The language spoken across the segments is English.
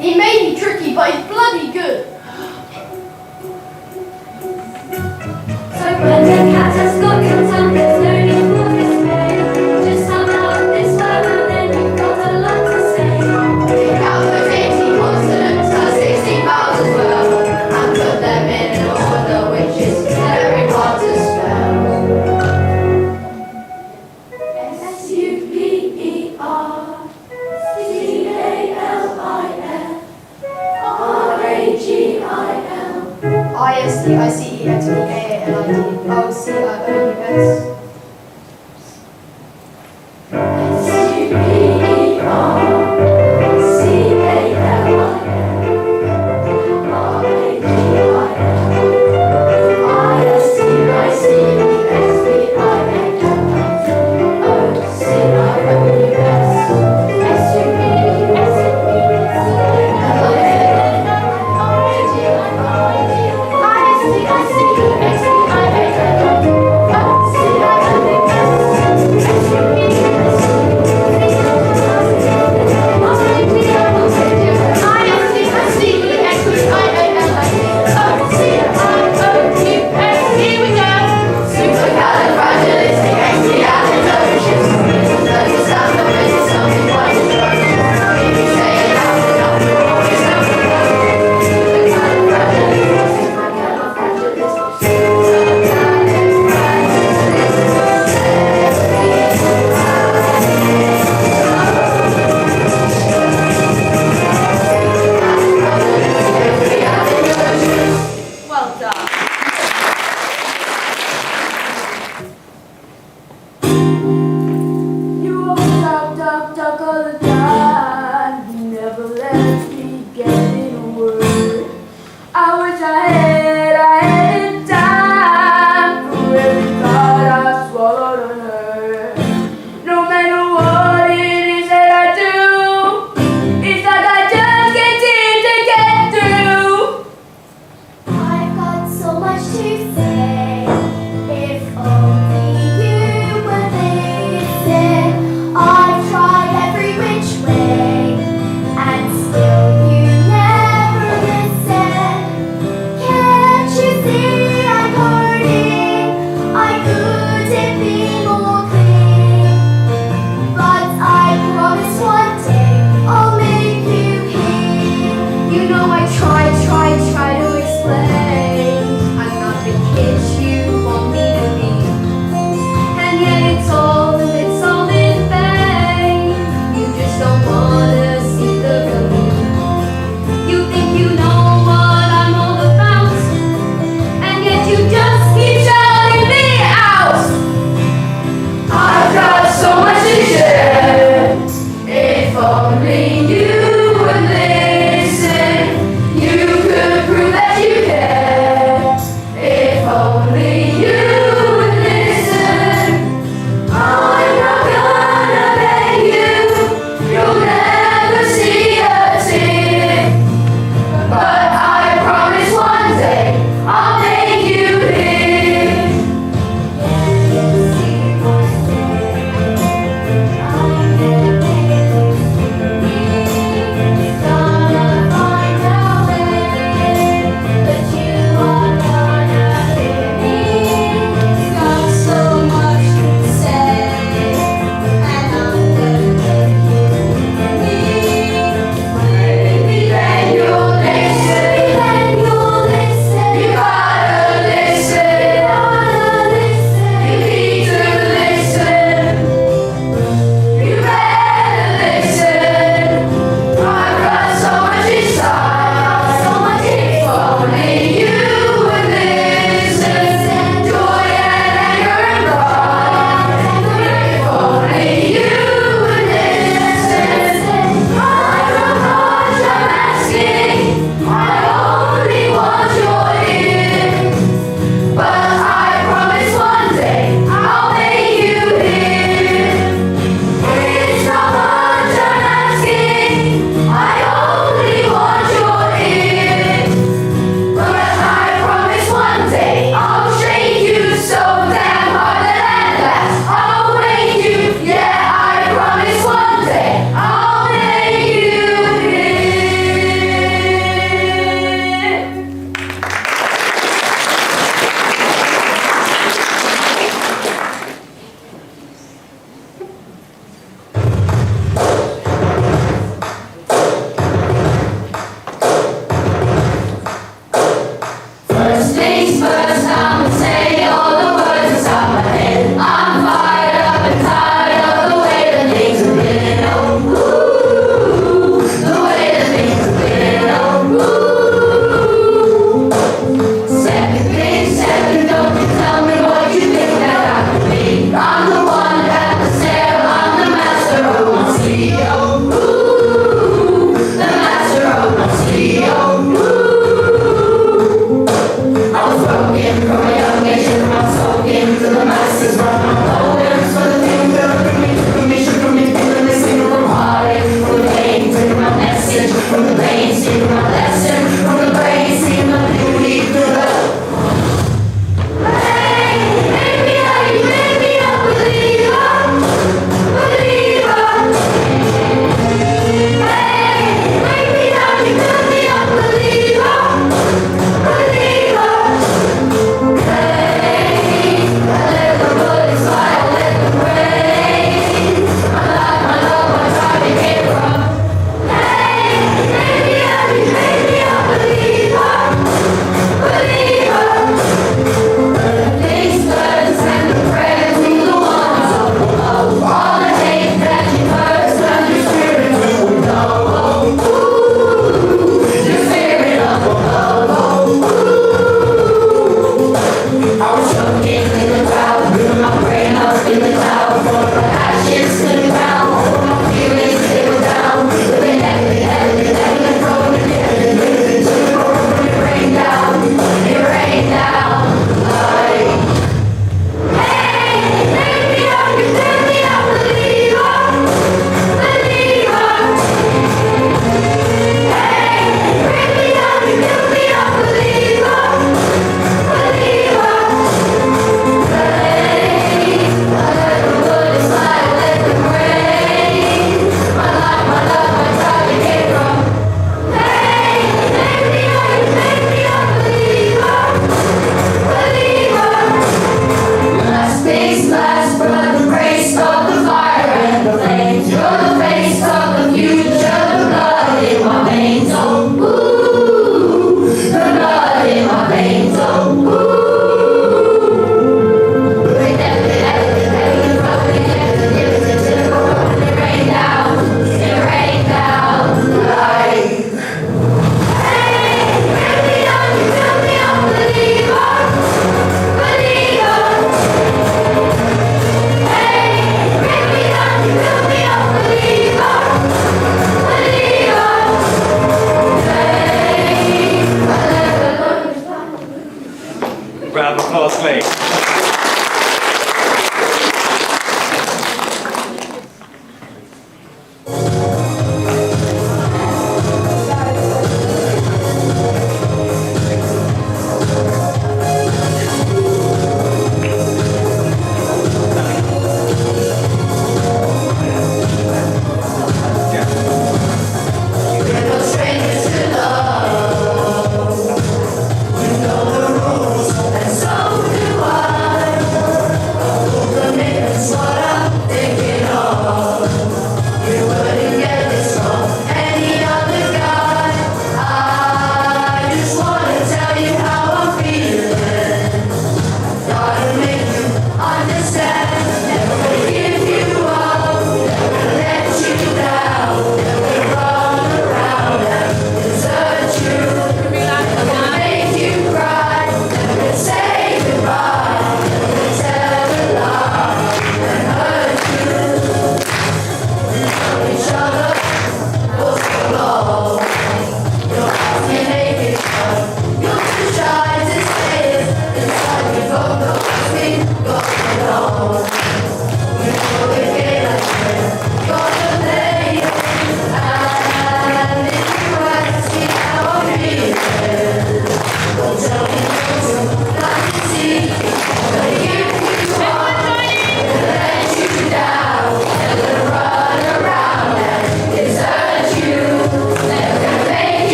He may be tricky, but he's bloody good. So when the cat has got your tongue, there's no need for dismay. Just sum up this word and then you've got a lot to say. Pick out those 80 consonants, 60 vowels as well, and put them in an order which is very hard to spell. S-U-P-E-R-I-S-T-I-C-E-X-P-A-L-I-D-O-C-I-O-U-S.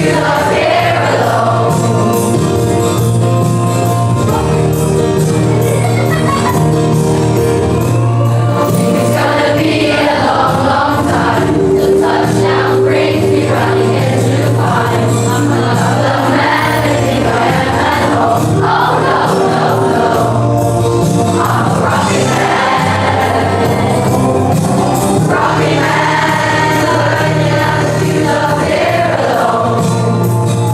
It's gonna be a long, long time. The touchdown brings me running into time. I'm not the man I think I am at home. Oh no, no, no. I'm a rocky man. Rocky man, learning how to feel up here alone.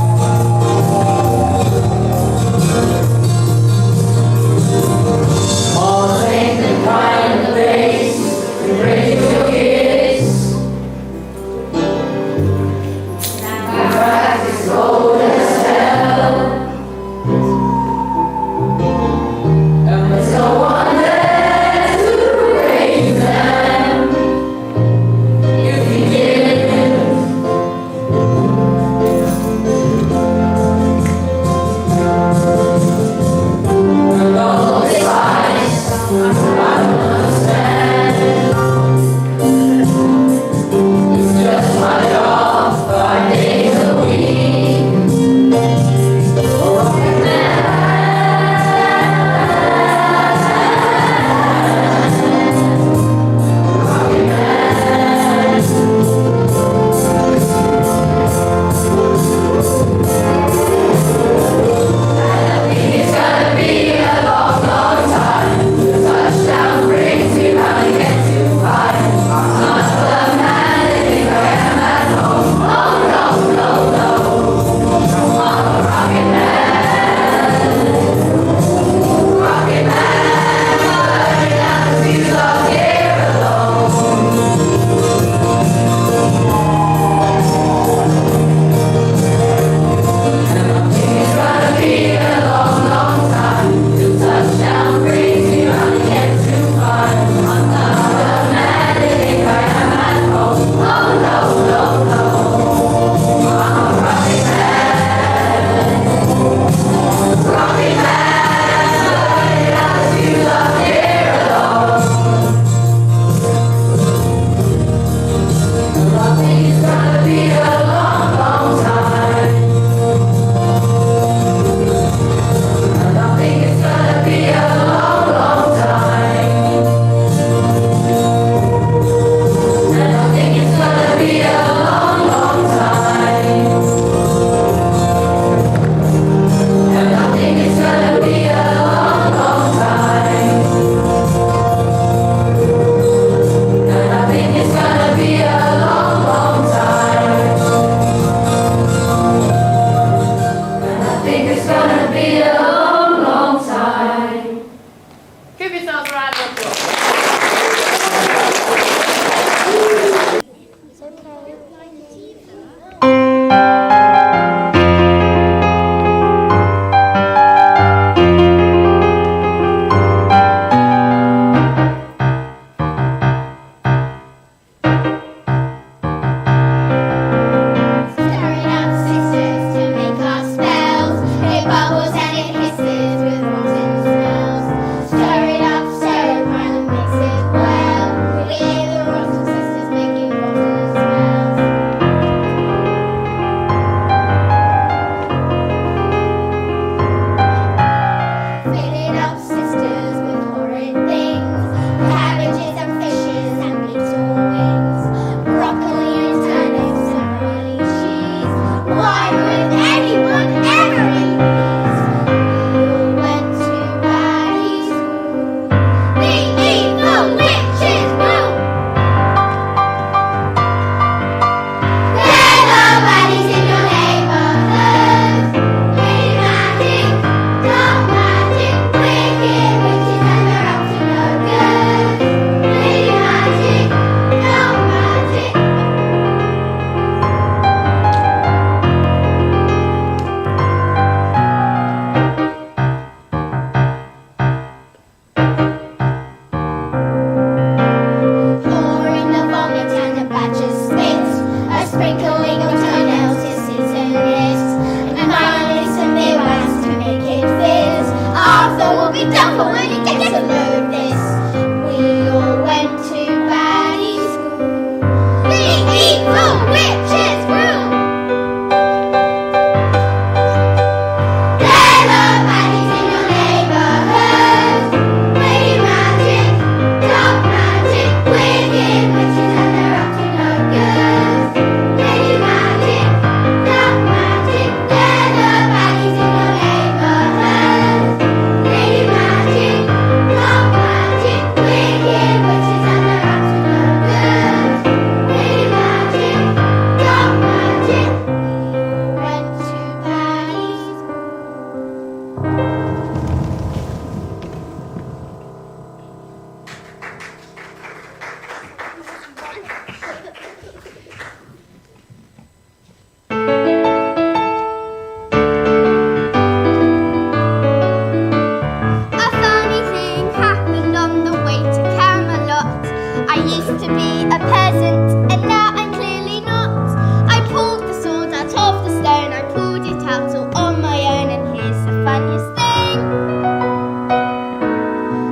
out all on my own, and here's the funniest thing.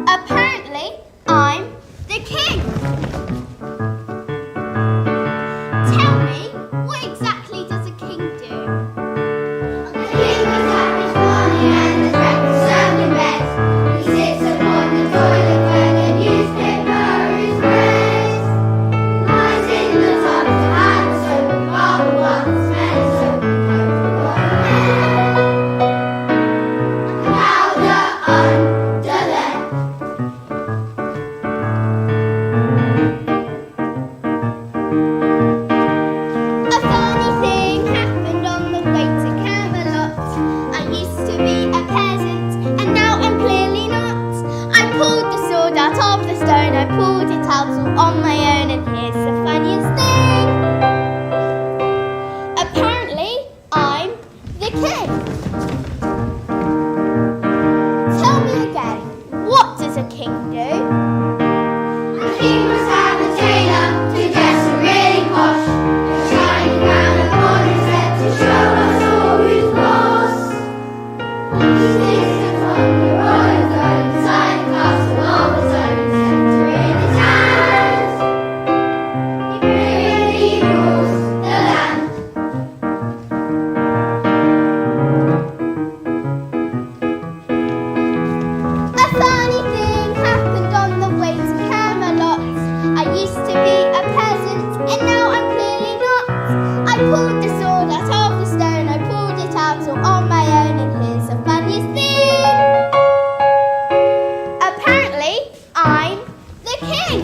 Apparently, I'm the king. Tell me, what exactly does a king do? The king must have his money and his breakfast served in bed. He sits upon the toilet when the newspaper is read. Lies in the tub to have soap and bubble bath and smells soap and powder under them. A funny thing happened on the way to Camelot. I used to be a peasant, and now I'm clearly not. I pulled the sword out of the stone, I pulled it out all on my own, and here's the funniest thing. Apparently, I'm the king. Tell me again, what does a king do? The king must have a tailor to dress him really posh. A shiny crown upon his head to show us all who's boss. He sits upon the royal throne inside a castle of his own, sceptre in his hand. He really rules the land. A funny thing happened on the way to Camelot. I used to be a peasant, and now I'm clearly not. I pulled the sword out of the stone, I pulled it out all on my own, and here's the funniest thing. Apparently, I'm the king.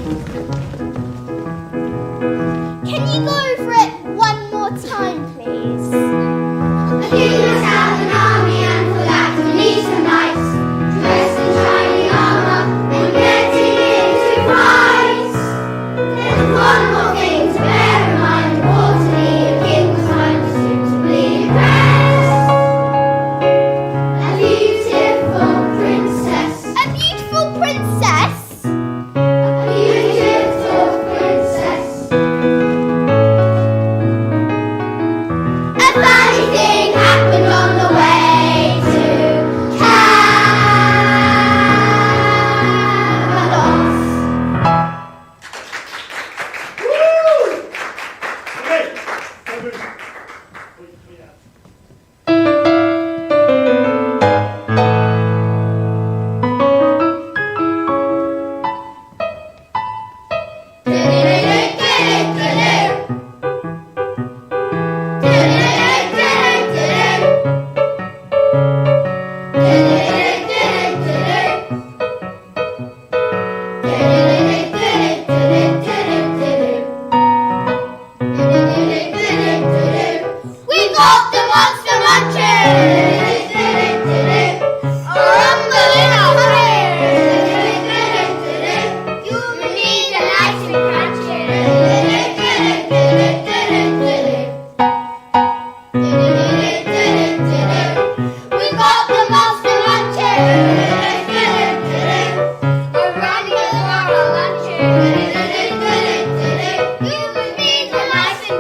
Can you go over it one more time, please? The king must have an army, and for that he needs some knights, dressed in shiny armor and getting into fights. There's one more thing to bear in mind. Importantly, a king must find a suitably dressed, a beautiful princess. A beautiful princess? A beautiful princess. A funny thing happened on the way to Camelot. We got the monster munchers! Rumble in our fire! You need the lights and We got the monster munchers! We're running around our lunches! You need the lights and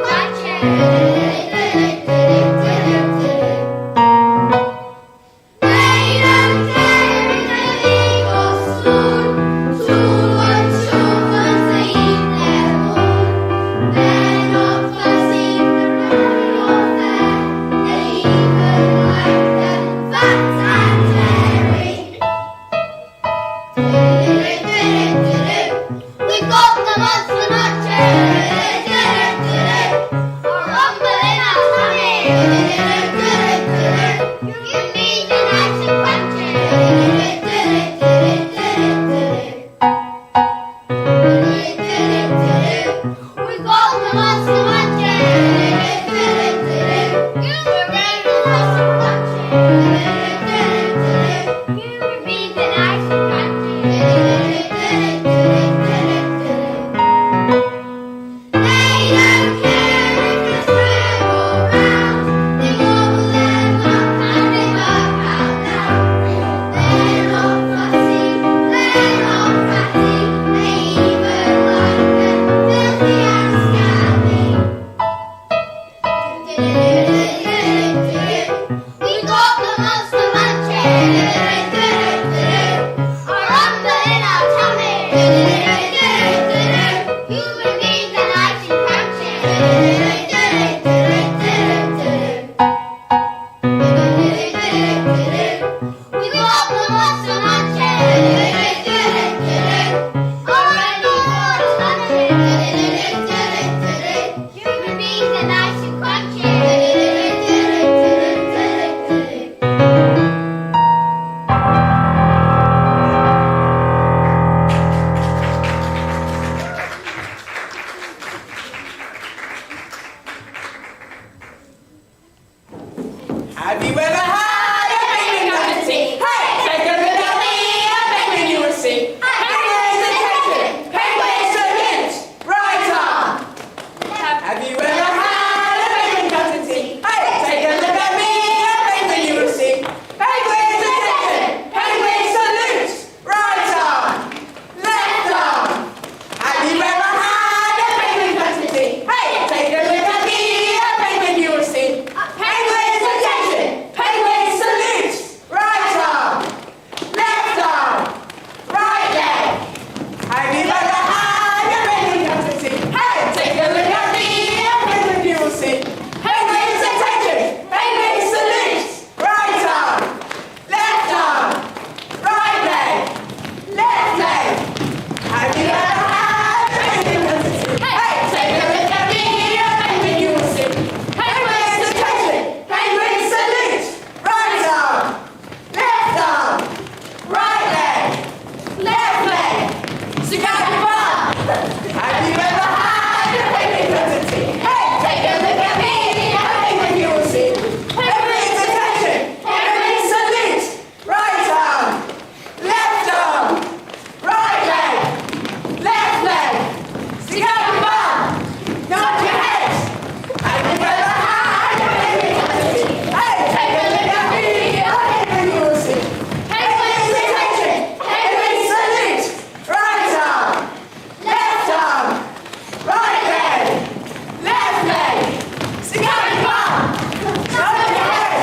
Have you ever had a penguin come to tea? Hey, take a look at me, a penguin you will see. Penguins attention, penguin salute, right arm. Have you ever had a penguin come to tea? Hey, take a look at me, a penguin you will see. Penguins attention, penguin salute, right arm, left arm. Have you ever had a penguin come to tea? Hey, take a look at me, a penguin you will see. Penguins attention, penguin salute, right arm, left arm, right leg. Have you ever had a penguin come to tea? Hey, take a look at me, a penguin you will see. Penguins attention, penguin salute, right arm, left arm, right leg, left leg. Have you ever had a penguin come to tea? Hey, take a look at me, a penguin you will see. Penguins attention, penguin salute, right arm, left arm, right leg, left leg. Cigar bar. Have you ever had a penguin come to tea? Hey, take a look at me, a penguin you will see. Penguins attention, penguin salute, right arm, left arm, right leg, left leg. Cigar bar. Nod your head. Have you ever had a penguin come to tea? Hey, take a look at me, a penguin you will see. Penguins attention, penguin salute, right arm, left arm, right leg, left leg. Cigar bar. Nod your head.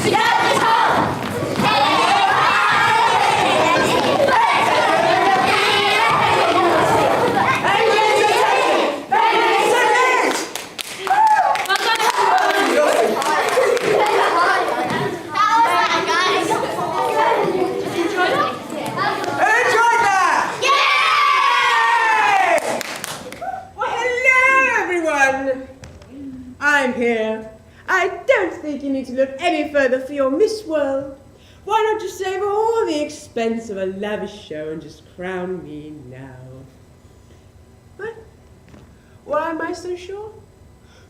Cigar tongue. Have you ever had a penguin come to tea? Hey, take a look at me, a penguin you will see. Penguins attention, penguin salute. Who enjoyed that? Yay! Well, hello, everyone. I'm here. I don't think you need to look any further for your Miss World. Why not just save all the expense of a lavish show and just crown me now? What? Why am I so sure?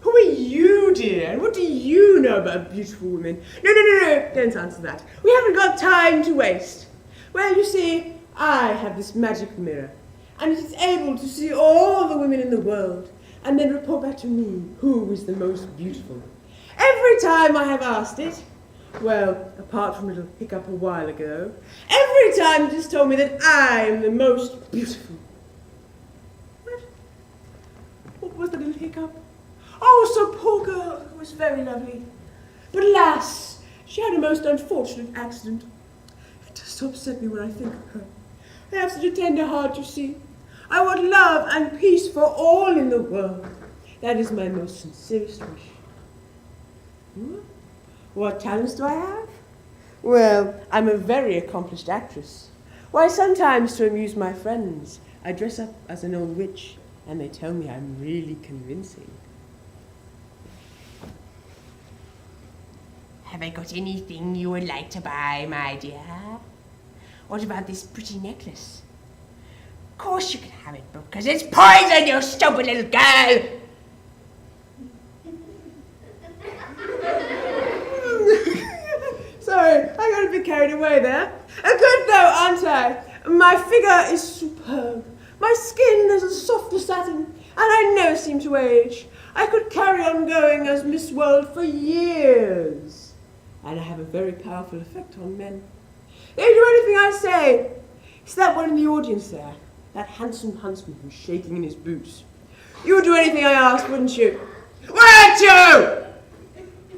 Who are you, dear? And what do you know about beautiful women? No, don't answer that. We haven't got time to waste. Well, you see, I have this magic mirror, and it is able to see all the women in the world, and then report back to me who is the most beautiful. Every time I have asked it, well, apart from a little hiccup a while ago, every time it has told me that I am the most beautiful. What was the little hiccup? Oh, so poor girl, who was very lovely. But alas, she had a most unfortunate accident. It just upset me when I think of her. I have such a tender heart, you see. I want love and peace for all in the world. That is my most sincerest wish. What talents do I have? Well, I'm a very accomplished actress. Why, sometimes to amuse my friends, I dress up as an old witch, and they tell me I'm really convincing. Have I got anything you would like to buy, my dear? What about this pretty necklace? Of course you can have it, because it's poison, you stupid little girl! Sorry, I got a bit carried away there. Good though, aren't I? My figure is superb. My skin is as soft as satin, and I never seem to age. I could carry on going as Miss World for years. And I have a very powerful effect on men. They do anything I say. Is that one in the audience there? That handsome huntsman who's shaking in his boots. You would do anything I asked, wouldn't you? Wouldn't you?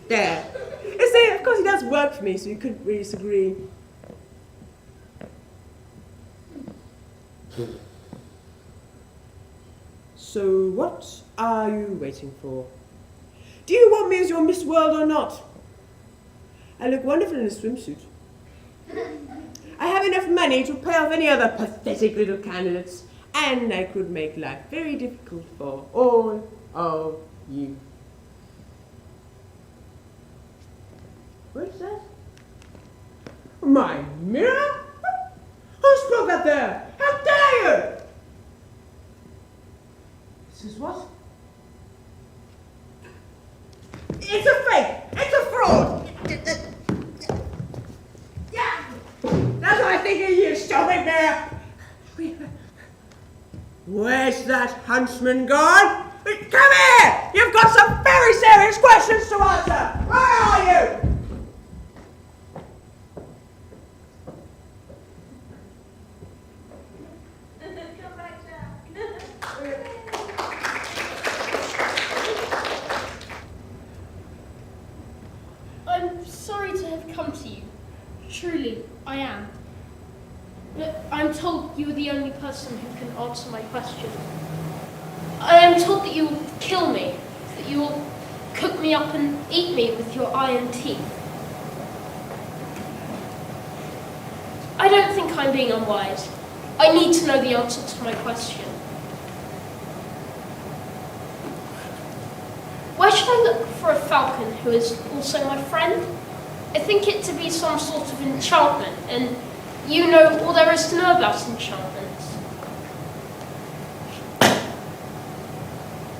There. You see, of course he does work for me, so you couldn't really disagree. So what are you waiting for? Do you want me as your Miss World or not? I look wonderful in a swimsuit. I have enough money to pay off any other pathetic little candidates, and I could make life very difficult for all of you. What's that? My mirror? Who spoke up there? How dare you? This is what? It's a fake! It's a fraud! that huntsman gone? Come here! You've got some very serious questions to answer! Where are you? Come back down. I'm sorry to have come to you. Truly, I am. But I'm told you are the only person who can answer my question. I am told that you will kill me, that you will cook me up and eat me with your iron teeth. I don't think I'm being unwise. I need to know the answer to my question. Where should I look for a falcon who is also my friend? I think it to be some sort of enchantment, and you know all there is to know about enchantments.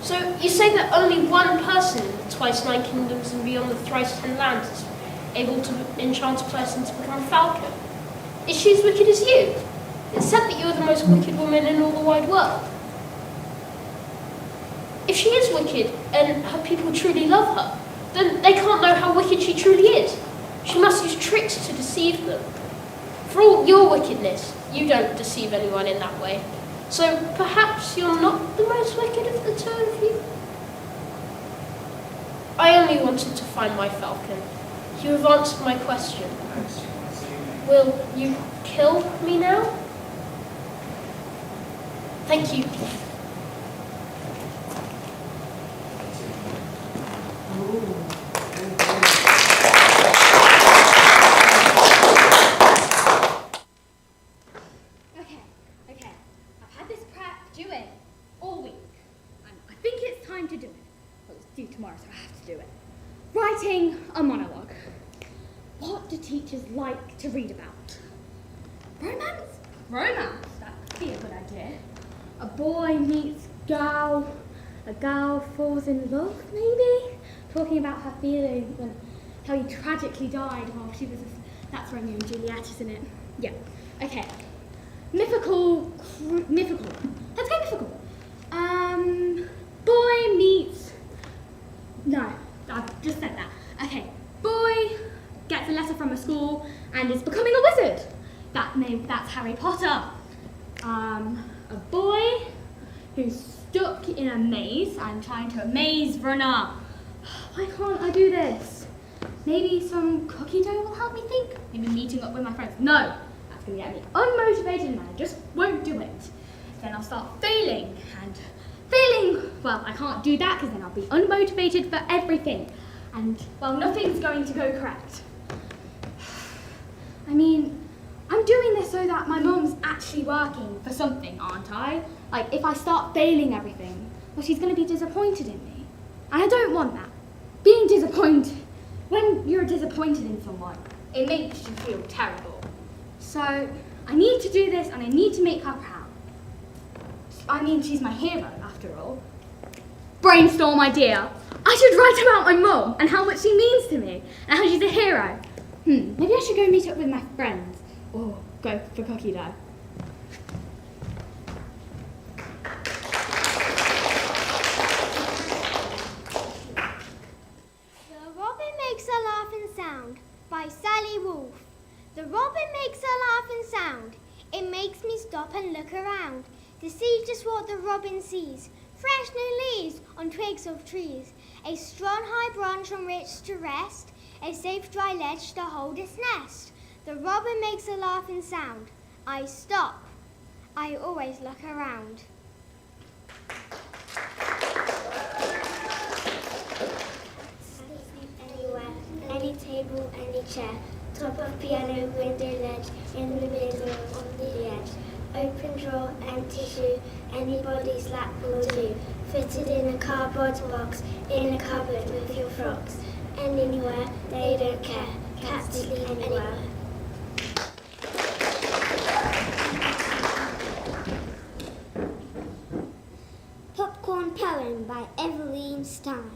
So you say that only one person in the twice 9 kingdoms and beyond the thrice 10 lands is able to enchant a person to become a falcon. Is she as wicked as you? It's said that you are the most wicked woman in all the wide world. If she is wicked and her people truly love her, then they can't know how wicked she truly is. She must use tricks to deceive them. For all your wickedness, you don't deceive anyone in that way. So perhaps you're not the most wicked of the two of you? I only wanted to find my falcon. You have answered my question. Will you kill me now? Thank you. Okay. I've had this prep due in all week. And I think it's time to do it. Well, it's due tomorrow, so I have to do it. Writing a monologue. What do teachers like to read about? Romance? Romance? That could be a good idea. A boy meets girl. A girl falls in love, maybe? Talking about her feelings and how he tragically died while she was... That's Romeo and Juliet, isn't it? Yeah. Okay. Mythical. Let's go mythical. Boy meets... No, I've just said that. Okay. Boy gets a letter from a school and is becoming a wizard. That's Harry Potter. A boy who's stuck in a maze and trying to amaze Verna. Why can't I do this? Maybe some cookie dough will help me think? Maybe meeting up with my friends. No, that's going to get me unmotivated and I just won't do it. Then I'll start failing and failing. Well, I can't do that because then I'll be unmotivated for everything. And, well, nothing's going to go correct. I mean, I'm doing this so that my mum's actually working for something, aren't I? Like, if I start failing everything, well, she's going to be disappointed in me. And I don't want that. Being disappointed, when you're disappointed in someone, it makes you feel terrible. So, I need to do this and I need to make her proud. I mean, she's my hero, after all. Brainstorm idea. I should write about my mum and how much she means to me and how she's a hero. Maybe I should go meet up with my friends or go for cookie dough. The Robin Makes a Laughing Sound by Sally Wolfe. The robin makes a laughing sound. It makes me stop and look around to see just what the robin sees. Fresh new leaves on twigs of trees, a strong high branch on which to rest, a safe dry ledge to hold its nest. The robin makes a laughing sound. I stop. I always look around. Anywhere, any table, any chair, top of piano, window ledge, in the middle, on the edge. Open drawer, empty shoe, anybody's lap will do. Fitted in a cardboard box, in a cupboard with your frocks. Anywhere, they don't care, cats sleep anywhere. Popcorn Poem by Evelyn Stein.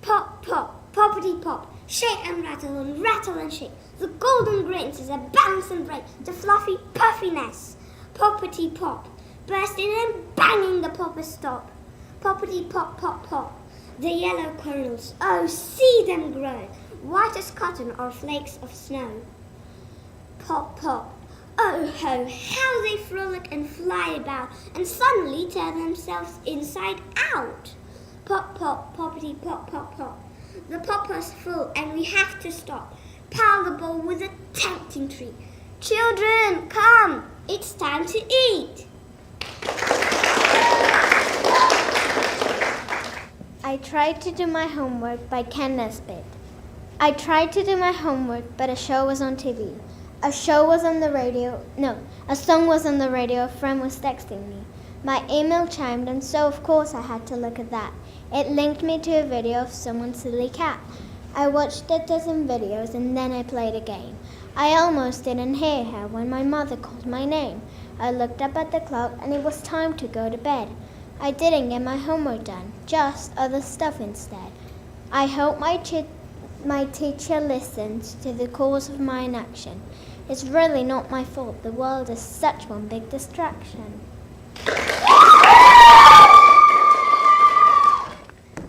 Pop, pop, poppity pop, shake and rattle and shake. The golden grains is a bounce and break, the fluffy puffiness. Poppity pop, bursting and banging the poppers stop. Poppity pop pop pop. The yellow kernels, oh, see them grow, white as cotton or flakes of snow. Pop pop, oh ho, how they frolic and fly about and suddenly turn themselves inside out. Pop pop, poppity pop pop pop. The popper's full and we have to stop. Pile the bowl with a tempting treat. Children, come, it's time to eat. I tried to do my homework by Ken Nesbitt. I tried to do my homework, but a show was on TV. A show was on the radio. No, a song was on the radio. A friend was texting me. My email chimed, and so of course I had to look at that. It linked me to a video of someone's silly cat. I watched a dozen videos, and then I played a game. I almost didn't hear her when my mother called my name. I looked up at the clock, and it was time to go to bed. I didn't get my homework done, just other stuff instead. I hope my teacher listens to the cause of my inaction. It's really not my fault. The world is such one big distraction.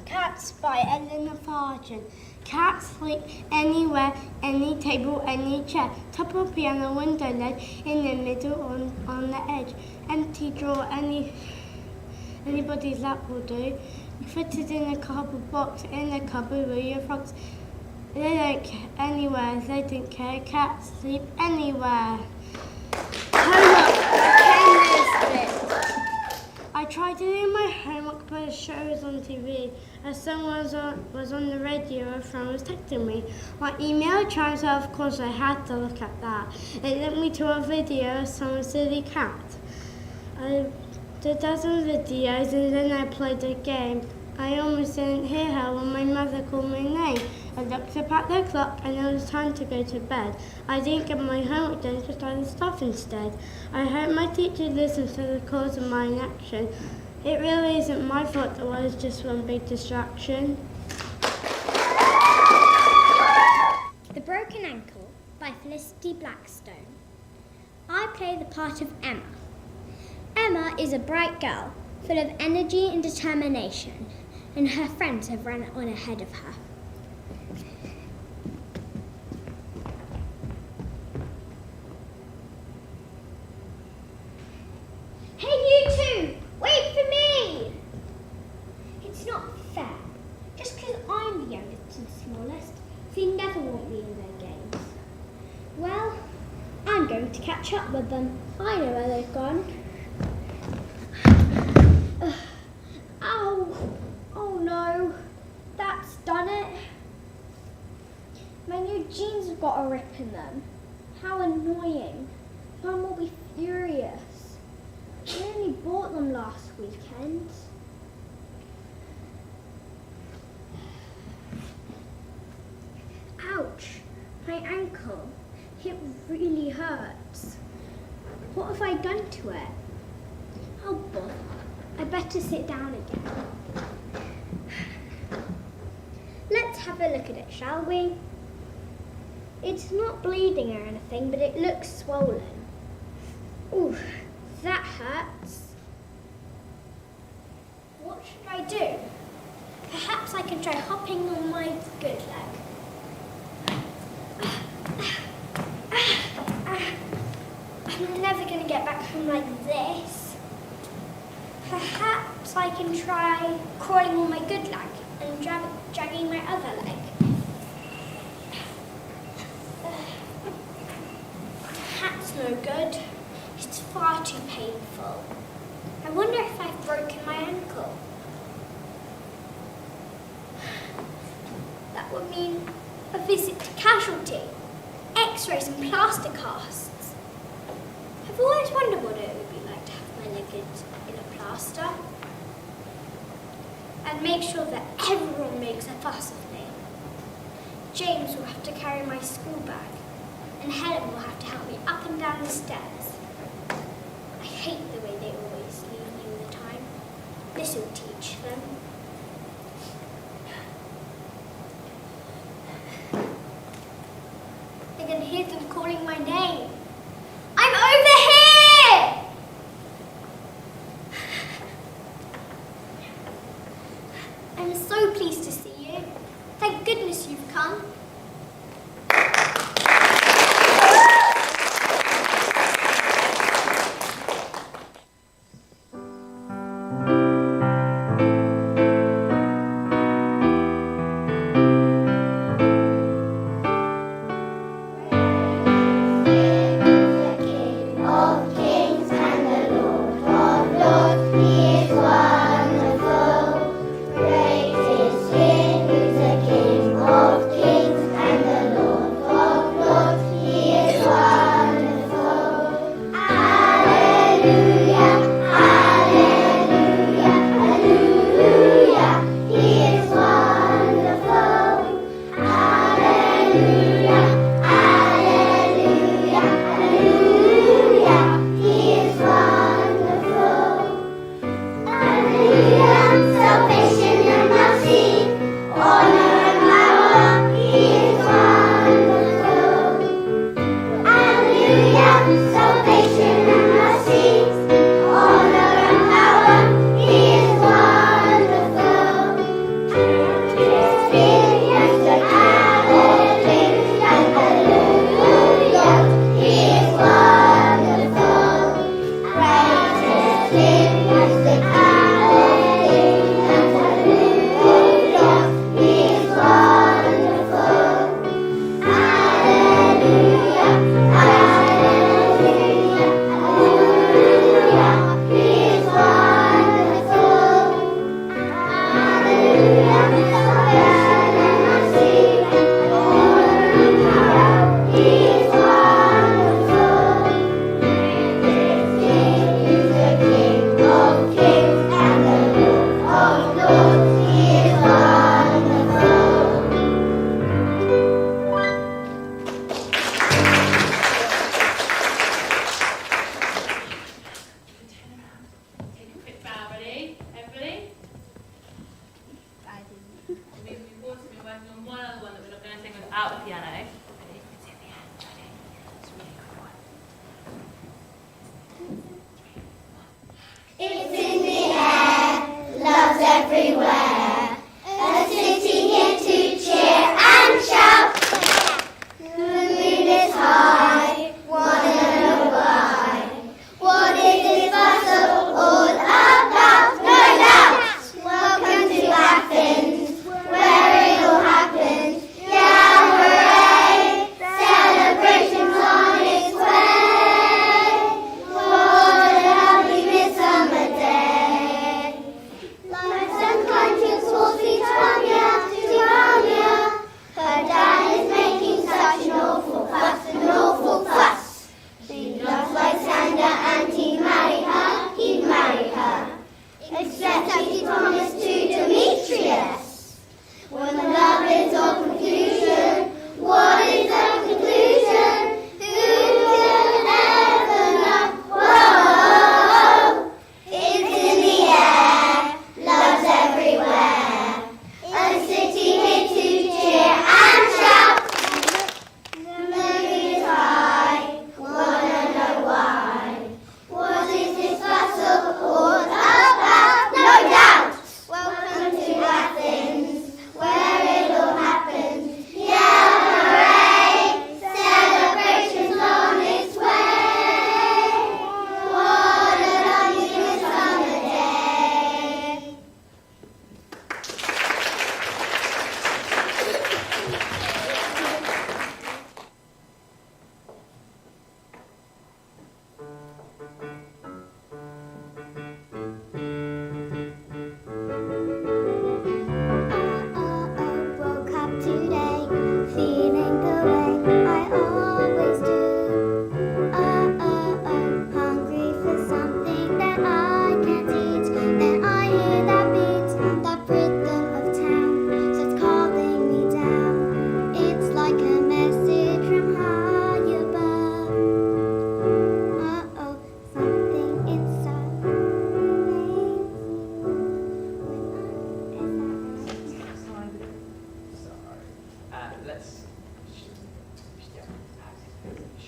Cats by Eleanor Fargen. Cats sleep anywhere, any table, any chair. Top of piano, window ledge, in the middle, on the edge. Empty drawer, anybody's lap will do. Fitted in a cardboard box, in a cupboard with your frogs. They don't care anywhere, they don't care. Cats sleep anywhere. I tried to do my homework, but a show was on TV. A song was on the radio, a friend was texting me. My email chimed, so of course I had to look at that. It linked me to a video of someone's silly cat. I did a dozen videos and then I played a game. I almost didn't hear her when my mother called my name. I looked up at the clock and it was time to go to bed. I didn't get my homework done, just other stuff instead. I hope my teacher listens to the cause of my inaction. It really isn't my fault, the world is just one big distraction. The Broken Ankle by Felicity Blackstone. I play the part of Emma. Emma is a bright girl, full of energy and determination, and her friends have run on ahead of her. Hey, you two! Wait for me! It's not fair. Just because I'm the youngest and smallest, they never want me in their games. Well, I'm going to catch up with them. I know where they've gone. Ow! Oh no, that's done it. My new jeans have got a rip in them. How annoying. Mum will be furious. I only bought them last weekend. Ouch, my ankle. It really hurts. What have I done to it? Oh bother. I better sit down again. Let's have a look at it, shall we? It's not bleeding or anything, but it looks swollen. Ooh, that hurts. What should I do? Perhaps I can try hopping on my good leg. I'm never going to get back home like this. Perhaps I can try crawling on my good leg and dragging my other leg. That's no good. It's far too painful. I wonder if I've broken my ankle. That would mean a visit to casualty, x-rays and plaster casts. I've always wondered what it would be like to have my leg in a plaster. And make sure that everyone makes a fuss of me. James will have to carry my school bag, and Helen will have to help me up and down the stairs. I hate the way they always leave me all the time. This will teach them. I can hear them calling my name. I'm over here! Nice you've come.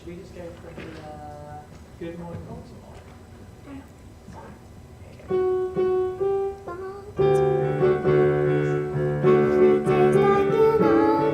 Should we just go for a good morning Baltimore? Tastes like an old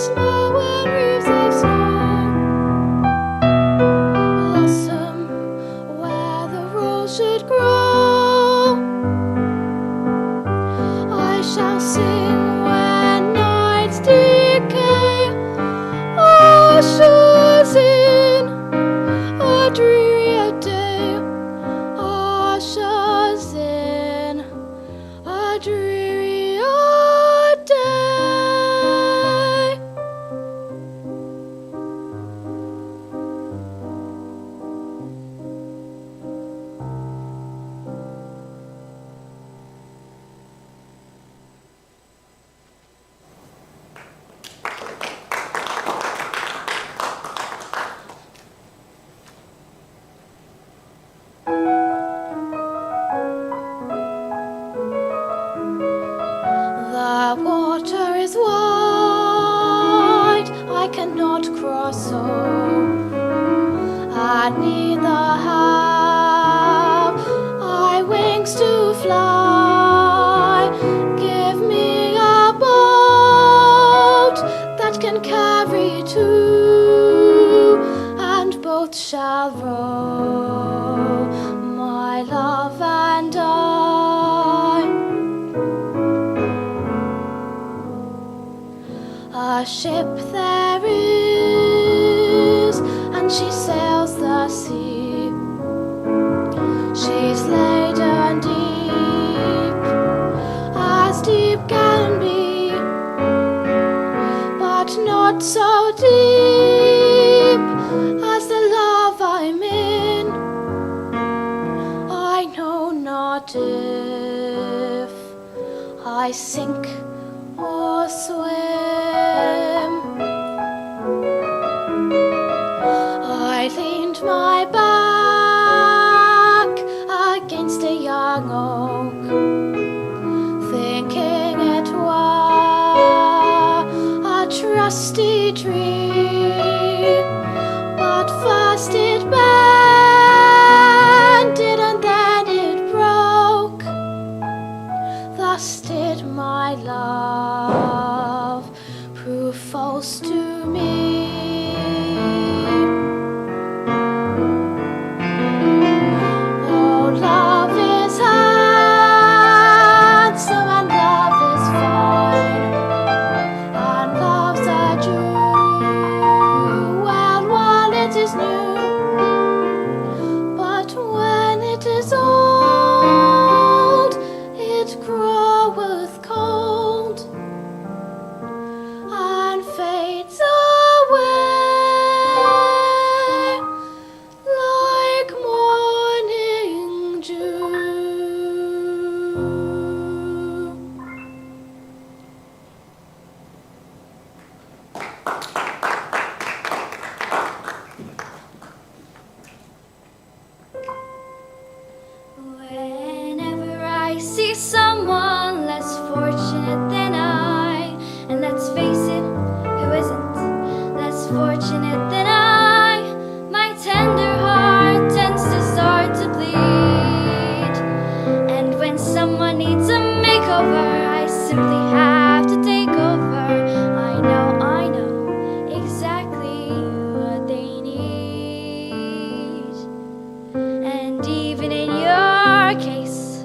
snow and roofs of snow. Blossom where the rose should grow. I shall sing when nights decay. Ushers in a dreary day. Ushers in a dreary day. The water is wide, I cannot cross so, and neither have I wings to fly. Give me a boat that can carry two, and both shall row, my love and I. A ship there is, and she sails the sea. She's laden deep can be, but not so deep as the love I'm in. I know not if I sink or swim. I leaned my back against a young oak, thinking it were a trusty tree. But first it bended and then it broke. Thus did my love prove false to me. Oh, love is handsome and love is fine, and love's a jewel while it is new. But when it is old, it groweth cold and fades away like morning dew. Whenever I see someone less fortunate than I, and let's face it, who isn't less fortunate than I, my tender heart tends to start to bleed. And when someone needs a makeover, I simply have to take over. I know exactly what they need. And even in your case,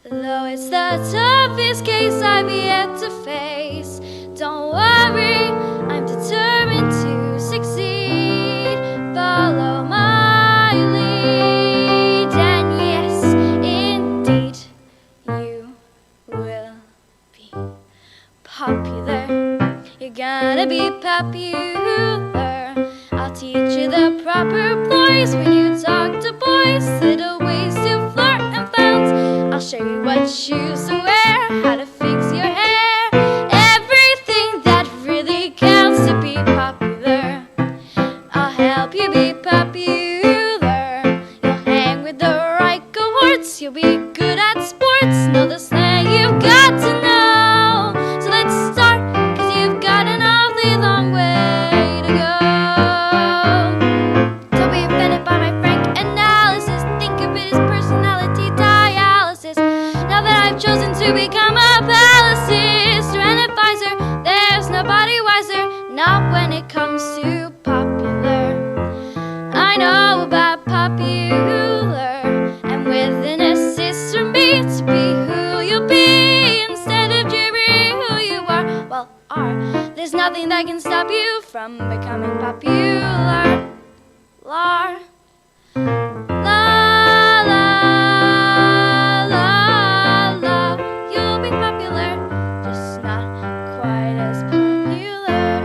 though it's the toughest case I've yet to face, don't worry, I'm determined to succeed. Follow my lead, and yes, indeed, you will be popular. You're gonna be popular. I'll teach you the proper ploys when you talk to boys, little ways to flirt and bounce. I'll show you what shoes to wear, how to fix your hair, everything that really counts to be popular. I'll help you be popular. You'll hang with the right cohorts, you'll be good at sports, know the slang you've got to know. So let's start, 'cause you've got an awfully long way to go. Don't be offended by my frank analysis, think of it as personality dialysis. Now that I've chosen to not when it comes to popular. I know about popular, and with an assist from me to be who you'll be instead of Jerry who you are. Well, there's nothing that can stop you from becoming popular. Lar. La la la la, you'll be popular, just not quite as popular.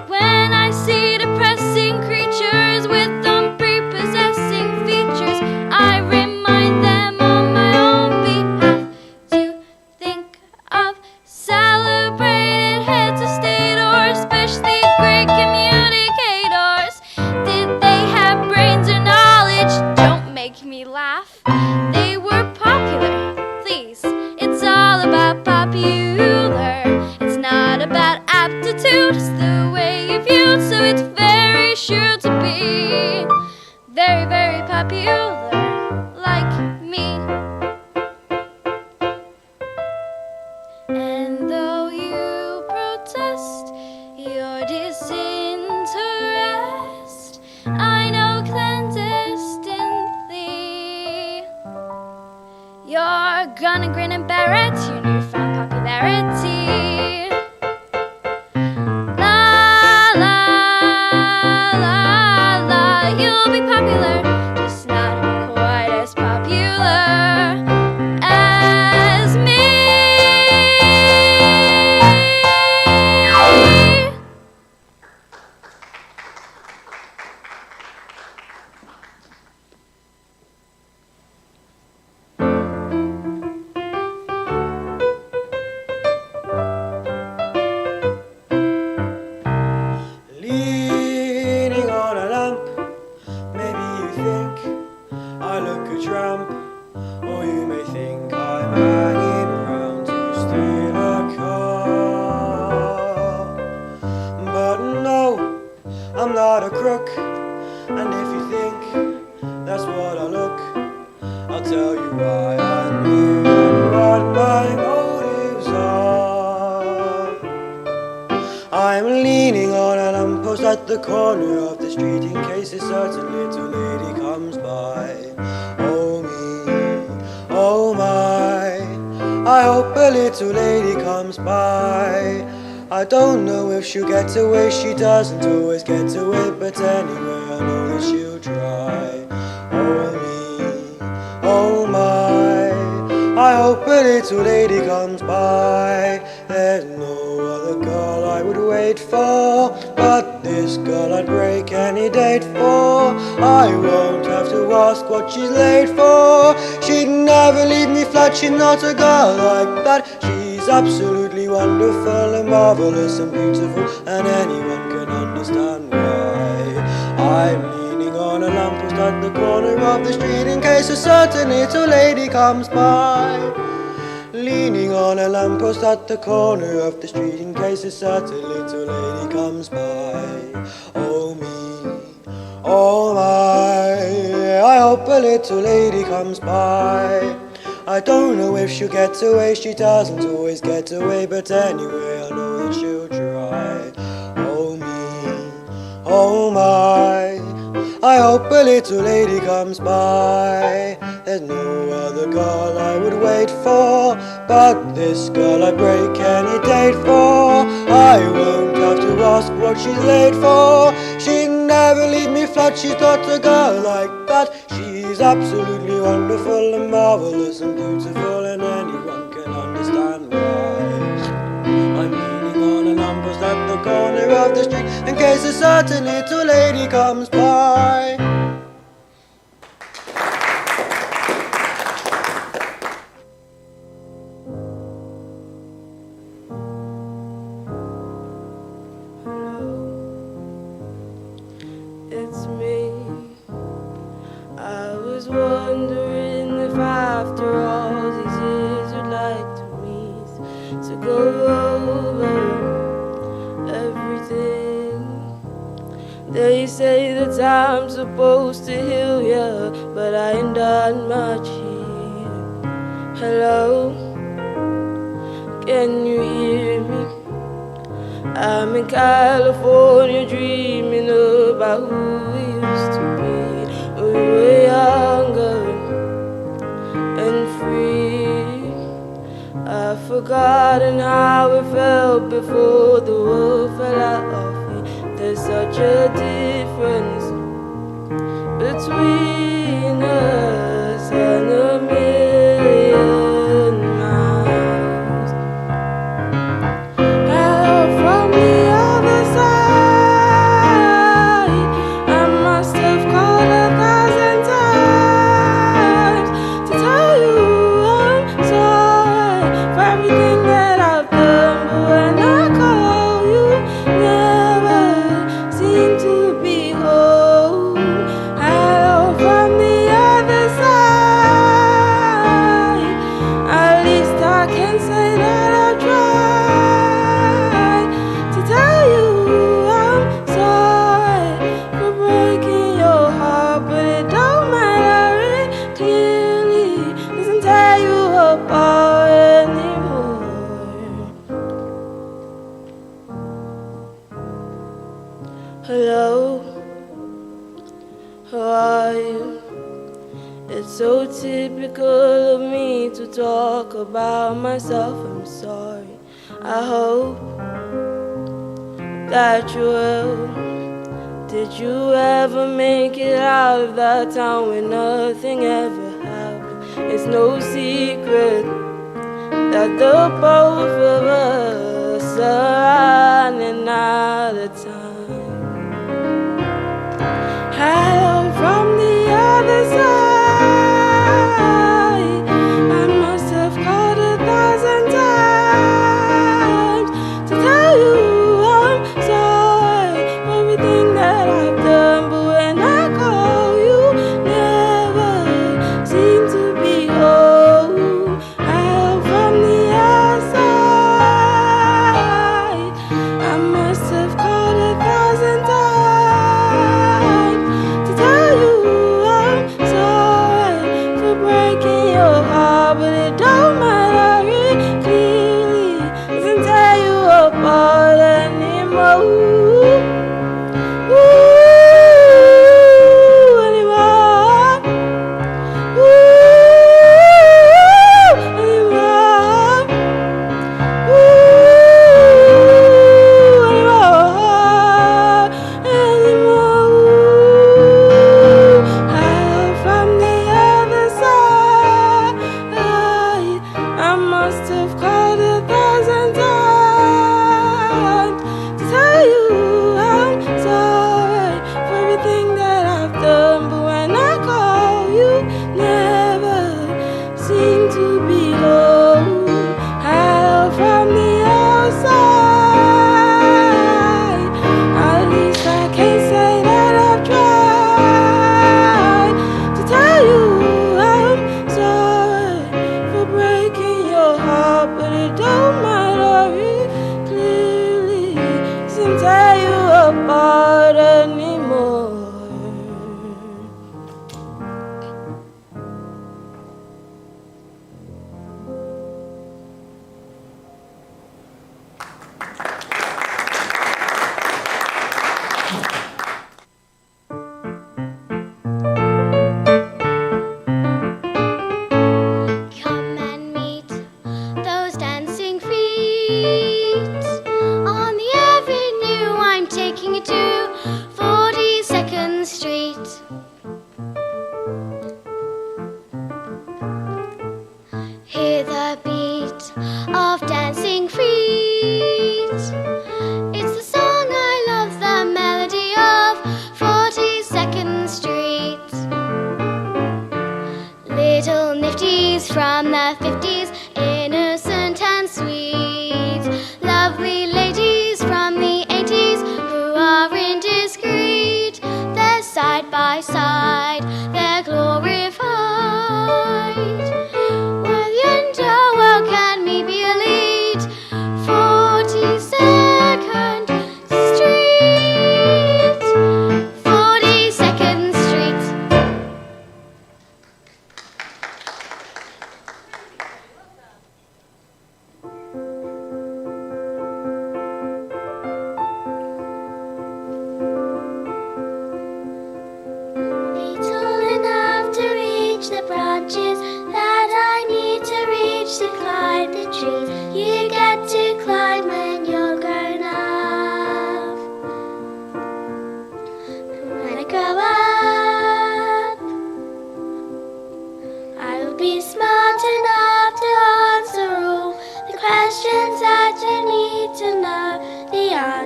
When I see depressing creatures with unprepossessing features, I remind them on my own behalf to think of celebrated heads of state or especially great communicators. Did they have brains or knowledge? Don't make me laugh. They were popular, please. It's all about popular. It's not about aptitude, it's the way you viewed. So it's very sure to be very, very popular, like me. And though you protest your disinterest, I know clandestinely you're gonna grin and bear it, your newfound popularity. La la la la, you'll be popular, just not quite as popular as me. Leaning on a lamp, maybe you think I look a tramp, or you may think I'm hanging around to steal a car. But no, I'm not a crook, and if you think that's what I look, I'll tell you why I'm here and what my motives are. I'm leaning on a lamppost at the corner of the street in case a certain little lady comes by. Oh me, oh my, I hope a little lady comes by. I don't know if she'll get away, she doesn't always get away, but anyway I know that she'll try. Oh me, oh my, I hope a little lady comes by. There's no other girl I would wait for, but this girl I'd break any date for. I won't have to ask what she's late for. She'd never leave me flat, she's not a girl like that. She's absolutely wonderful and marvelous and beautiful, and anyone can understand why. I'm leaning on a lamppost at the corner of the street in case a certain little lady comes by. Leaning on a lamppost at the corner of the street in case a certain little lady comes by. Oh me, oh my, I hope a little lady comes by. I don't know if she'll get away, she doesn't always get away, but anyway I know that she'll try. Oh me, oh my, I hope a little lady comes by. There's no other girl I would wait for, but this girl I'd break any date for. I won't have to ask what she's late for. She'd never leave me flat, she's not a girl like that. She's absolutely wonderful and marvelous and beautiful, and anyone can understand why. I'm leaning on a lamppost at the corner of the street in case a certain little lady comes by. It's me. I was wondering if after all these years you'd like to meet, to go over everything. They say that time's supposed to heal ya, but I ain't done much here. Hello, can you hear me? I'm in California dreaming about who we used to be when we were younger and free. I've forgotten how it felt before the world fell out of me. There's such a difference between us and a million miles. Hello from the other side. I must have called 1,000 times to tell you I'm sorry for everything that I've done. But when I call, you never seem to be home. Hello from the other side. At least I can say that I tried to tell you I'm sorry for breaking your heart, but it don't matter. It clearly doesn't tear you apart anymore. Hello, how are you? It's so typical of me to talk about myself. I'm sorry. I hope that you will. Did you ever make it out of that town where nothing ever happened? It's no secret that the both of us are running out of time. Hello from the other side. I must have called 1,000 times to tell you I'm sorry for everything that I've done. But when I call, you never seem to be home. Hello from the other side. I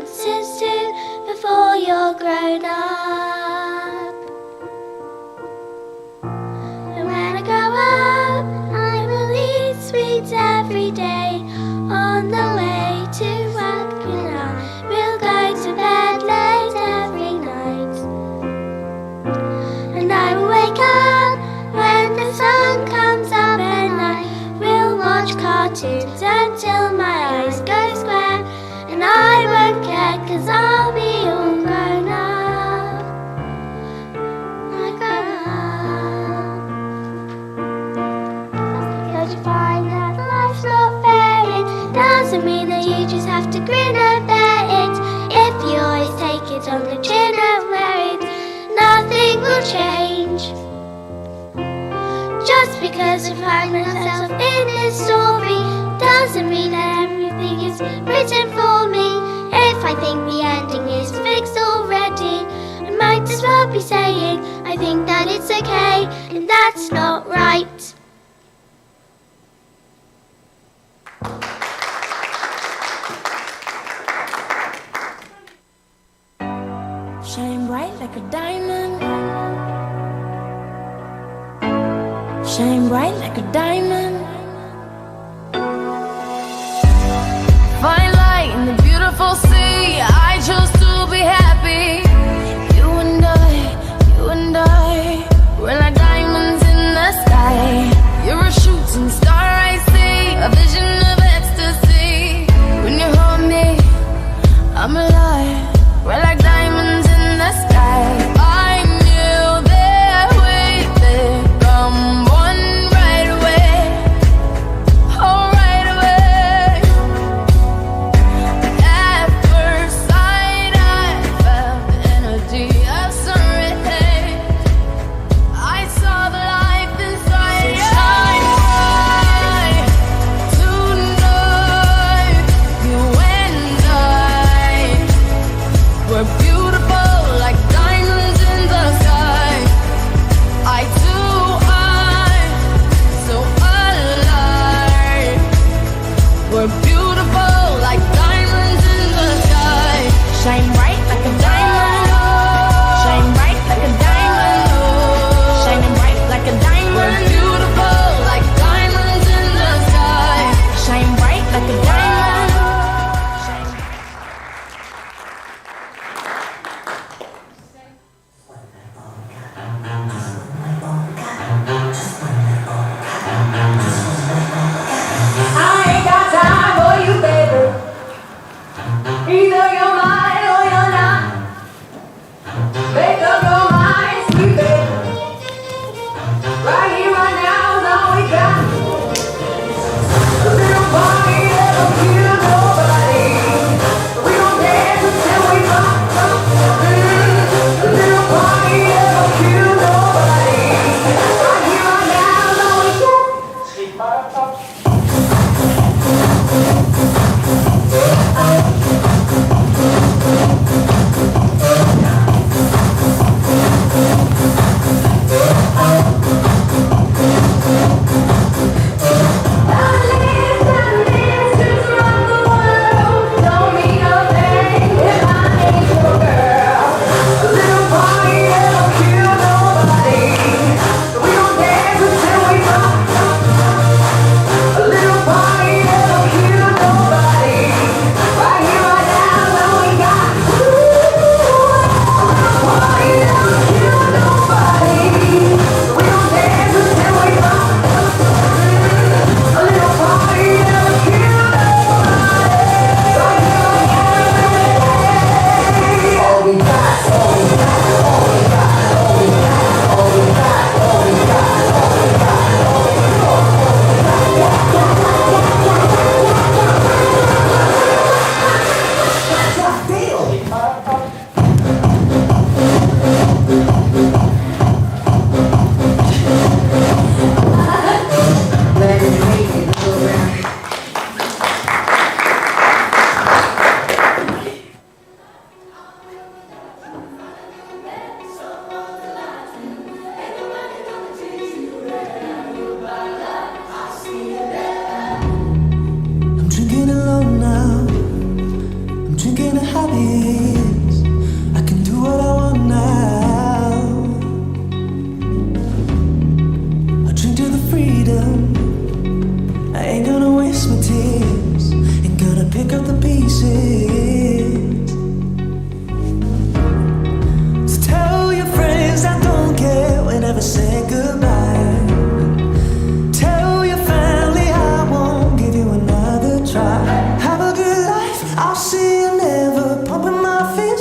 answers to before you're grown up. And when I grow up, I will eat sweets every day on the way to work, and I will go to bed late every night. And I will wake up when the sun comes up, and I will watch cartoons until my eyes go square, and I won't care 'cause I'll be all grown up. I grow up. Because you find that life's not fair, it doesn't mean that you just have to grin and bear it. If you always take it on the chin and wear it, nothing will change. Just because I find myself in this story doesn't mean that everything is written for me. If I think the ending is fixed already, I might as well be saying I think that it's okay, and that's not right. Shine bright like a diamond. Shine bright like a diamond. Find light in the beautiful sea. I chose to be happy. You and I, we're like diamonds in the sky. You're a shooting star I see, a vision of ecstasy. When you hold me, I'm alive. We're like diamonds in the sky. I knew that we'd become one right away. Oh, right away. At first sight, I felt the energy of sun rays. I saw the life inside you. Shine bright tonight, you and I.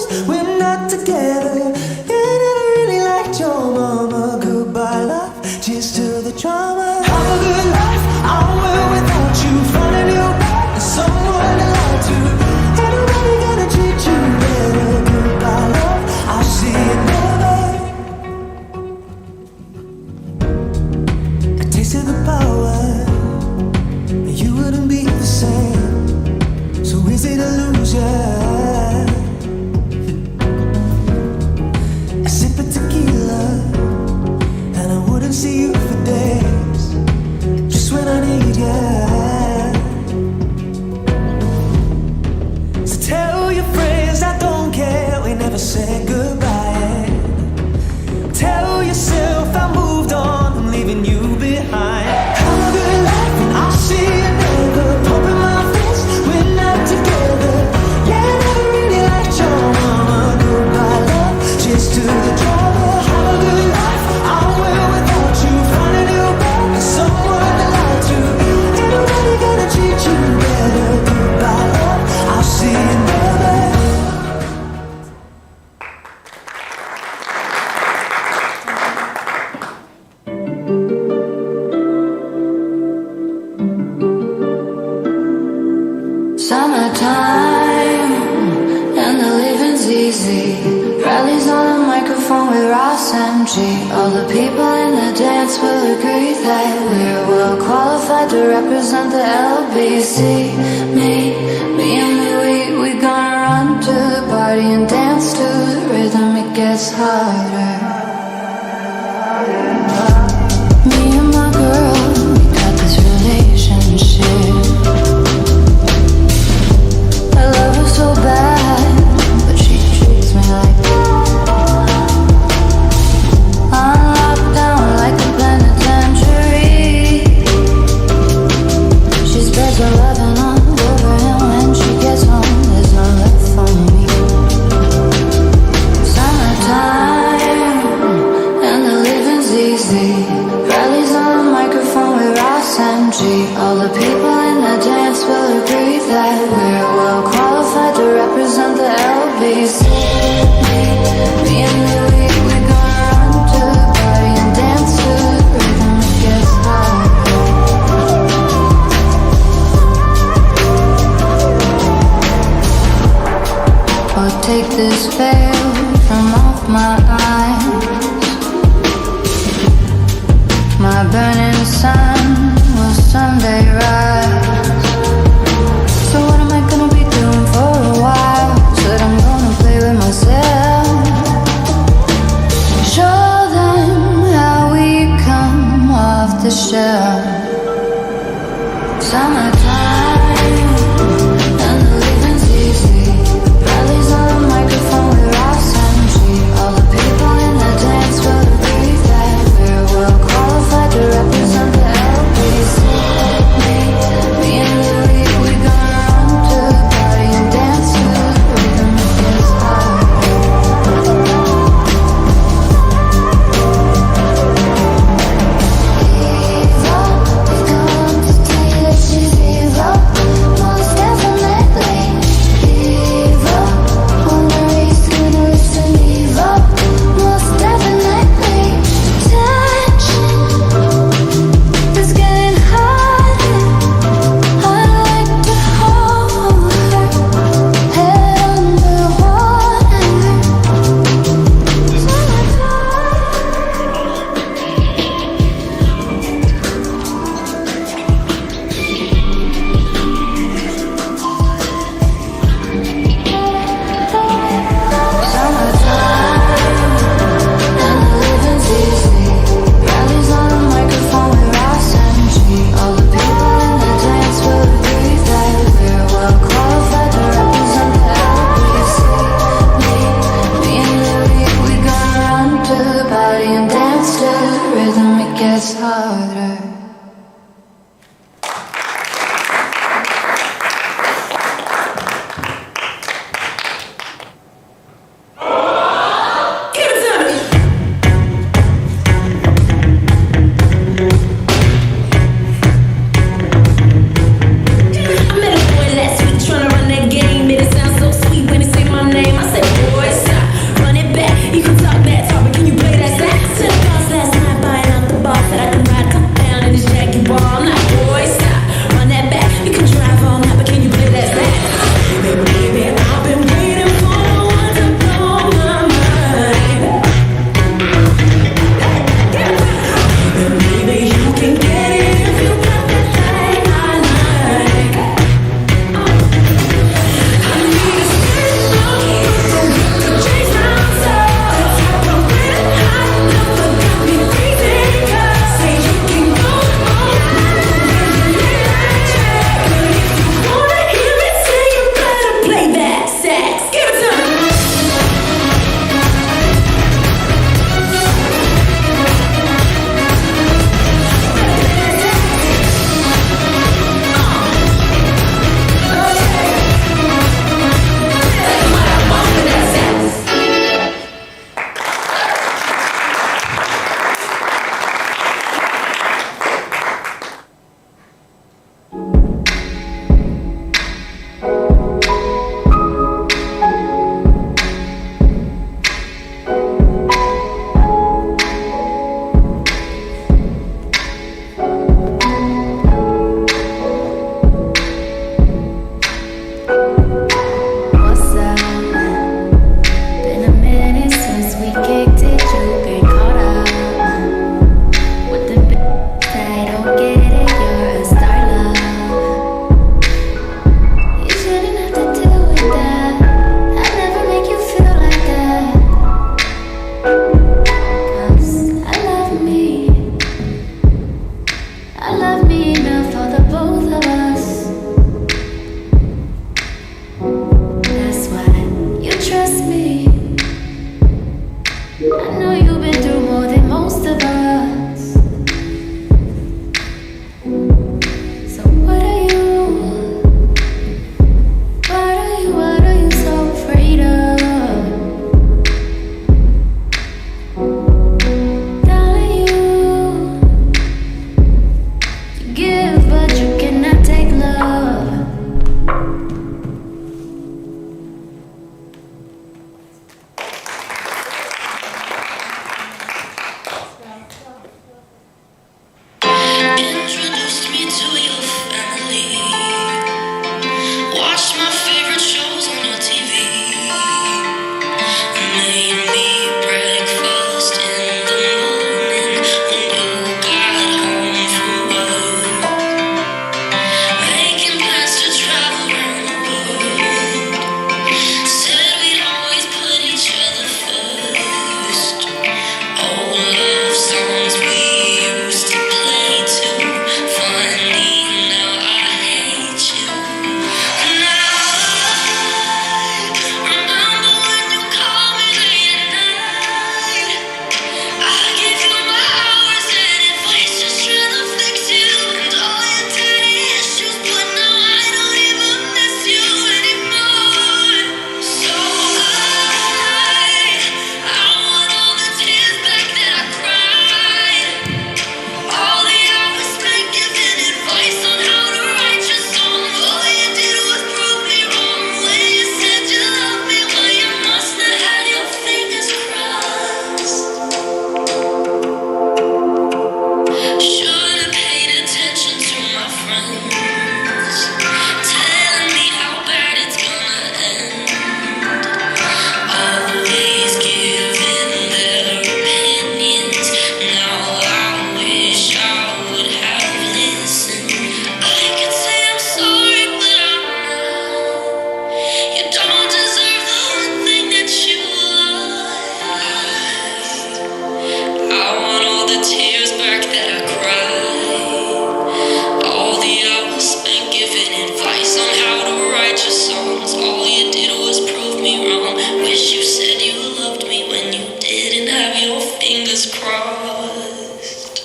fist. We're not together. Yeah, I never really liked your mama. Goodbye, love. Cheers to the drama. Have a good life. I will without you. Find a new back and someone to lie to. Ain't nobody gonna treat you better. Goodbye, love. I'll see you never. A taste of the power. You wouldn't be the same. So is it illusion? A sip of tequila, and I wouldn't see you for days. Just when I need you. So tell your friends I don't care. We never said goodbye. Tell yourself I moved on. I'm leaving you behind. Have a good life, and I'll see you never. Pumping my fist, we're not together. Yeah, I never really liked your mama. Goodbye, love. Cheers to the drama. Have a good life. I will without you. Find a new back and someone to lie to. Ain't nobody gonna treat you better. Goodbye, love. I'll see you never. Summertime, and the living's easy. Rallies on the microphone with Ross and G. All the people in the dance will agree that we're well qualified to represent the LBC. Me and we gonna run to the party and dance to the rhythm. It gets harder. Me and my girl, we got this relationship. I love her so bad, but she treats me like I'm locked down like a penitentiary. She spreads her loving all over, and when she gets home, there's no left for me. Summertime, and the living's easy. Rallies on the microphone with Ross and G. All the people in the dance will agree that we're well qualified to represent the LBC. Me and Louis, we're gonna run to the party and dance to the rhythm. It gets harder. Oh, take this veil from off my eyes. My burning sun will someday rise. So what am I gonna be doing for a while? Said I'm gonna play with myself. Show them how we come off the shelf. Summertime, and the living's easy. Rallies on the microphone with Ross and G. All the people Wish you said you loved me when you didn't have your fingers crossed.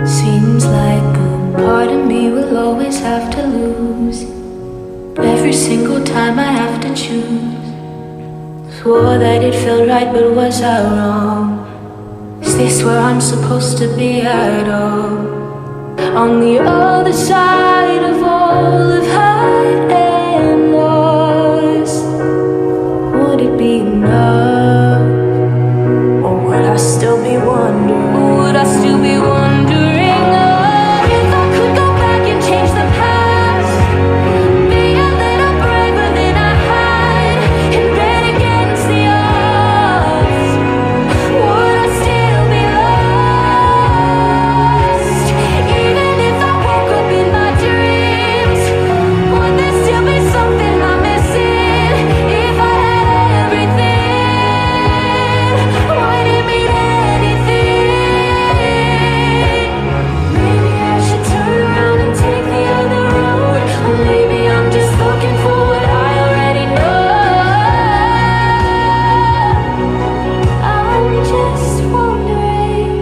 Seems like a part of me will always have to lose. Every single time I have to choose. Swore that it felt right, but was I wrong? Is this where I'm supposed to be at all? On the other side of all of hide and loss, would it be enough? Or would I still be wondering? Would I still be wondering if I could go back and change the past? Be a little braver than I hide and bet against the odds. Would I still be lost? Even if I woke up in my dreams, would there still be something I'm missing? If I had everything, would it mean anything? Maybe I should turn around and take the other road. Or maybe I'm just looking for what I already know. I'm just wondering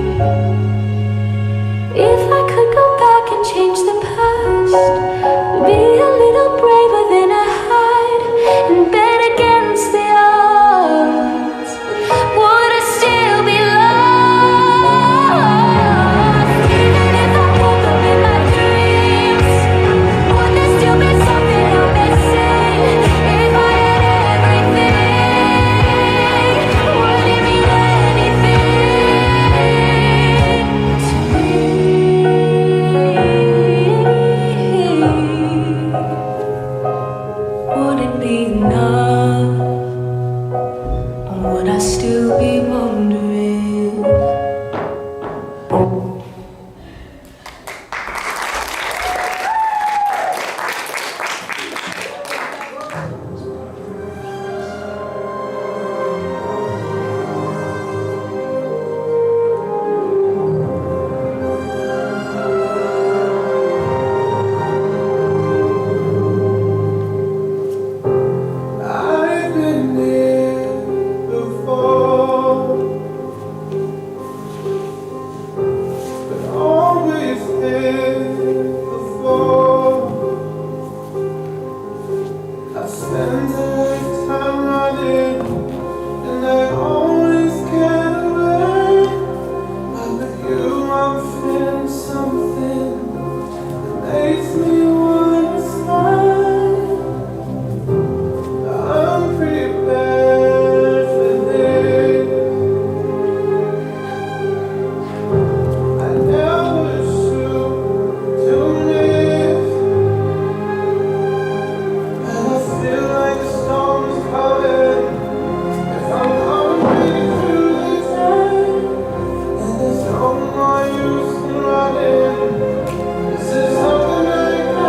if I could go back and change the past. Be a little braver than I hide and bet against the odds. Would I still be lost? Even if I woke up in my dreams, would there still be something I'm missing? If I had everything, would it mean anything to me? Would it be enough? Or would I still be wondering? I've been there before, but always there before. I spent a lifetime running, and I always get away. But with you, I'm feeling something that makes me wanna smile. I'm prepared for this. I never shoot to miss, and I feel like the storm's coming. If I'm coming through this time, and there's no more use in running. This is something I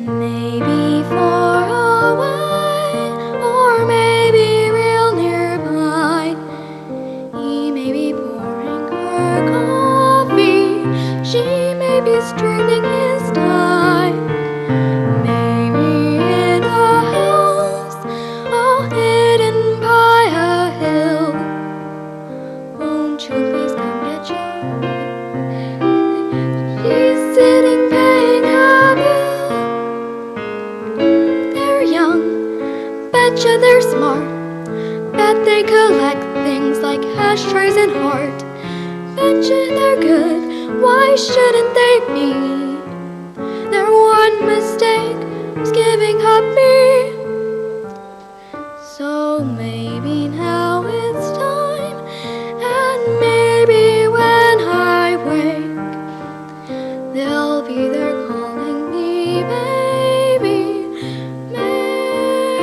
Maybe far away, or maybe real nearby. He may be pouring her coffee, she may be straightening his tie. Maybe in a house all hidden by a hill. Won't you please come get your? She's sitting paying her bill. They're young, betcha they're smart. Bet they collect things like ashtrays and heart. Betcha they're good, why shouldn't they be? Their one mistake was giving up me. So maybe now it's time, and maybe when I wake, they'll be there calling me baby, maybe.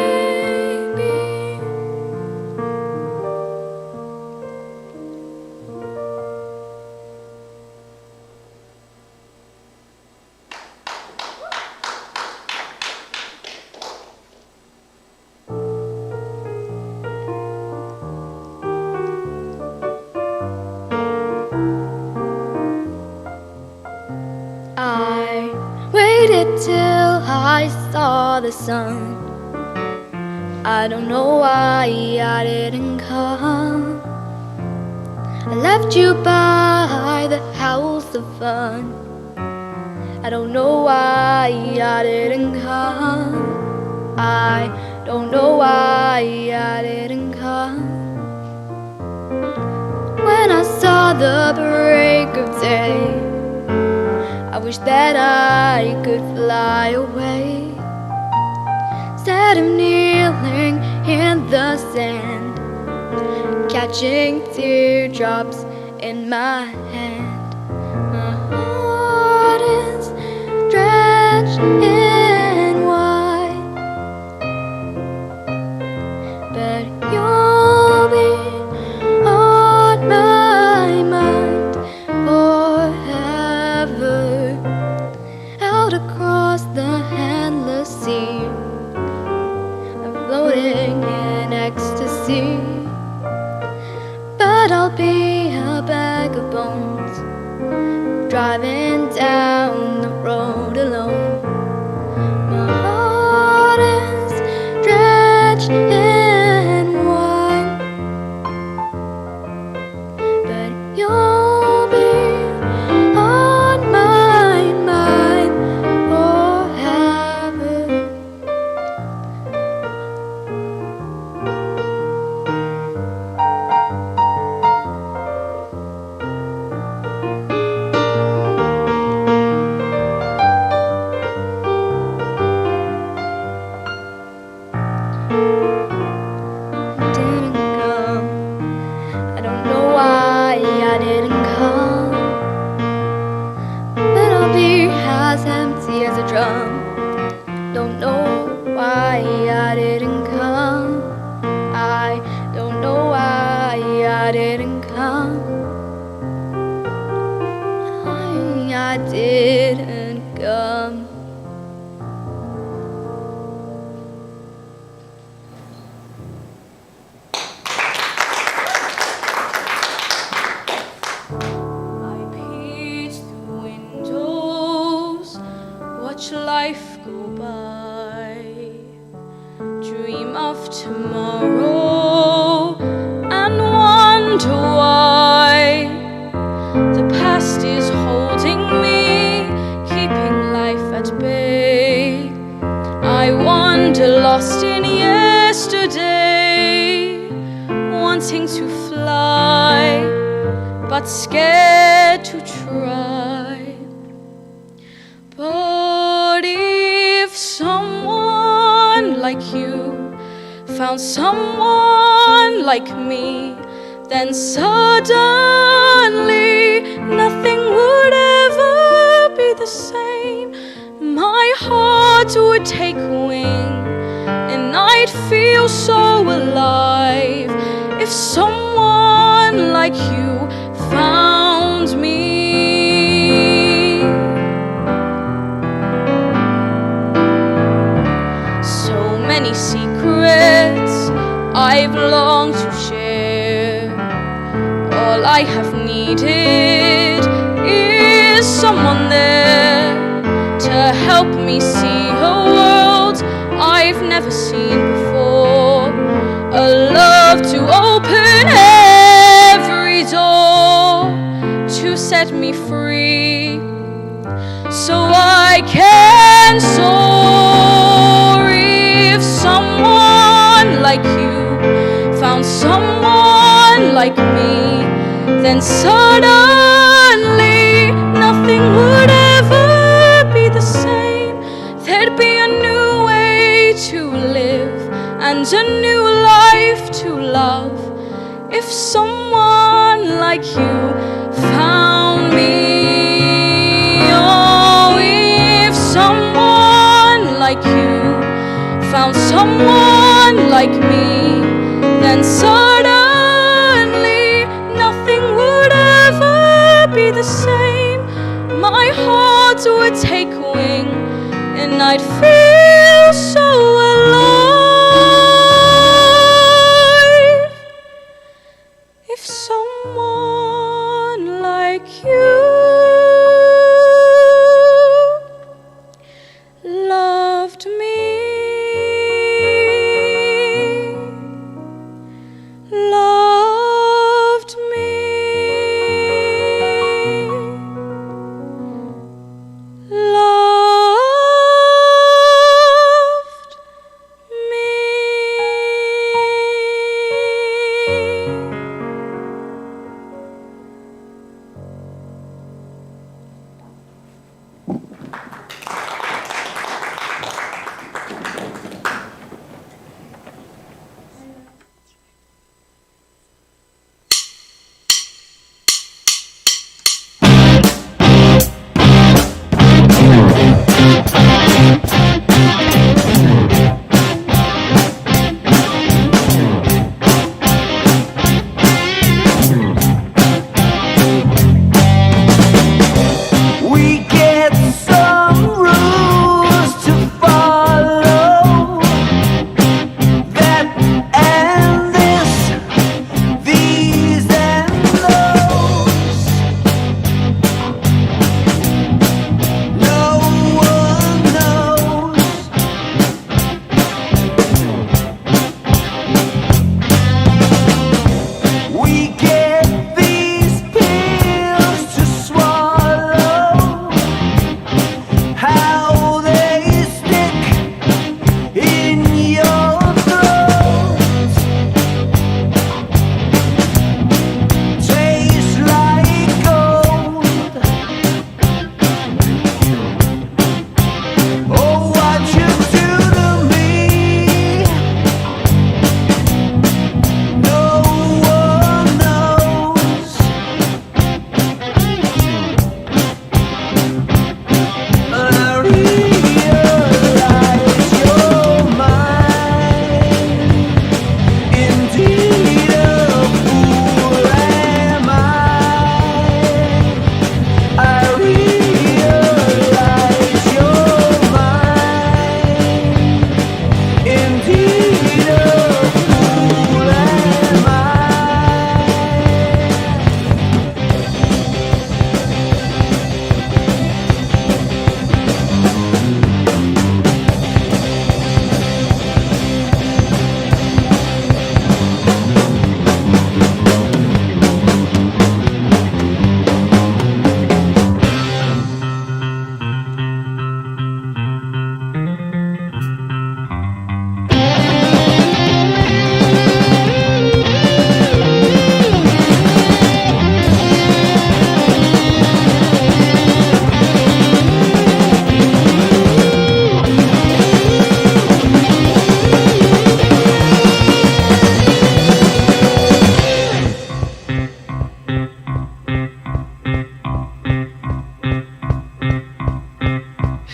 I waited till I saw the sun. I don't know why I didn't come. I left you by the house of fun. I don't know why I didn't come. I don't know why I didn't come. When I saw the break of day, I wish that I could fly away. Instead of kneeling in the sand, catching teardrops in my hand. My heart is stretched in wide, but you'll be on my mind forever. Out across the endless sea, I'm floating in ecstasy. But I'll be a bag of bones, driving down the road alone. My heart is stretched in wide, but you'll be on my mind forever. Didn't come. I don't know why I didn't come. But I'll be as empty as a drum. Don't know why I didn't come. I don't know why I didn't come. Why I didn't come. I peek through windows, watch life go by, dream of tomorrow and wonder why the past is holding me, keeping life at bay. I wander lost in yesterday, wanting to fly, but scared to try. But if someone like you found someone like me, then suddenly nothing would ever be the same. My heart would take wing and I'd feel so alive if someone like you found me. needed is someone there to help me see a world I've never seen before. A love to open every door, to set me free, so I can soar. If someone like you found someone like me, then suddenly nothing would ever be the same. There'd be a new way to live and a new life to love. If someone like you found me, oh, if someone like you found someone like me, then suddenly nothing would ever be the same. My heart would take wing and I'd feel so alive. If someone like you loved me, loved me, loved me. We get some rules to follow, that and this, these and those. No one knows. We get these pills to swallow, how they stick in your throat. Taste like gold. Oh, what you do to me, no one knows. I realize you're mine. Indeed, a fool am I. I realize you're mine. Indeed, a fool am I.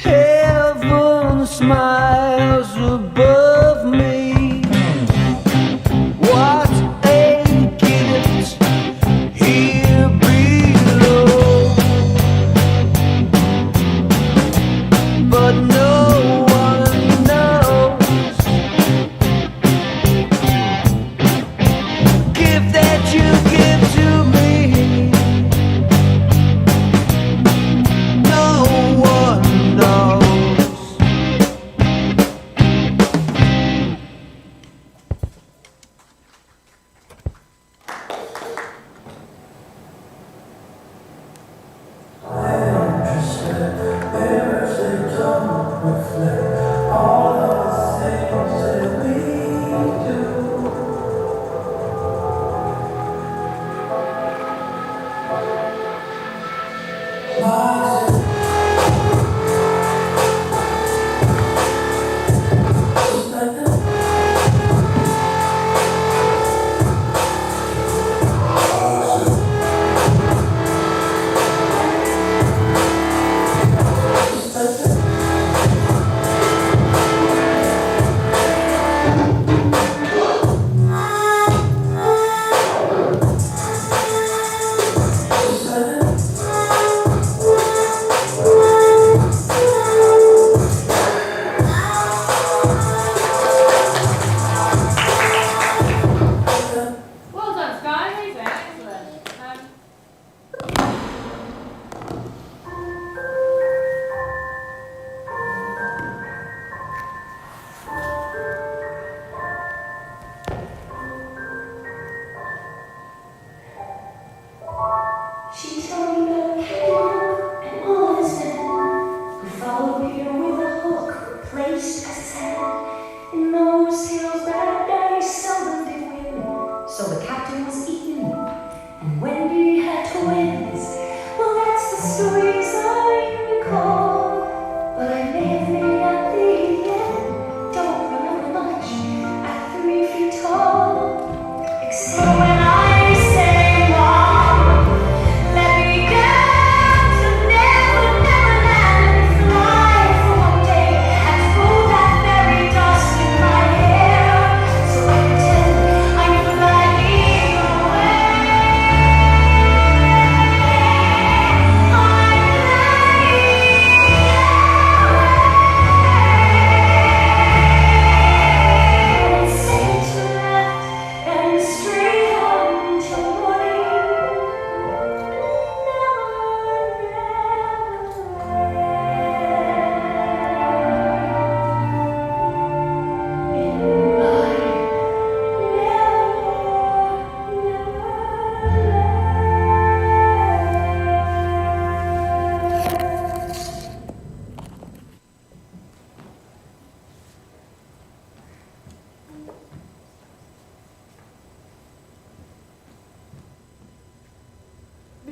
Heaven smiles above me. What a gift here below. But no one knows. Gift that you give to me.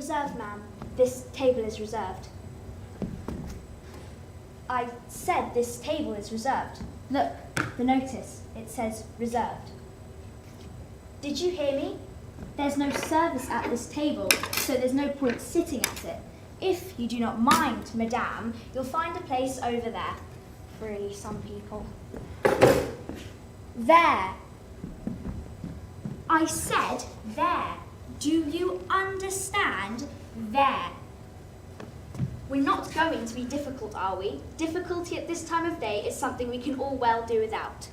reserved, ma'am. This table is reserved. I said this table is reserved. Look, the notice. It says reserved. Did you hear me? There's no service at this table, so there's no point sitting at it. If you do not mind, madame, you'll find a place over there. Really, some people. There. I said there. Do you understand? There. We're not going to be difficult, are we? Difficulty at this time of day is something we can all well do without.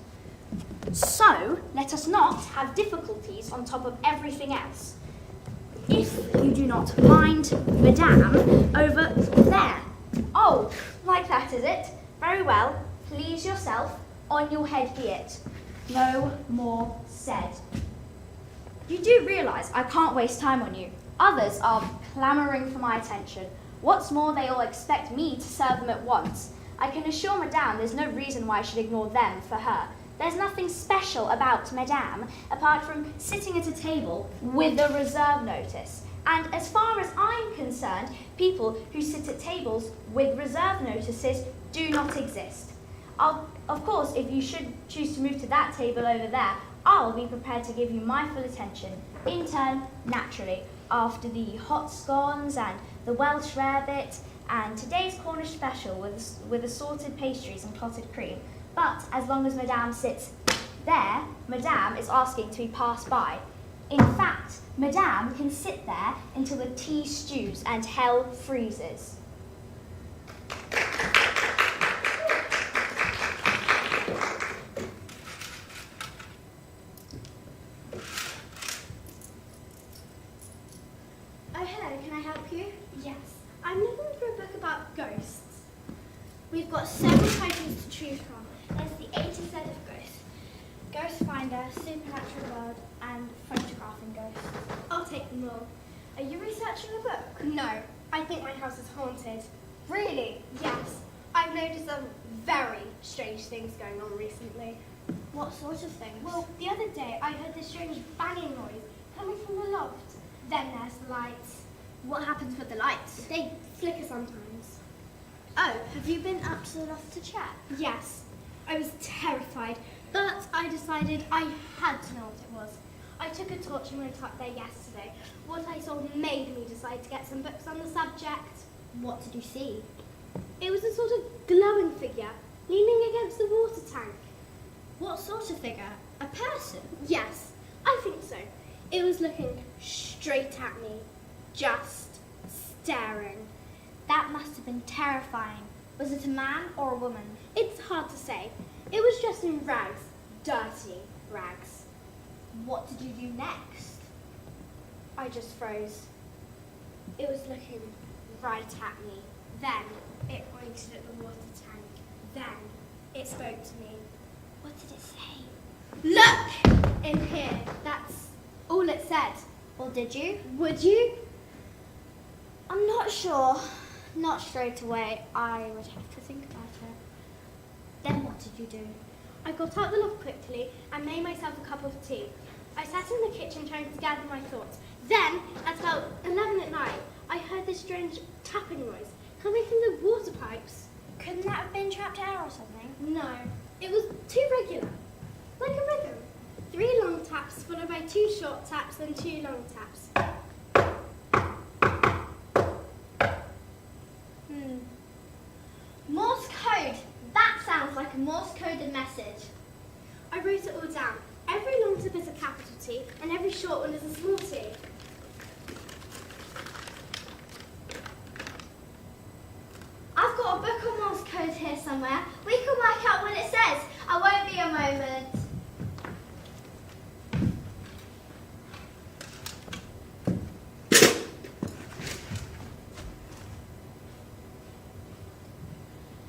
So, let us not have difficulties on top of everything else. If you do not mind, madame, over there. Oh, like that, is it? Very well. Please yourself. On your head be it. No more said. You do realise I can't waste time on you. Others are clamouring for my attention. What's more, they all expect me to serve them at once. I can assure madame there's no reason why I should ignore them for her. There's nothing special about madame, apart from sitting at a table with a reserve notice. And as far as I'm concerned, people who sit at tables with reserve notices do not exist. Of course, if you should choose to move to that table over there, I'll be prepared to give you my full attention, in turn, naturally, after the hot scones and the Welsh rarebit and today's Cornish special with assorted pastries and clotted cream. But as long as madame sits there, madame is asking to be passed by. In fact, madame can sit there until the tea stews and hell freezes. Oh, hello, can I help you? Yes. I'm looking for a book about ghosts. We've got several titles to choose from. There's the A to Z of ghosts. Ghost Finder, Supernatural World, and Photographing Ghosts. I'll take them all. Are you researching a book? No. I think my house is haunted. Really? Yes. I've noticed some very strange things going on recently. What sort of things? Well, the other day I heard this strange banging noise coming from the loft. Then there's the lights. What happens with the lights? They flicker sometimes. Oh, have you been up to the loft to check? Yes. I was terrified, but I decided I had to know what it was. I took a torch and went up there yesterday. What I saw made me decide to get some books on the subject. What did you see? It was a sort of glowing figure leaning against the water tank. What sort of figure? A person? Yes, I think so. It was looking straight at me, just staring. That must have been terrifying. Was it a man or a woman? It's hard to say. It was just in rags, dirty rags. What did you do next? I just froze. It was looking right at me. Then it pointed at the water tank. Then it spoke to me. What did it say? Look! In here. That's all it said. Or did you? Would you? I'm not sure. Not straight away. I would have to think about it. Then what did you do? I got out the loft quickly and made myself a cup of tea. I sat in the kitchen trying to gather my thoughts. Then, at about 11 at night, I heard this strange tapping noise coming from the water pipes. Couldn't that have been trapped air or something? No, it was too regular. Like a rhythm. 3 long taps followed by 2 short taps and 2 long taps. Morse code. That sounds like a Morse coded message. I wrote it all down. Every long tap is a capital T and every short one is a small t. I've got a book on Morse code here somewhere. We can work out what it says. I won't be a moment.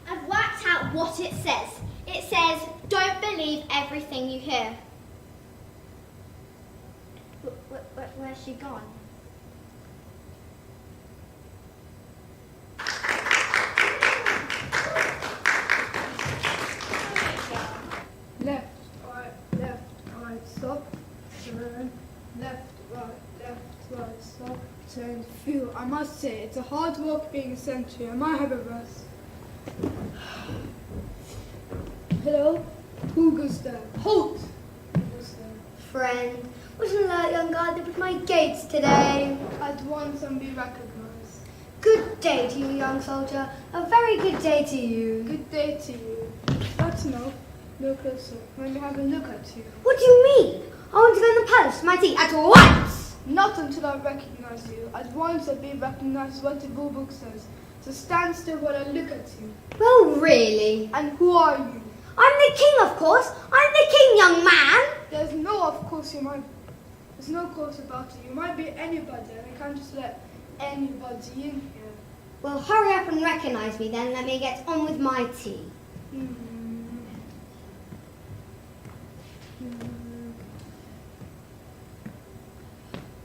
I've worked out what it says. It says, don't believe everything you hear. Where's she gone? Left, right, stop, turn. Left, right, stop, turn. Phew, I must say, it's a hard work being a sentry. I might have a rest. Hello? Who goes there? Halt! Who goes there? Friend, was an alert young guard with my gates today. At once and be recognized. Good day to you, young soldier. A very good day to you. Good day to you. But no, no closer. Let me have a look at you. What do you mean? I want to go in the palace to my tea at once. Not until I recognize you. At once and be recognized what the rule book says. So stand still while I look at you. Well, really? And who are you? I'm the king, of course. I'm the king, young man. There's no of course you might. There's no course about it. You might be anybody, and I can't just let anybody in here. Well, hurry up and recognize me then. Let me get on with my tea.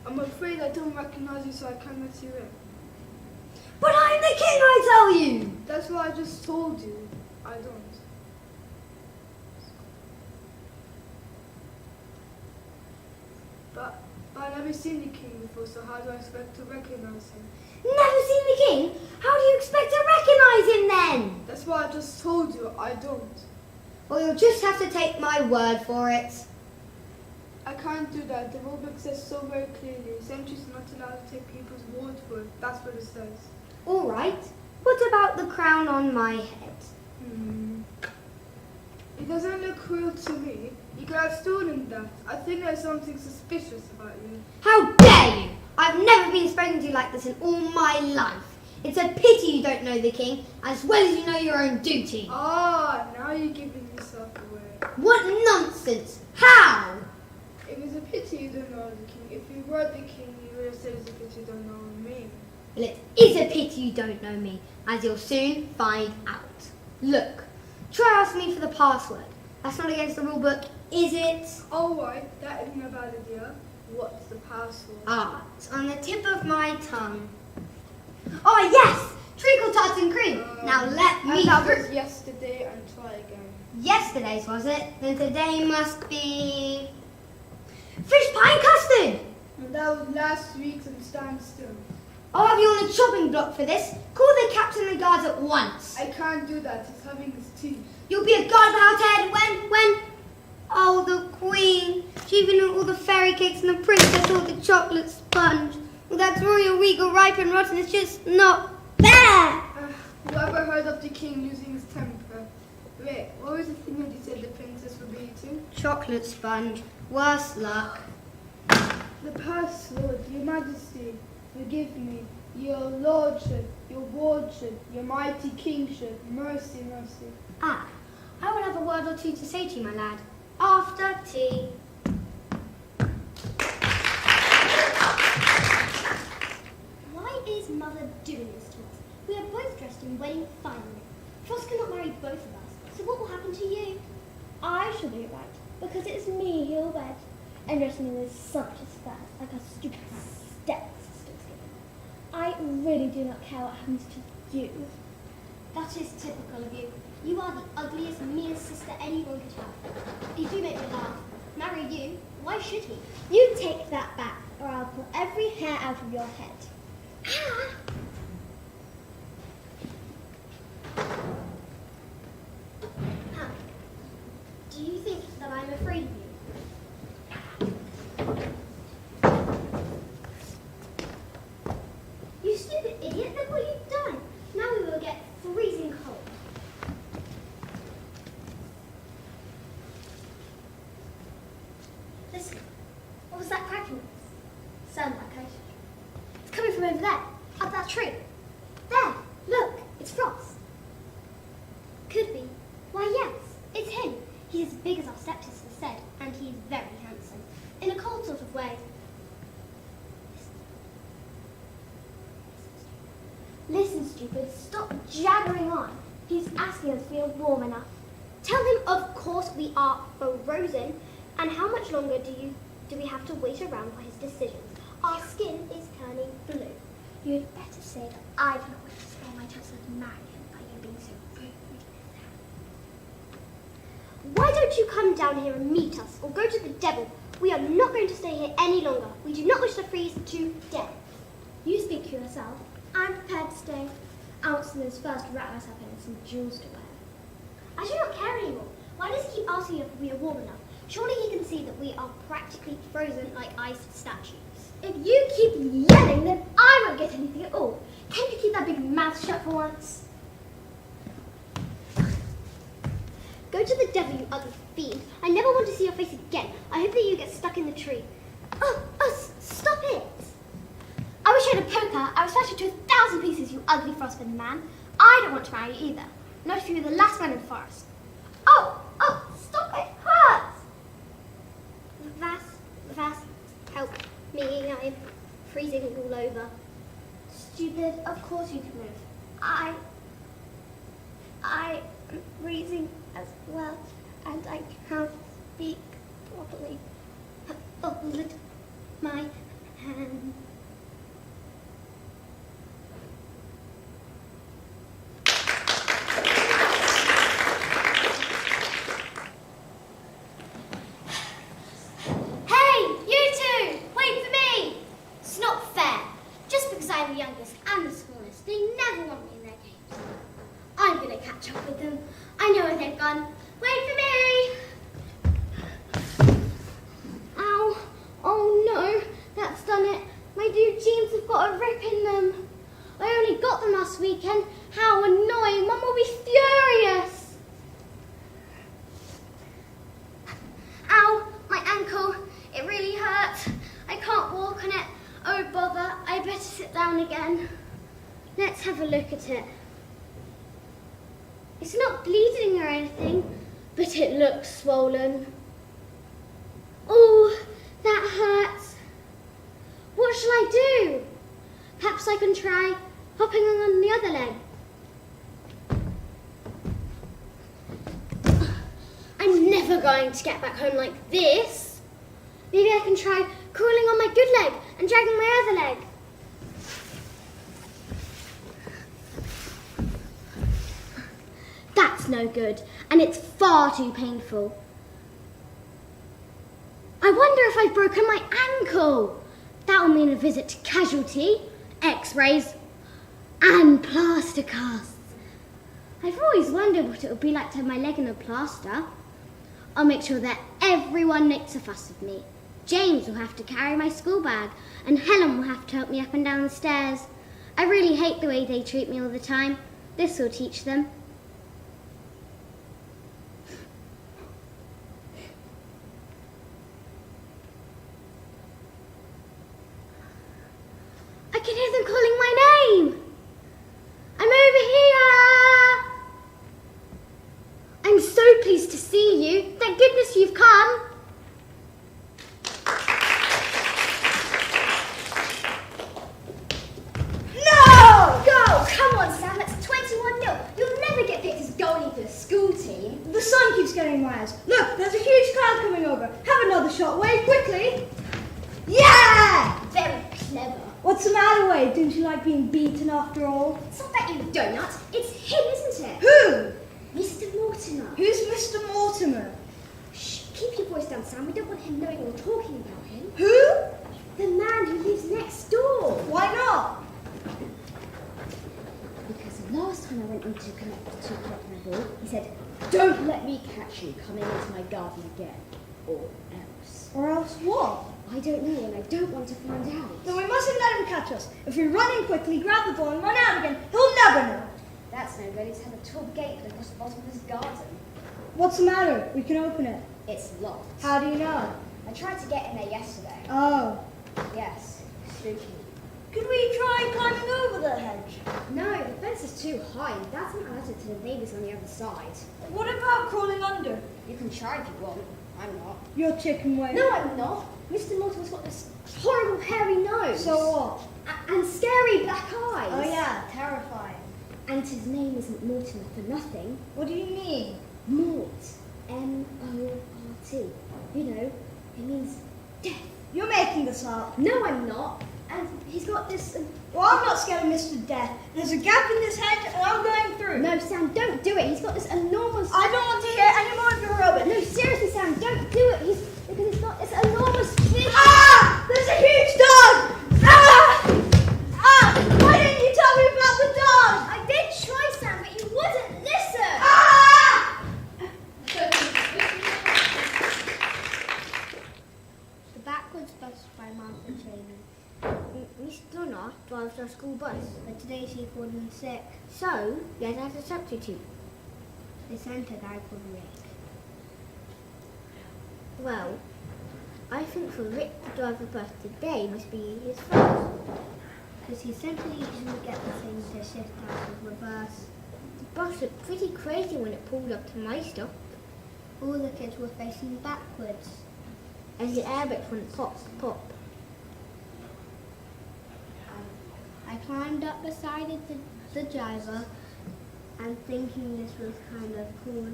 I'm afraid I don't recognize you, so I can't let you in. But I'm the king, I tell you. That's what I just told you. I don't. But I've never seen the king before, so how do I expect to recognize him? Never seen the king? How do you expect to recognize him then? That's what I just told you. I don't. Well, you'll just have to take my word for it. I can't do that. The rule book says so very clearly. Sentries are not allowed to take people's word for it. That's what it says. All right. What about the crown on my head? It doesn't look real to me. You could have stolen that. I think there's something suspicious about you. How dare you! I've never been spoken to like this in all my life. It's a pity you don't know the king, as well as you know your own duty. Ah, now you're giving yourself away. What nonsense! How? It was a pity you don't know the king. If you were the king, you would have said it's a pity you don't know me. Well, it is a pity you don't know me, as you'll soon find out. Look, try asking me for the password. That's not against the rule book, is it? All right, that isn't a bad idea. What's the password? Ah, it's on the tip of my tongue. Oh, yes! Treacle tarts and cream. Now let me... And that was yesterday, and try again. Yesterday's, was it? Then today must be... fish pie and custard! And that was last week's, and stand still. I'll have you on the chopping block for this. Call the captain and the guards at once. I can't do that. He's having his tea. You'll be a guard without head when... Oh, the queen. She even ate all the fairy cakes and the princess all the chocolate sponge. Well, that's royal regal ripe and rotten. It's just not fair. Whoever heard of the king losing his temper? Wait, what was the thing that you said the princess would be eating? Chocolate sponge. Worse luck. The password, your majesty, forgive me, your lordship, your wardship, your mighty kingship, mercy, mercy. Ah, I will have a word or two to say to you, my lad. After tea. Why is Mother doing this to us? We are both dressed in wedding finery. Frost cannot marry both of us, so what will happen to you? I shall be right, because it is me he will wed, and dress me with sumptuous furs, like a stupid stepsister was given. I really do not care what happens to you. That is typical of you. You are the ugliest, meanest sister anyone could have. You do make me laugh. Marry you? Why should he? You take that back, or I'll pull every hair out of your head. Ah! Huh. Do you think that I'm afraid of you? You stupid idiot, look what you've done. Now we will get freezing cold. Listen, what was that cracking? Sound like ice. It's coming from over there, up that tree. There, look, it's Frost. Could be. Why, yes, it's him. He's as big as our stepsister said, and he's very handsome. In a cold sort of way. Listen, stupid, stop jabbering on. He's asking us if we are warm enough. Tell him, of course, we are frozen. And how much longer do we have to wait around for his decisions? Our skin is turning blue. You'd better say that I cannot wait to spare my chances of marrying him by you being so rude. Why don't you come down here and meet us, or go to the devil? We are not going to stay here any longer. We do not wish to freeze to death. You speak for yourself. I'm prepared to stay. I want some of those first wrap myself in some jewels to wear. I do not care anymore. Why does he keep asking if we are warm enough? Surely he can see that we are practically frozen like iced statues. If you keep yelling, then I won't get anything at all. Can you keep that big mouth shut for once? Go to the devil, you ugly fiend. I never want to see your face again. I hope that you get stuck in the tree. Stop it! I wish I had a poker. I would smash it to 1,000 pieces, you ugly frostbitten man. I don't want to marry you either. Not if you were the last man in the forest. Stop it! Hurts! Vas, help me. I'm freezing all over. Stupid, of course you can move. I'm freezing as well, and I can't speak properly. Hold my hand. Hey, you two! Wait for me! It's not fair. Just because I'm the youngest and the smallest, they never want me in their games. I'm gonna catch up with them. I know where they've gone. Wait for me! Ow. Oh no, that's done it. My new jeans have got a rip in them. I only got them last weekend. How annoying. Mum will be furious. Ow, my ankle. It really hurts. I can't walk on it. Oh bother, I better sit down again. Let's have a look at it. It's not bleeding or anything, but it looks swollen. Oh, that hurts. What shall I do? Perhaps I can try hopping on the other leg. I'm never going to get back home like this. Maybe I can try crawling on my good leg and dragging my other leg. That's no good, and it's far too painful. I wonder if I've broken my ankle. That'll mean a visit to casualty, x-rays, and plaster casts. I've always wondered what it would be like to have my leg in a plaster. I'll make sure that everyone makes a fuss of me. James will have to carry my school bag, and Helen will have to help me up and down the stairs. I really hate the way they treat me all the time. This will teach them. I can hear them calling my name. I'm over here. I'm so pleased to see you. Thank goodness you've come. No! Go! Come on, Sam. That's 21-0. You'll never get picked as goalie for the school team. The sun keeps getting rise. Look, there's a huge cloud coming over. Have another shot, Wade, quickly. Yeah! Very clever. What's the matter, Wade? Don't you like being beaten after all? It's not that, you donut. It's him, isn't it? Who? Mr. Mortimer. Who's Mr. Mortimer? Shh, keep your voice down, Sam. We don't want him knowing we're talking about him. Who? The man who lives next door. Why not? Because the last time I went in to collect my ball, he said, "Don't let me catch you coming into my garden again, or else." Or else what? I don't know, and I don't want to find out. Then we mustn't let him catch us. If we run in quickly, grab the ball, and run out again, he'll never know. That's no good. He's had a tall gate across the bottom of his garden. What's the matter? We can open it. It's locked. How do you know? I tried to get in there yesterday. Oh. Yes, spooky. Could we try climbing over the hedge? No, the fence is too high. That's not allowed to the neighbours on the other side. What about crawling under? You can try if you want. I'm not. You're chicken Wade. No, I'm not. Mr. Mortimer's got this horrible hairy nose. So what? And scary black eyes. Oh yeah, terrifying. And his name isn't Mortimer for nothing. What do you mean? Mort. M-O-R-T. You know, it means death. You're making this up. No, I'm not. And he's got this... Well, I'm not scared of Mr. Death. There's a gap in this hedge and I'm going through. No, Sam, don't do it. He's got this enormous... I don't want to hear any more of your rubbish. No, seriously, Sam, don't do it. Because he's got this enormous fish. Ah! There's a huge dog! Ah! but today she's fallen sick. So, you had to have a substitute. They sent a guy called Rick. Well, I think for Rick to drive a bus today must be his first. Because he simply usually get the thing to shift out of reverse. The bus looked pretty crazy when it pulled up to my stop. All the kids were facing backwards. And the airbags went pop, pop. I climbed up beside the driver and thinking this was kind of cool.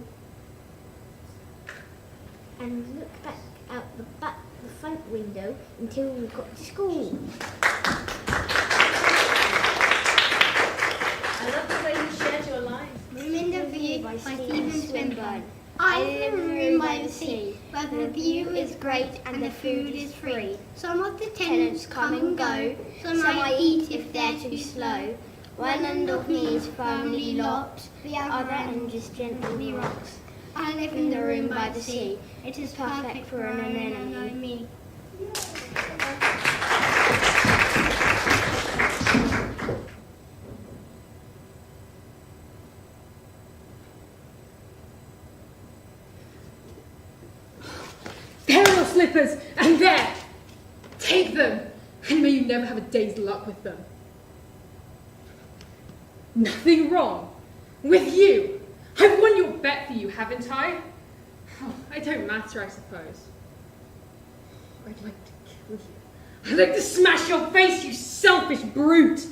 And looked back out the front window until we got to school. I love the way you shared your lines. Room in the View by Stephen Swinburne. I live in a room by the sea, where the view is great and the food is free. Some of the tenants come and go, Some I eat if they're too slow. One end of me is firmly locked, the other end just gently rocks. I live In the room by the sea, it is perfect for an anemone. There are your slippers, and there! Take them, and may you never have a day's luck with them. Nothing wrong with you. I've won your bet for you, haven't I? Oh, I don't matter, I suppose. I'd like to kill you. I'd like to smash your face, you selfish brute.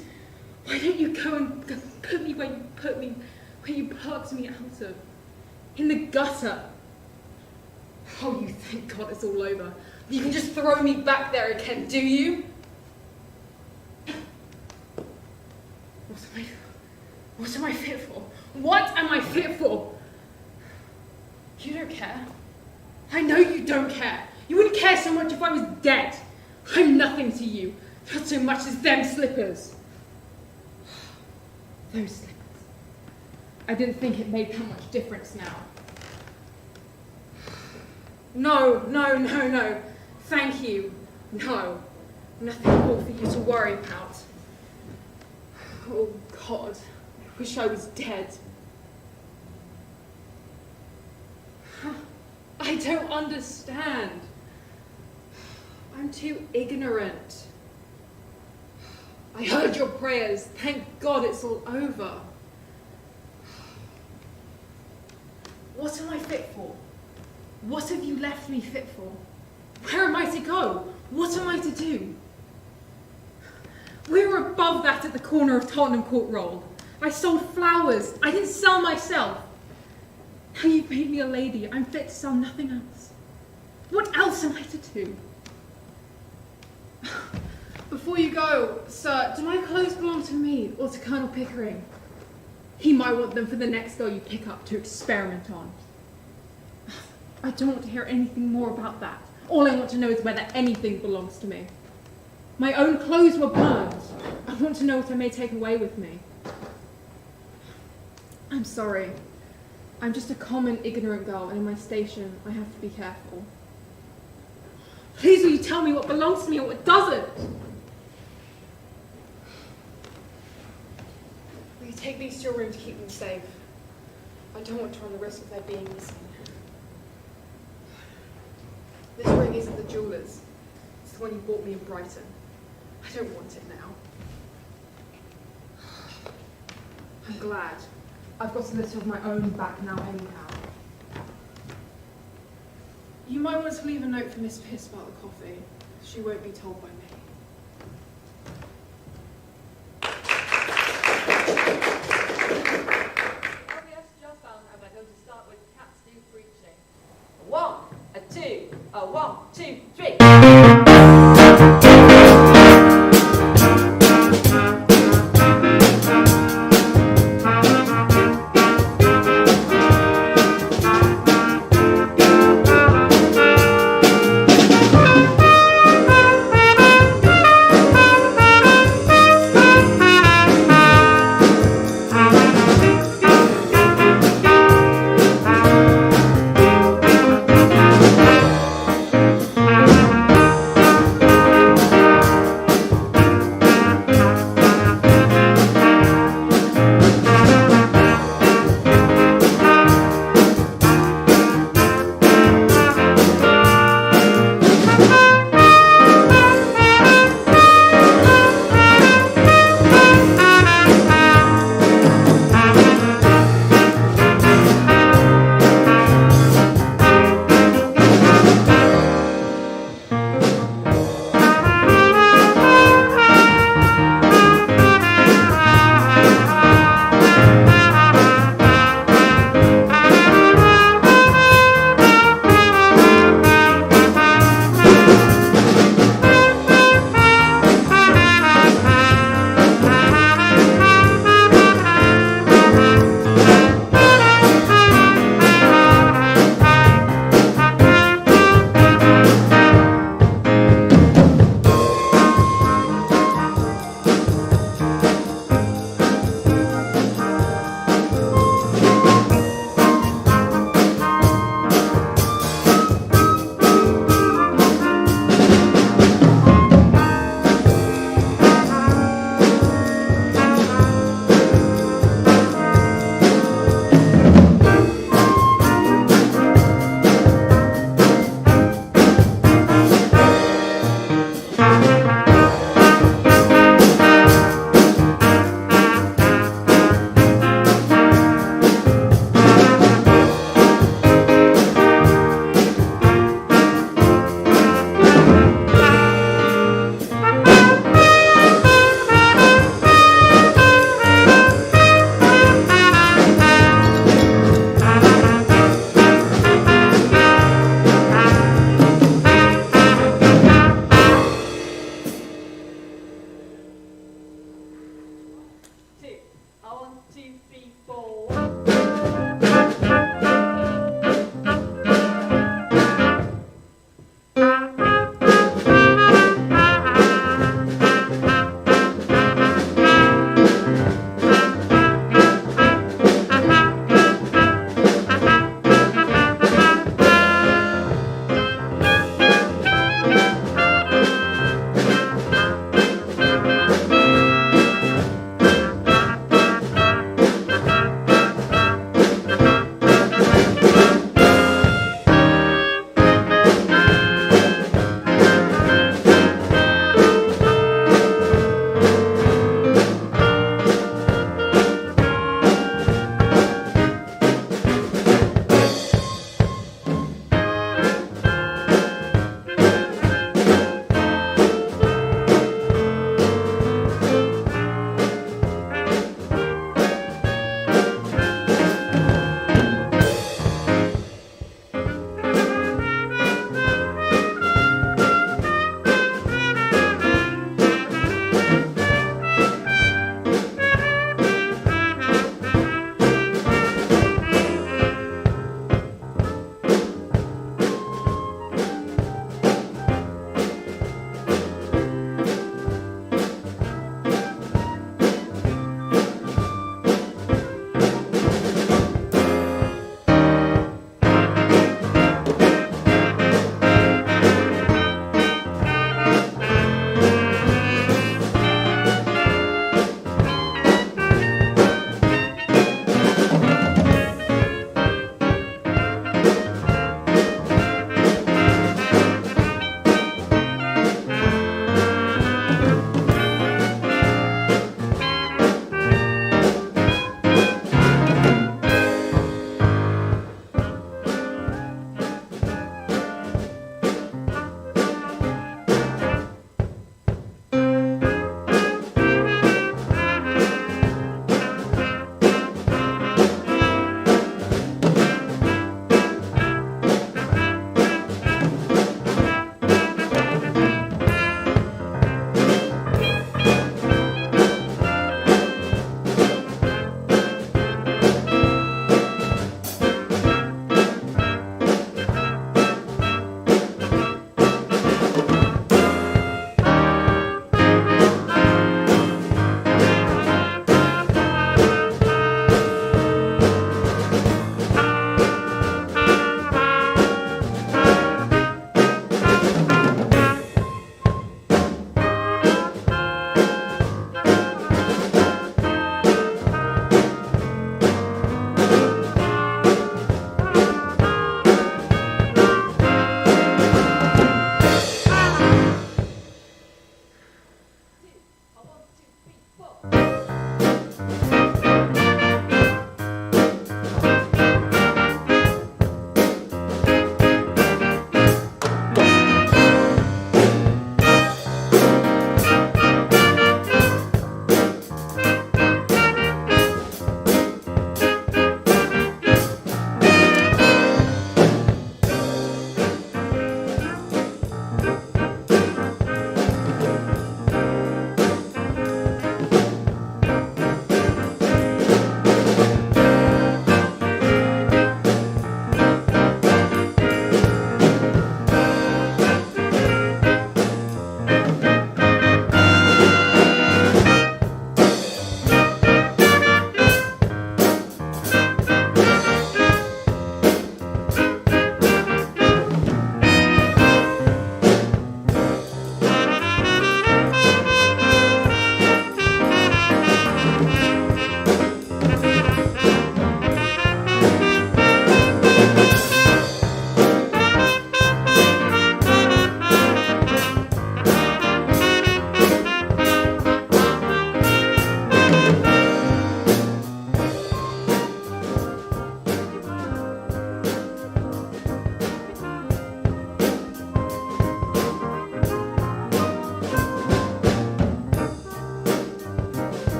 Why don't you go and put me where you put me, where you plucked me out of? In the gutter. Oh, you thank God it's all over. You can just throw me back there again, do you? What am I fit for? What am I fit for? You don't care. I know you don't care. You wouldn't care so much if I was dead. I'm nothing to you. Not so much as them slippers. Those slippers. I didn't think it made that much difference now. No. Thank you. No. Nothing more for you to worry about. Oh, God. I wish I was dead. I don't understand. I'm too ignorant. I heard your prayers. Thank God it's all over. What am I fit for? What have you left me fit for? Where am I to go? What am I to do? We were above that at the corner of Tottenham Court Road. I sold flowers. I didn't sell myself. Now you've made me a lady. I'm fit to sell nothing else. What else am I to do? Before you go, sir, do my clothes belong to me or to Colonel Pickering? He might want them for the next girl you pick up to experiment on. I don't want to hear anything more about that. All I want to know is whether anything belongs to me. My own clothes were burned. I want to know what I may take away with me. I'm sorry. I'm just a common, ignorant girl, and in my station, I have to be careful. Please will you tell me what belongs to me and what doesn't? Will you take these to your room to keep them safe? I don't want to run the risk of their being missing. This ring isn't the jeweller's. It's the one you bought me in Brighton. I don't want it now. I'm glad. I've got a little of my own back now anyhow. You might want to leave a note for Miss Pierce about the coffee. She won't be told by me. LVS just found how they're going to start with cats do preaching. 1, a 2, a 1, 2, 3.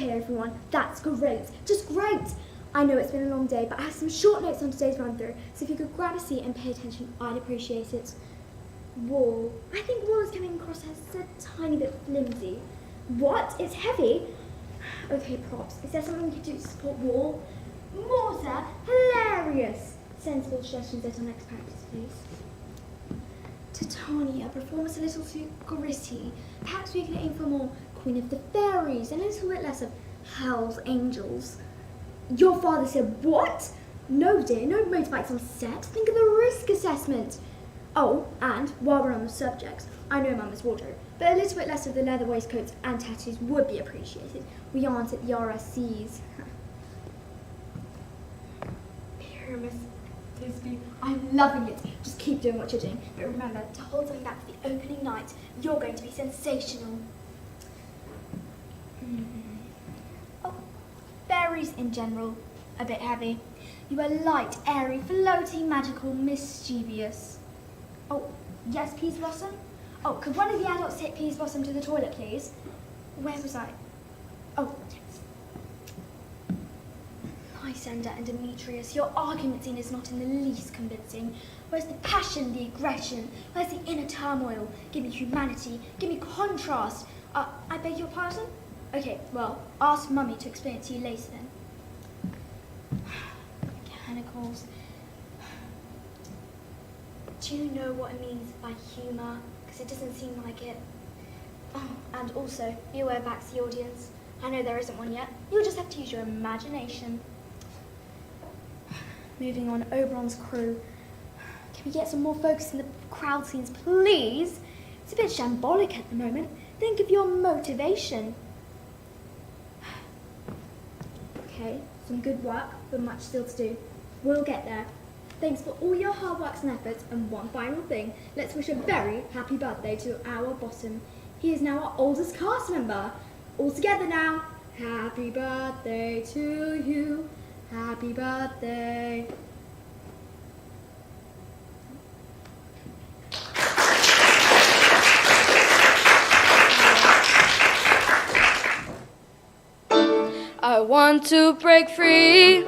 Okay, everyone, that's great. Just great. I know it's been a long day, but I have some short notes on today's run-through, so if you could grab a seat and pay attention, I'd appreciate it. Wall. I think Wall is coming across as a tiny bit flimsy. What? It's heavy? Okay, props. Is there something we could do to support Wall? Mortar. Hilarious. Sensible suggestions at our next practice, please. Titania, performance a little too gritty. Perhaps we could aim for more Queen of the Fairies and a little bit less of Hell's Angels. Your father said what? No, dear, no motorbikes on set. Think of the risk assessment. Oh, and while we're on the subject, I know Mama's wardrobe, but a little bit less of the leather waistcoats and tattoos would be appreciated. We aren't at the RSCs. Pyramus Thisbe, I'm loving it. Just keep doing what you're doing. But remember, to hold something back for the opening night, you're going to be sensational. Oh, fairies in general, a bit heavy. You are light, airy, floating, magical, mischievous. Oh, yes, Peas Blossom? Oh, could one of the adults take Peas Blossom to the toilet, please? Where was I? Oh, yes. Lysander and Demetrius, your argument scene is not in the least convincing. Where's the passion, the aggression? Where's the inner turmoil? Give me humanity. Give me contrast. I beg your pardon? Okay, well, ask Mummy to explain it to you later then. Mechanicals. Do you know what it means by humour? Because it doesn't seem like it. Oh, and also, be aware backs the audience. I know there isn't one yet. You'll just have to use your imagination. Moving on, Oberon's crew. Can we get some more focus in the crowd scenes, please? It's a bit shambolic at the moment. Think of your motivation. Okay, some good work, but much still to do. We'll get there. Thanks for all your hard work and efforts, and one final thing, let's wish a very happy birthday to our bottom. He is now our oldest cast member. All together now. Happy birthday to you. Happy birthday. I want to break free.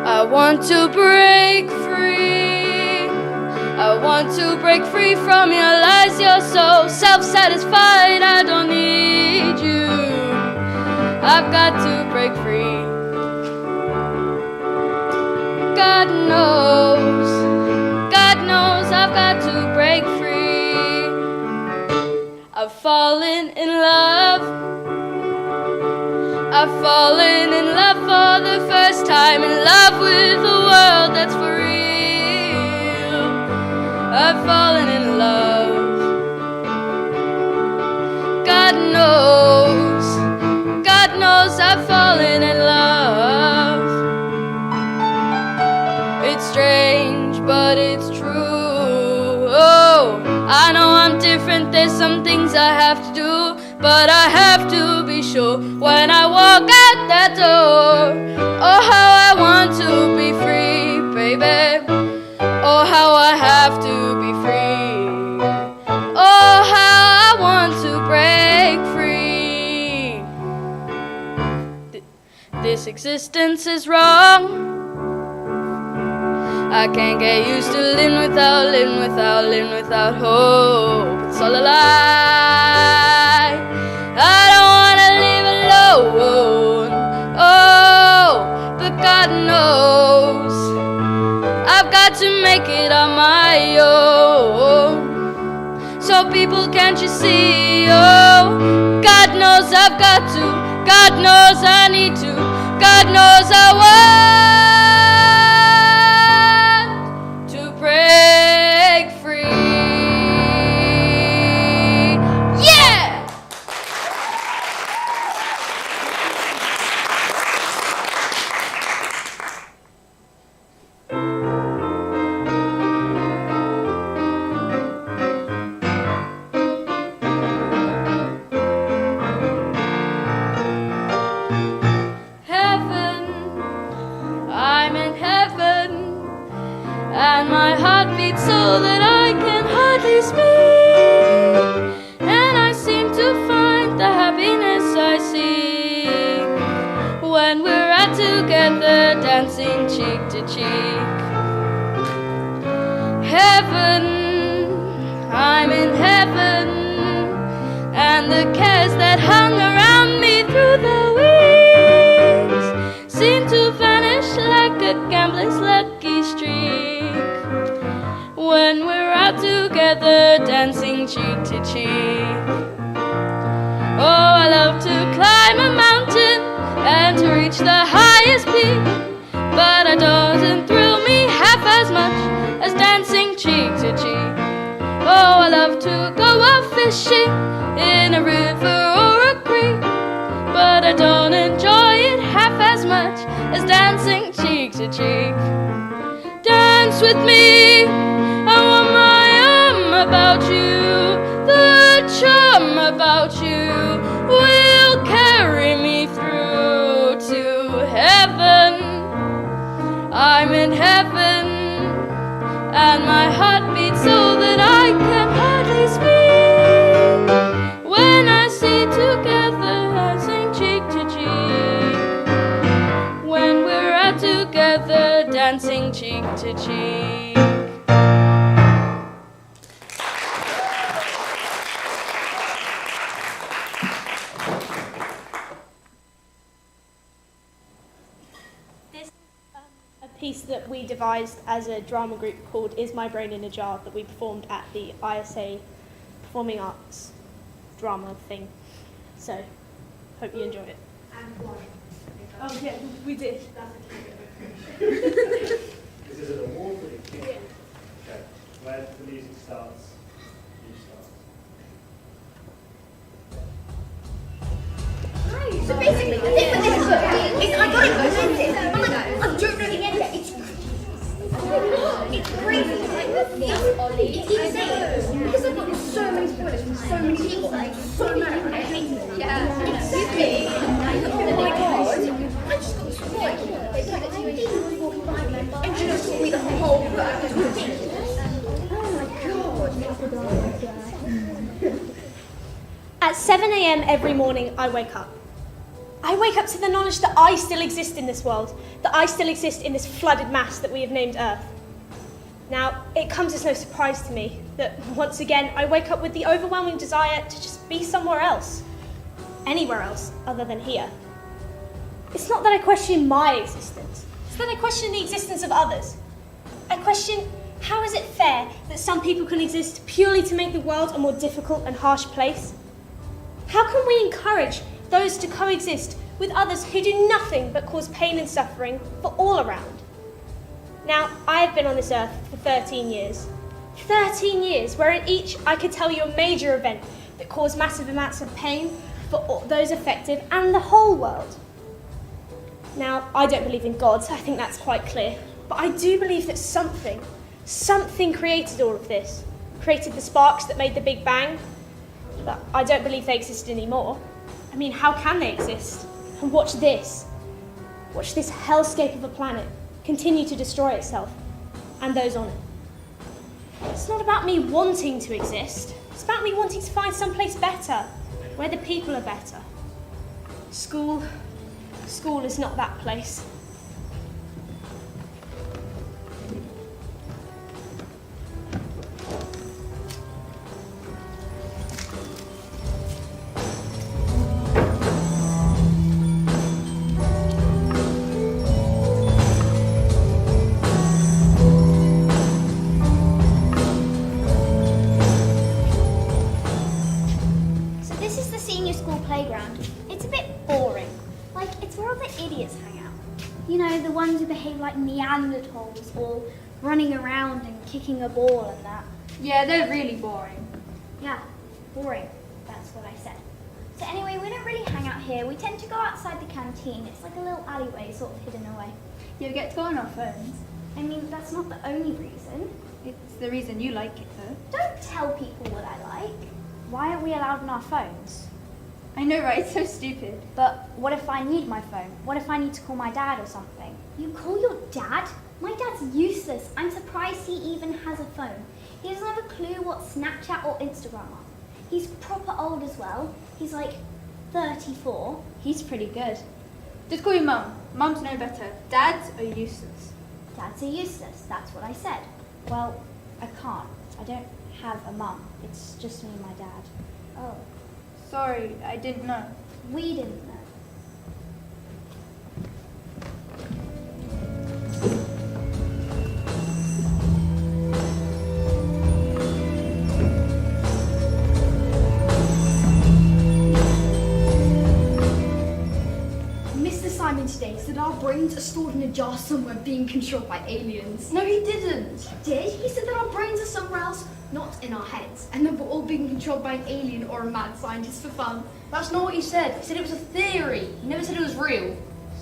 I want to break free. I want to break free from your lies. You're so self-satisfied. I don't need you. I've got to break free. God knows I've got to break free. I've fallen in love. I've fallen in love for the first time, in love with a world that's for real. I've fallen in love. God knows I've fallen in love. It's strange, but it's true. Oh, I know I'm different, there's some things I have to do, but I have to be sure when I walk out that door. Oh, how I want to be free, baby. Oh, how I have to be free. Oh, how I want to break free. This existence is wrong. I can't get used to living without hope. It's all a lie. I don't wanna live alone. Oh, but God knows I've got to make it on my own. So people, can't you see? Oh, God knows I've got to. God knows I need to. God knows I want to break free. Yeah! I'm in heaven, and my heart beats so that I can hardly speak, and I seem to find the happiness I seek together, dancing cheek to cheek. Heaven, I'm in heaven, and the cares that hung around me through the weeks seem to vanish like a gambler's lucky streak. When we're out together, dancing cheek to cheek. Oh, I love to climb a mountain and to reach the highest peak, but it doesn't thrill me half as much as dancing cheek to cheek. Oh, I love to go out fishing in a river or a creek, but I don't enjoy it half as much as dancing cheek to cheek. Dance with me, I want my arm about you, the charm about you will carry me through to heaven. I'm in heaven, and my heart beats so that I can hardly speak when I see together dancing cheek to cheek. When we're out together, dancing cheek to cheek. Piece that we devised as a drama group called Is My Brain in a Jar that we performed at the ISA Performing Arts drama thing. So, hope you enjoy it. And one. Oh yeah, we did. This is an award for the kid. Yeah. Okay. When the music starts, you start. So basically, the thing with this book is I got it presented. I'm like, I don't know the end yet. It's crazy. It keeps saying, because I've gotten so many spoilers from so many people, like, so mad, and I hate it. Yeah. Exactly. Oh my god. I just got spoiled. They said that TV was walking behind me and just told me the whole book. It was ridiculous. Oh my god. At 7 a.m. every morning, I wake up. I wake up to the knowledge that I still exist in this world, that I still exist in this flooded mass that we have named Earth. Now, it comes as no surprise to me that once again I wake up with the overwhelming desire to just be somewhere else, anywhere else other than here. It's not that I question my existence, it's that I question the existence of others. I question, how is it fair that some people can exist purely to make the world a more difficult and harsh place? How can we encourage those to coexist with others who do nothing but cause pain and suffering for all around? Now, I have been on this earth for 13 years. 13 years, where in each I could tell you a major event that caused massive amounts of pain for those affected and the whole world. Now, I don't believe in God, I think that's quite clear. But I do believe that something created all of this. Created the sparks that made the Big Bang. But I don't believe they exist anymore. I mean, how can they exist? And watch this. Watch this hellscape of a planet continue to destroy itself and those on it. It's not about me wanting to exist. It's about me wanting to find someplace better, where the people are better. School is not that place. Who behave like Neanderthals, all running around and kicking a ball and that. Yeah, they're really boring. Yeah, boring. That's what I said. So anyway, we don't really hang out here. We tend to go outside the canteen. It's like a little alleyway, sort of hidden away. Yeah, we get to go on our phones. I mean, that's not the only reason. It's the reason you like it, though. Don't tell people what I like. Why aren't we allowed on our phones? I know, right? It's so stupid. But what if I need my phone? What if I need to call my dad or something? You call your dad? My dad's useless. I'm surprised he even has a phone. He doesn't have a clue what Snapchat or Instagram are. He's proper old as well. He's like 34. He's pretty good. Just call your mum. Mums know better. Dads are useless. Dads are useless, that's what I said. Well, I can't. I don't have a mum. It's just me and my dad. Oh, sorry, I didn't know. We didn't know. Mr. Simon today said our brains are stored in a jar somewhere being controlled by aliens. No, he didn't. He did? He said that our brains are somewhere else, not in our heads, and that we're all being controlled by an alien or a mad scientist for fun. That's not what he said. He said it was a theory. He never said it was real.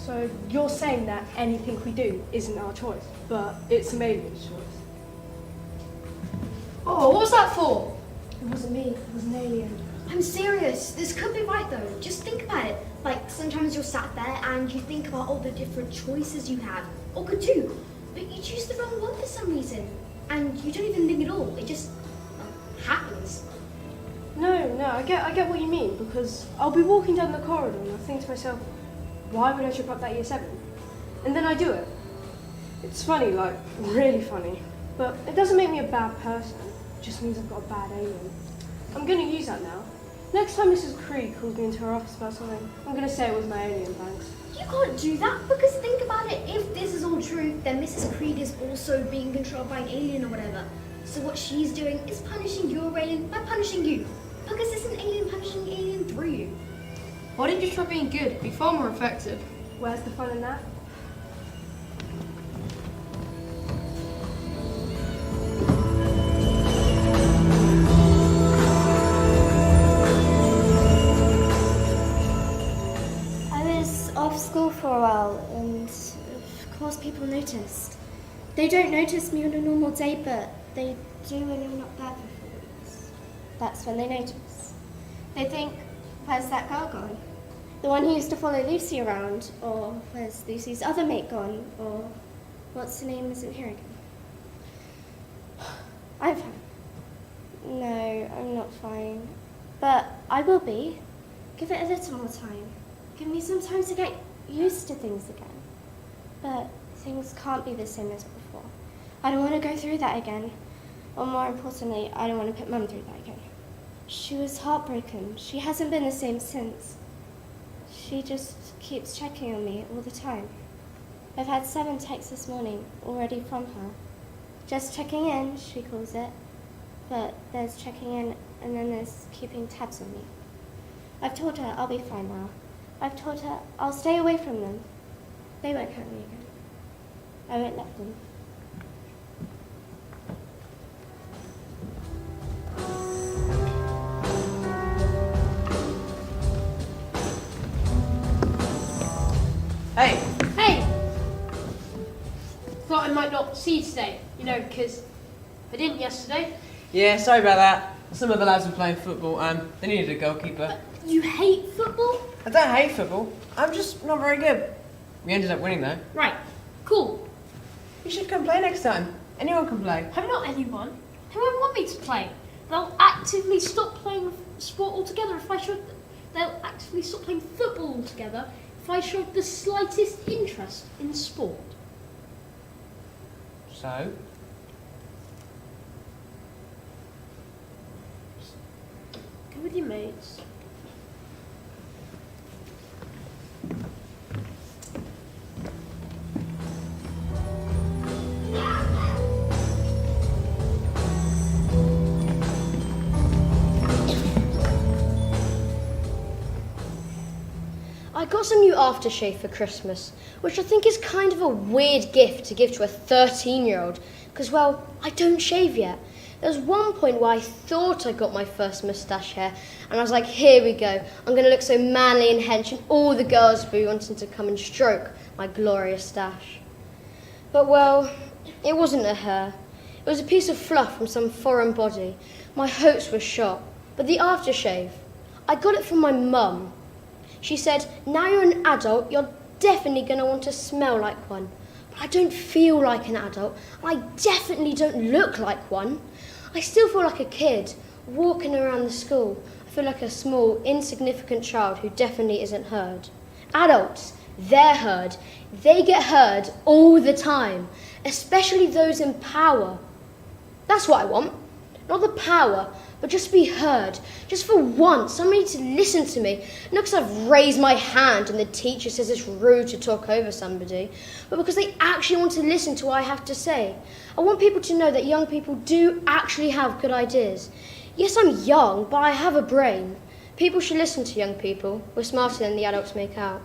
So you're saying that anything we do isn't our choice, but it's some alien's choice. Oh, what was that for? It wasn't me, it was an alien. I'm serious. This could be right though. Just think about it. Like sometimes you're sat there and you think about all the different choices you have, or could do, but you choose the wrong one for some reason, and you don't even think at all. It just happens. No, I get what you mean, because I'll be walking down the corridor and I'll think to myself, why would I trip up that year 7? And then I do it. It's funny, like, really funny, but it doesn't make me a bad person. It just means I've got a bad alien. I'm going to use that now. Next time Mrs. Creed calls me into her office about something, I'm going to say it was my alien, thanks. You can't do that, because think about it. If this is all true, then Mrs. Creed is also being controlled by an alien or whatever. So what she's doing is punishing your alien by punishing you. Because it's an alien punishing an alien through you. Why didn't you try being good? It'd be far more effective. Where's the fun in that? I was off school for a while, and of course people noticed. They don't notice me on a normal day, but they do when I'm not there for 4 weeks. That's when they notice. They think, where's that girl gone? The one who used to follow Lucy around, or where's Lucy's other mate gone, or what's her name isn't here again? I'm fine. No, I'm not fine. But I will be. Give it a little more time. Give me some time to get used to things again. But things can't be the same as before. I don't want to go through that again. Or more importantly, I don't want to put Mum through that again. She was heartbroken. She hasn't been the same since. She just keeps checking on me all the time. I've had 7 texts this morning already from her. Just checking in, she calls it. But there's checking in and then there's keeping tabs on me. I've told her I'll be fine now. I've told her I'll stay away from them. They won't hurt me again. I won't let them. Hey! Hey! Thought I might not see you today, because I didn't yesterday. Yeah, sorry about that. Some of the lads were playing football and they needed a goalkeeper. You hate football? I don't hate football. I'm just not very good. We ended up winning though. Right. Cool. You should come play next time. Anyone can play. I'm not anyone. Who would want me to play? They'll actively stop playing sport altogether if I showed... They'll actively stop playing football altogether if I showed the slightest interest in sport. So? Go with your mates. I got some new aftershave for Christmas, which I think is kind of a weird gift to give to a 13-year-old, because, well, I don't shave yet. There was one point where I thought I got my first moustache hair, and I was like, here we go, I'm going to look so manly and hench, and all the girls will be wanting to come and stroke my glorious stash. But, well, it wasn't a hair. It was a piece of fluff from some foreign body. My hopes were shot. But the aftershave, I got it from my mum. She said, now you're an adult, you're definitely going to want to smell like one. But I don't feel like an adult, and I definitely don't look like one. I still feel like a kid, walking around the school. I feel like a small, insignificant child who definitely isn't heard. Adults, they're heard. They get heard all the time, especially those in power. That's what I want. Not the power, but just be heard. Just for once, somebody to listen to me. Not because I've raised my hand and the teacher says it's rude to talk over somebody, but because they actually want to listen to what I have to say. I want people to know that young people do actually have good ideas. Yes, I'm young, but I have a brain. People should listen to young people. We're smarter than the adults make out.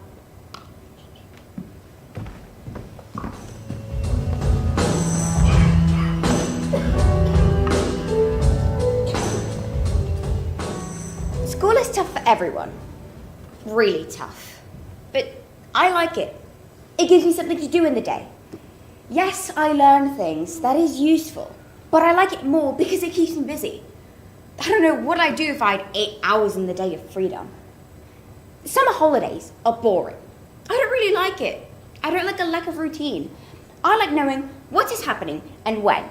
School is tough for everyone. Really tough. But I like it. It gives me something to do in the day. Yes, I learn things. That is useful. But I like it more because it keeps me busy. I don't know what I'd do if I had 8 hours in the day of freedom. Summer holidays are boring. I don't really like it. I don't like a lack of routine. I like knowing what is happening and when.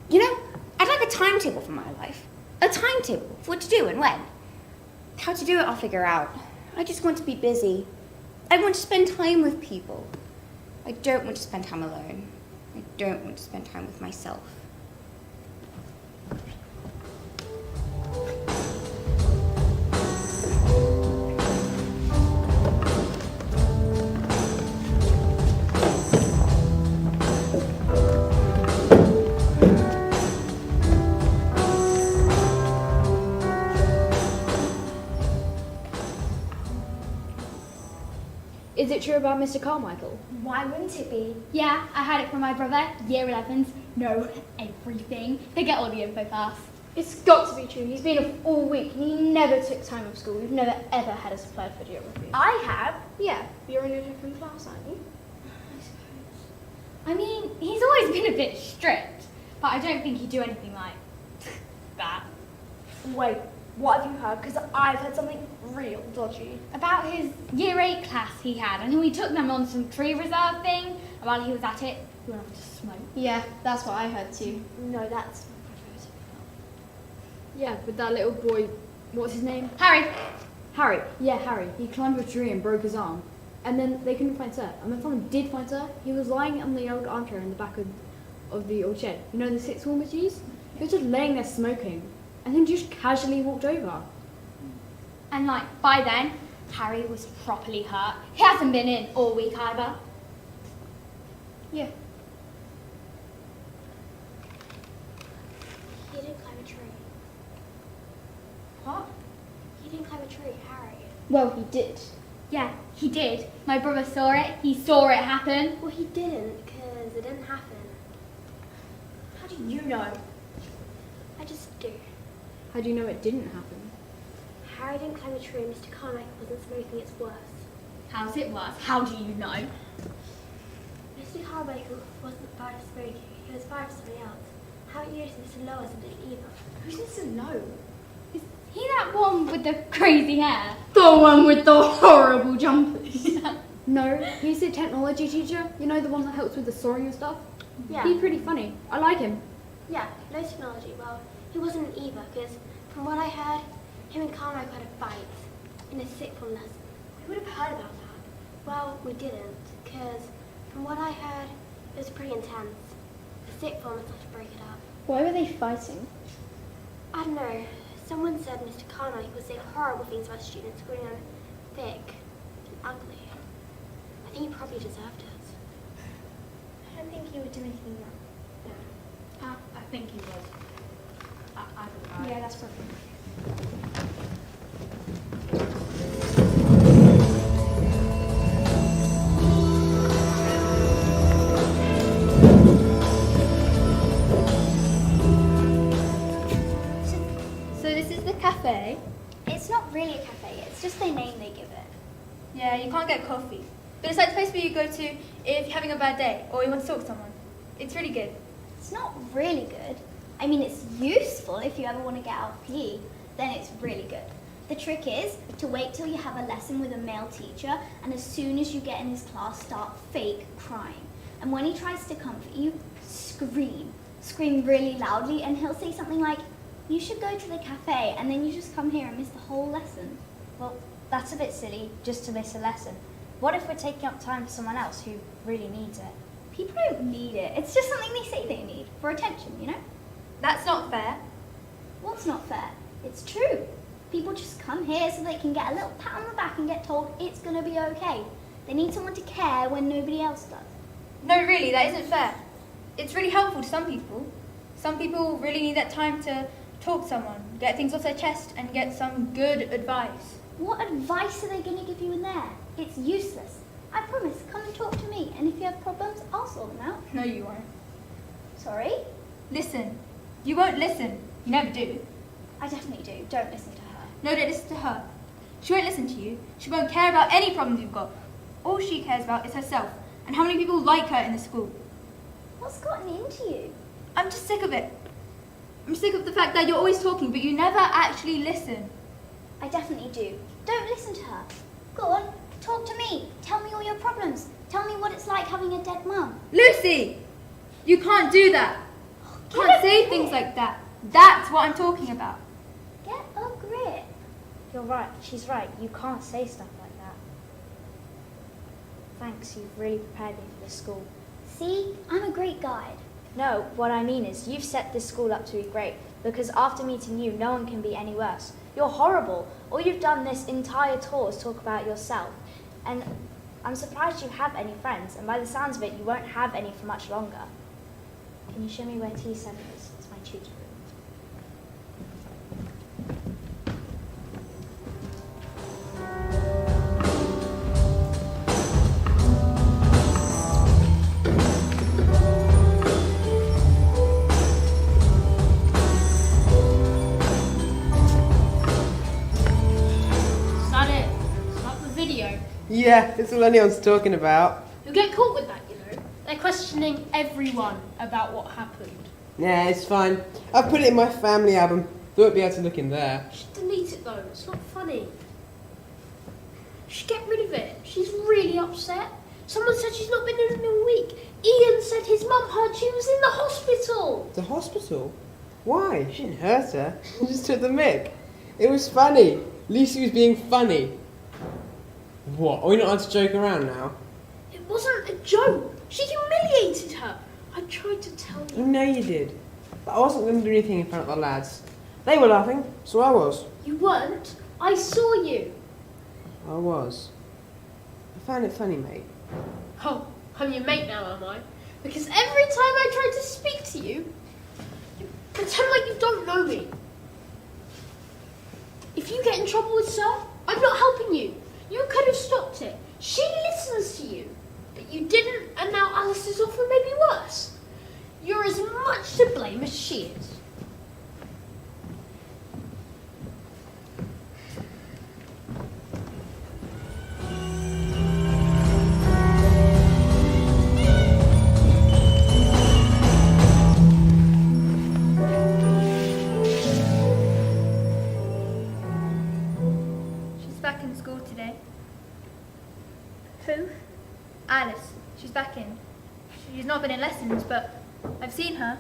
You know, I'd like a timetable for my life. A timetable for what to do and when. How to do it, I'll figure out. I just want to be busy. I want to spend time with people. I don't want to spend time alone. I don't want to spend time with myself. Is it true about Mr. Carmichael? Why wouldn't it be? Yeah, I had it from my brother, year 11s. Know everything. They get all the info fast. It's got to be true. He's been off all week and he never took time off school. We've never ever had a supplied for geography. I have. Yeah, you're in a different class, aren't you? I mean, he's always been a bit strict, but I don't think he'd do anything like that. Wait, what have you heard? Because I've heard something real dodgy. About his year 8 class he had, and we took them on some tree reserve thing, and while he was at it, he went off to smoke. Yeah, that's what I heard too. No, that's... Yeah, but that little boy, what's his name? Harry. Harry, yeah, Harry. He climbed a tree and broke his arm. And then they couldn't find Sir. And when someone did find Sir, he was lying on the old armchair in the back of the old shed. You know the sixth form was used? He was just laying there smoking. And then just casually walked over. And like, by then, Harry was properly hurt. He hasn't been in all week either. Yeah. He didn't climb a tree. What? He didn't climb a tree, Harry. Well, he did. Yeah, he did. My brother saw it. He saw it happen. Well, he didn't, because it didn't happen. How do you know? I just do. How do you know it didn't happen? Harry didn't climb a tree and Mr. Carmichael wasn't smoking, it's worse. How's it worse? How do you know? Mr. Carmichael wasn't bad at smoking, he was bad at something else. Haven't you noticed Mr. Lowe isn't it either? Who's Mr. Lowe? Is he that one with the crazy hair? The one with the horrible jumpers. No, he's the technology teacher. You know, the one that helps with the soaring and stuff? Yeah. He's pretty funny. I like him. Yeah, no technology. Well, he wasn't either, because from what I heard, him and Carmichael had a fight in a sixth form lesson. We would have heard about that. Well, we didn't, because from what I heard, it was pretty intense. The sixth formers had to break it up. Why were they fighting? I don't know. Someone said Mr. Carmichael was saying horrible things about students, calling them thick and ugly. I think he probably deserved it. I don't think he would do anything wrong. I think he would. I don't know. Yeah, that's perfect. So this is the cafe. It's not really a cafe, it's just the name they give it. Yeah, you can't get coffee. But it's like the place where you go to if you're having a bad day or you want to talk to someone. It's really good. It's not really good. I mean, it's useful if you ever want to get out of PE, then it's really good. The trick is to wait till you have a lesson with a male teacher, and as soon as you get in his class, start fake crying. And when he tries to comfort you, scream. Scream really loudly, and he'll say something like, "You should go to the cafe," and then you just come here and miss the whole lesson. Well, that's a bit silly, just to miss a lesson. What if we're taking up time for someone else who really needs it? People don't need it. It's just something they say they need. For attention, you know? That's not fair. What's not fair? It's true. People just come here so they can get a little pat on the back and get told it's going to be okay. They need someone to care when nobody else does. No, really, that isn't fair. It's really helpful to some people. Some people really need that time to talk to someone, get things off their chest, and get some good advice. What advice are they going to give you in there? It's useless. I promise, come and talk to me, and if you have problems, I'll sort them out. No, you won't. Sorry? Listen. You won't listen. You never do. I definitely do. Don't listen to her. No, don't listen to her. She won't listen to you. She won't care about any problems you've got. All she cares about is herself and how many people like her in the school. What's gotten into you? I'm just sick of it. I'm sick of the fact that you're always talking, but you never actually listen. I definitely do. Don't listen to her. Go on, talk to me. Tell me all your problems. Tell me what it's like having a dead mum. Lucy! You can't do that. You can't say things like that. That's what I'm talking about. Get a grip. You're right. She's right. You can't say stuff like that. Thanks. You've really prepared me for this school. See? I'm a great guide. No, what I mean is you've set this school up to be great because after meeting you, no one can be any worse. You're horrible. All you've done this entire tour is talk about yourself. And I'm surprised you have any friends, and by the sounds of it, you won't have any for much longer. Can you show me where T7 is? It's my tutor room. Is that it? Start the video. Yeah, it's all anyone's talking about. You'll get caught with that, you know. They're questioning everyone about what happened. Yeah, it's fine. I've put it in my family album. Thought I'd be able to look in there. You should delete it though, it's not funny. You should get rid of it. She's really upset. Someone said she's not been in a week. Ian said his mum heard she was in the hospital. The hospital? Why? She didn't hurt her. She just took the mick. It was funny. Lucy was being funny. What? Are we not allowed to joke around now? It wasn't a joke. She humiliated her. I tried to tell you. I know you did. But I wasn't going to do anything in front of the lads. They were laughing, so I was. You weren't. I saw you. I was. I found it funny, mate. Oh, I'm your mate now, am I? Because every time I try to speak to you, you pretend like you don't know me. If you get in trouble with Sir, I'm not helping you. You could have stopped it. She listens to you. But you didn't, and now Alice is off, and maybe worse. You're as much to blame as she is. She's back in school today. Who? Alice. She's back in. She's not been in lessons, but I've seen her.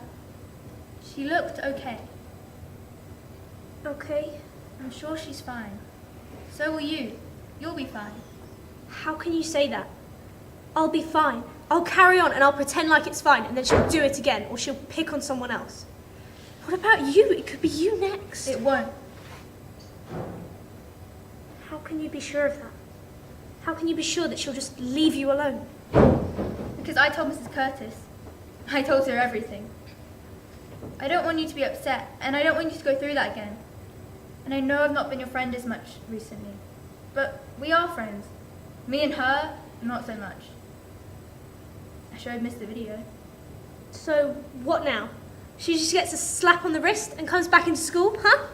She looked okay. Okay. I'm sure she's fine. So will you. You'll be fine. How can you say that? I'll be fine. I'll carry on and I'll pretend like it's fine, and then she'll do it again, or she'll pick on someone else. What about you? It could be you next. It won't. How can you be sure of that? How can you be sure that she'll just leave you alone? Because I told Mrs. Curtis. I told her everything. I don't want you to be upset, and I don't want you to go through that again. And I know I've not been your friend as much recently. But we are friends. Me and her, not so much. I showed Miss the video. So, what now? She just gets a slap on the wrist and comes back into school, huh?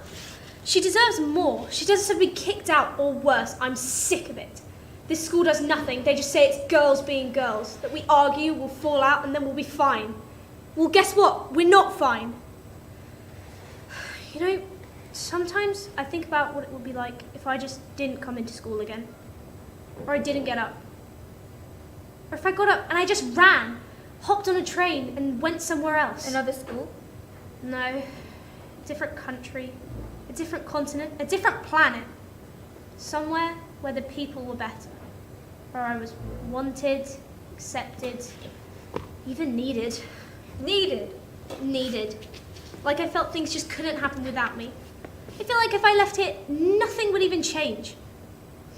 She deserves more. She deserves to be kicked out, or worse. I'm sick of it. This school does nothing. They just say it's girls being girls. That we argue, we'll fall out, and then we'll be fine. Well, guess what? We're not fine. You know, sometimes I think about what it would be like if I just didn't come into school again. Or I didn't get up. Or if I got up and I just ran, hopped on a train and went somewhere else. Another school? No. A different country. A different continent. A different planet. Somewhere where the people were better. where I was wanted, accepted, even needed. Needed. Like I felt things just couldn't happen without me. I feel like if I left here, nothing would even change.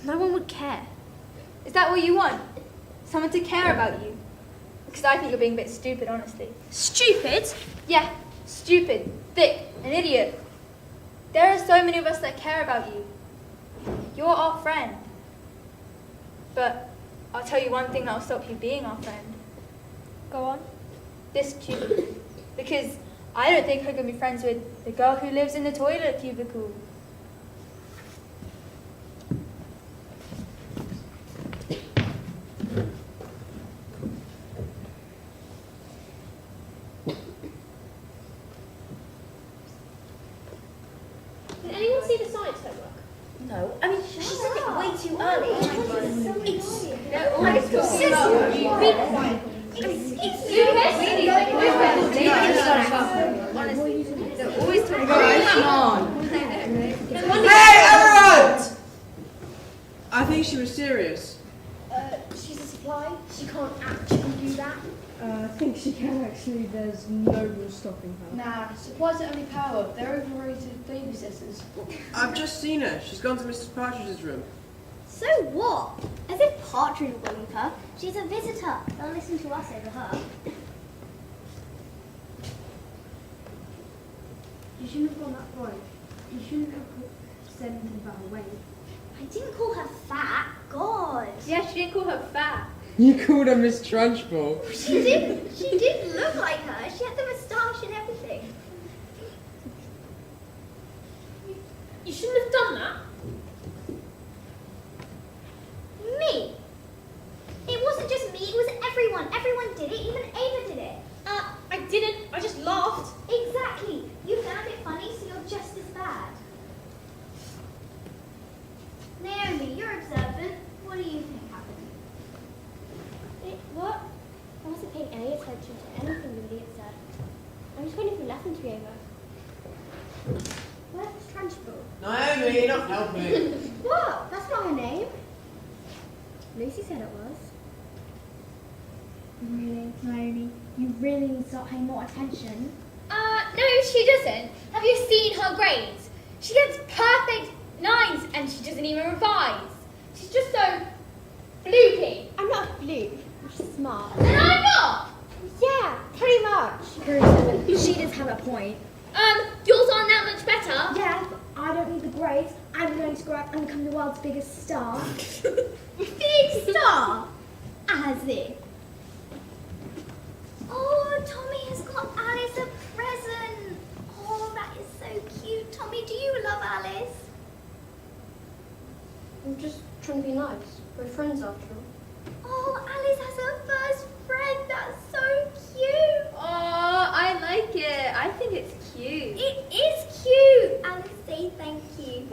No one would care. Is that what you want? Someone to care about you? Because I think you're being a bit stupid, honestly. Stupid? Yeah, stupid, thick, an idiot. There are so many of us that care about you. You're our friend. But I'll tell you one thing that'll stop you being our friend. Go on. This tube. Because I don't think I'm going to be friends with the girl who lives in the toilet cubicle. Did anyone see the science homework? No, I mean, she said it way too early. Hey, everyone! I think she was serious. She's a supply. She can't actually do that. I think she can actually. There's no rule stopping her. Nah, supplies are only power. They're overrated babysitters. I've just seen her. She's gone to Mrs. Partridge's room. So what? As if Partridge will believe her. She's a visitor. They'll listen to us over her. You shouldn't have gone that way. You shouldn't have said anything about her weight. I didn't call her fat. God. Yeah, she didn't call her fat. You called her Miss Trunchbull. She did look like her. She had the moustache and everything. You shouldn't have done that. Me? It wasn't just me, it was everyone. Everyone did it, even Ava did it. I didn't. I just laughed. Exactly. You found it funny, so you're just as bad. Naomi, you're observant. What do you think happened? What? I wasn't paying any attention to anything the idiot said. I'm just waiting for the lesson to be over. Where's Trunchbull? Naomi, you're not helping. What? That's not her name. Lucy said it was. Really, Naomi? You really need to start paying more attention. No, she doesn't. Have you seen her grades? She gets perfect 9s and she doesn't even revise. She's just so fluky. I'm not a fluke. I'm smart. And I'm not. Yeah, pretty much. She does have a point. Yours aren't that much better. Yeah, but I don't need the grades. I'm going to grow up and become the world's biggest star. Big star? As if. Oh, Tommy has got Alice a present. Oh, that is so cute. Tommy, do you love Alice? I'm just trying to be nice. We're friends after all. Oh, Alice has her first friend. That's so cute. Oh, I like it. I think it's cute. It is cute. Alice, say thank you.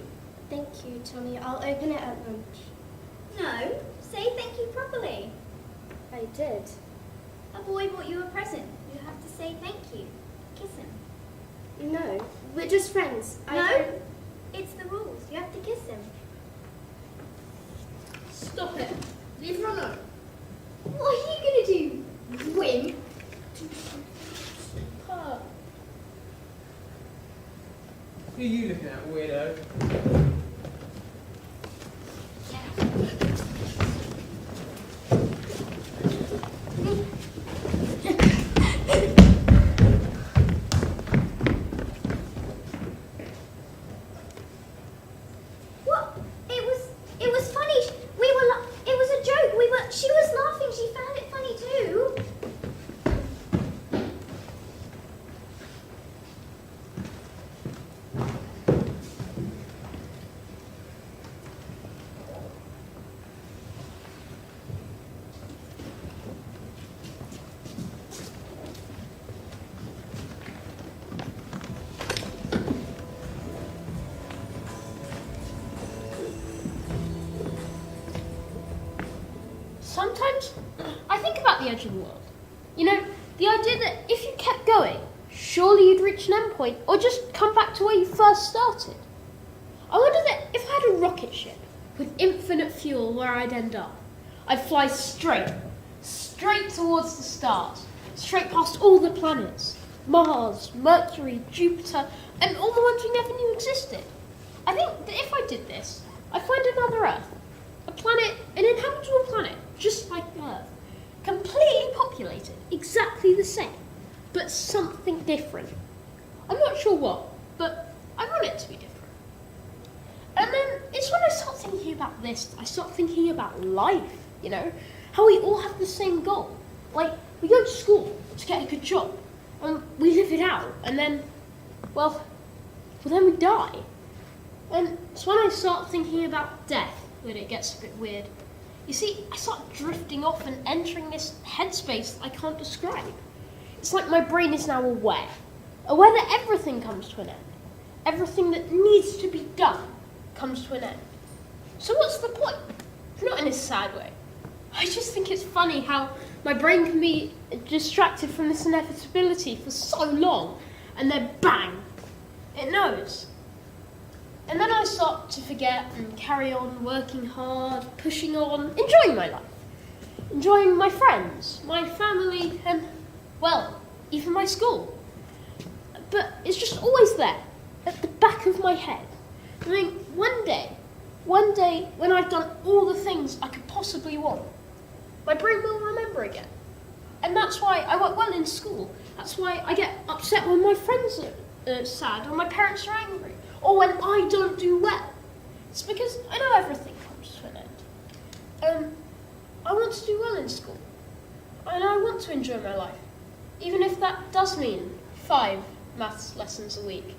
Thank you, Tommy. I'll open it at lunch. No, say thank you properly. I did. A boy bought you a present. You have to say thank you. Kiss him. No, we're just friends. No, it's the rules. You have to kiss him. Stop it. Leave her alone. What are you going to do? Win? Who are you looking at, weirdo? What? It was funny. It was a joke. She was laughing. She found it funny too. Sometimes I think about the edge of the world. You know, the idea that if you kept going, surely you'd reach an endpoint or just come back to where you first started. I wonder that if I had a rocket ship with infinite fuel where I'd end up, I'd fly straight towards the stars, straight past all the planets, Mars, Mercury, Jupiter, and all the ones we never knew existed. I think that if I did this, I'd find another Earth, a planet, an inhabitable planet, just like Earth, completely populated, exactly the same, but something different. I'm not sure what, but I want it to be different. And then it's when I start thinking about this, I start thinking about life, you know, how we all have the same goal. Like, we go to school to get a good job, and we live it out, and then, well, then we die. And it's when I start thinking about death that it gets a bit weird. You see, I start drifting off and entering this headspace I can't describe. It's like my brain is now aware that everything comes to an end. Everything that needs to be done comes to an end. So what's the point? Not in a sad way. I just think it's funny how my brain can be distracted from this inevitability for so long, and then bang, it knows. And then I start to forget and carry on working hard, pushing on, enjoying my life. Enjoying my friends, my family, and, well, even my school. But it's just always there, at the back of my head. I mean, one day, when I've done all the things I could possibly want, my brain will remember again. And that's why I work well in school. That's why I get upset when my friends are sad, or my parents are angry, or when I don't do well. It's because I know everything comes to an end. I want to do well in school. And I want to enjoy my life, even if that does mean 5 maths lessons a week.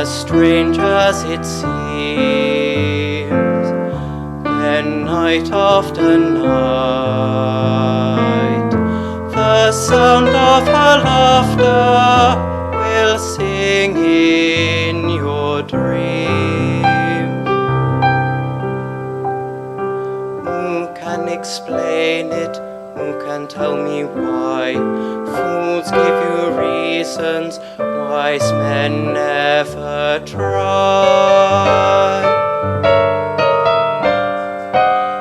Strange as it seems, then night after night, the sound of her laughter will sing in your dreams. Who can explain it? Who can tell me why? Fools give you reasons, wise men never try.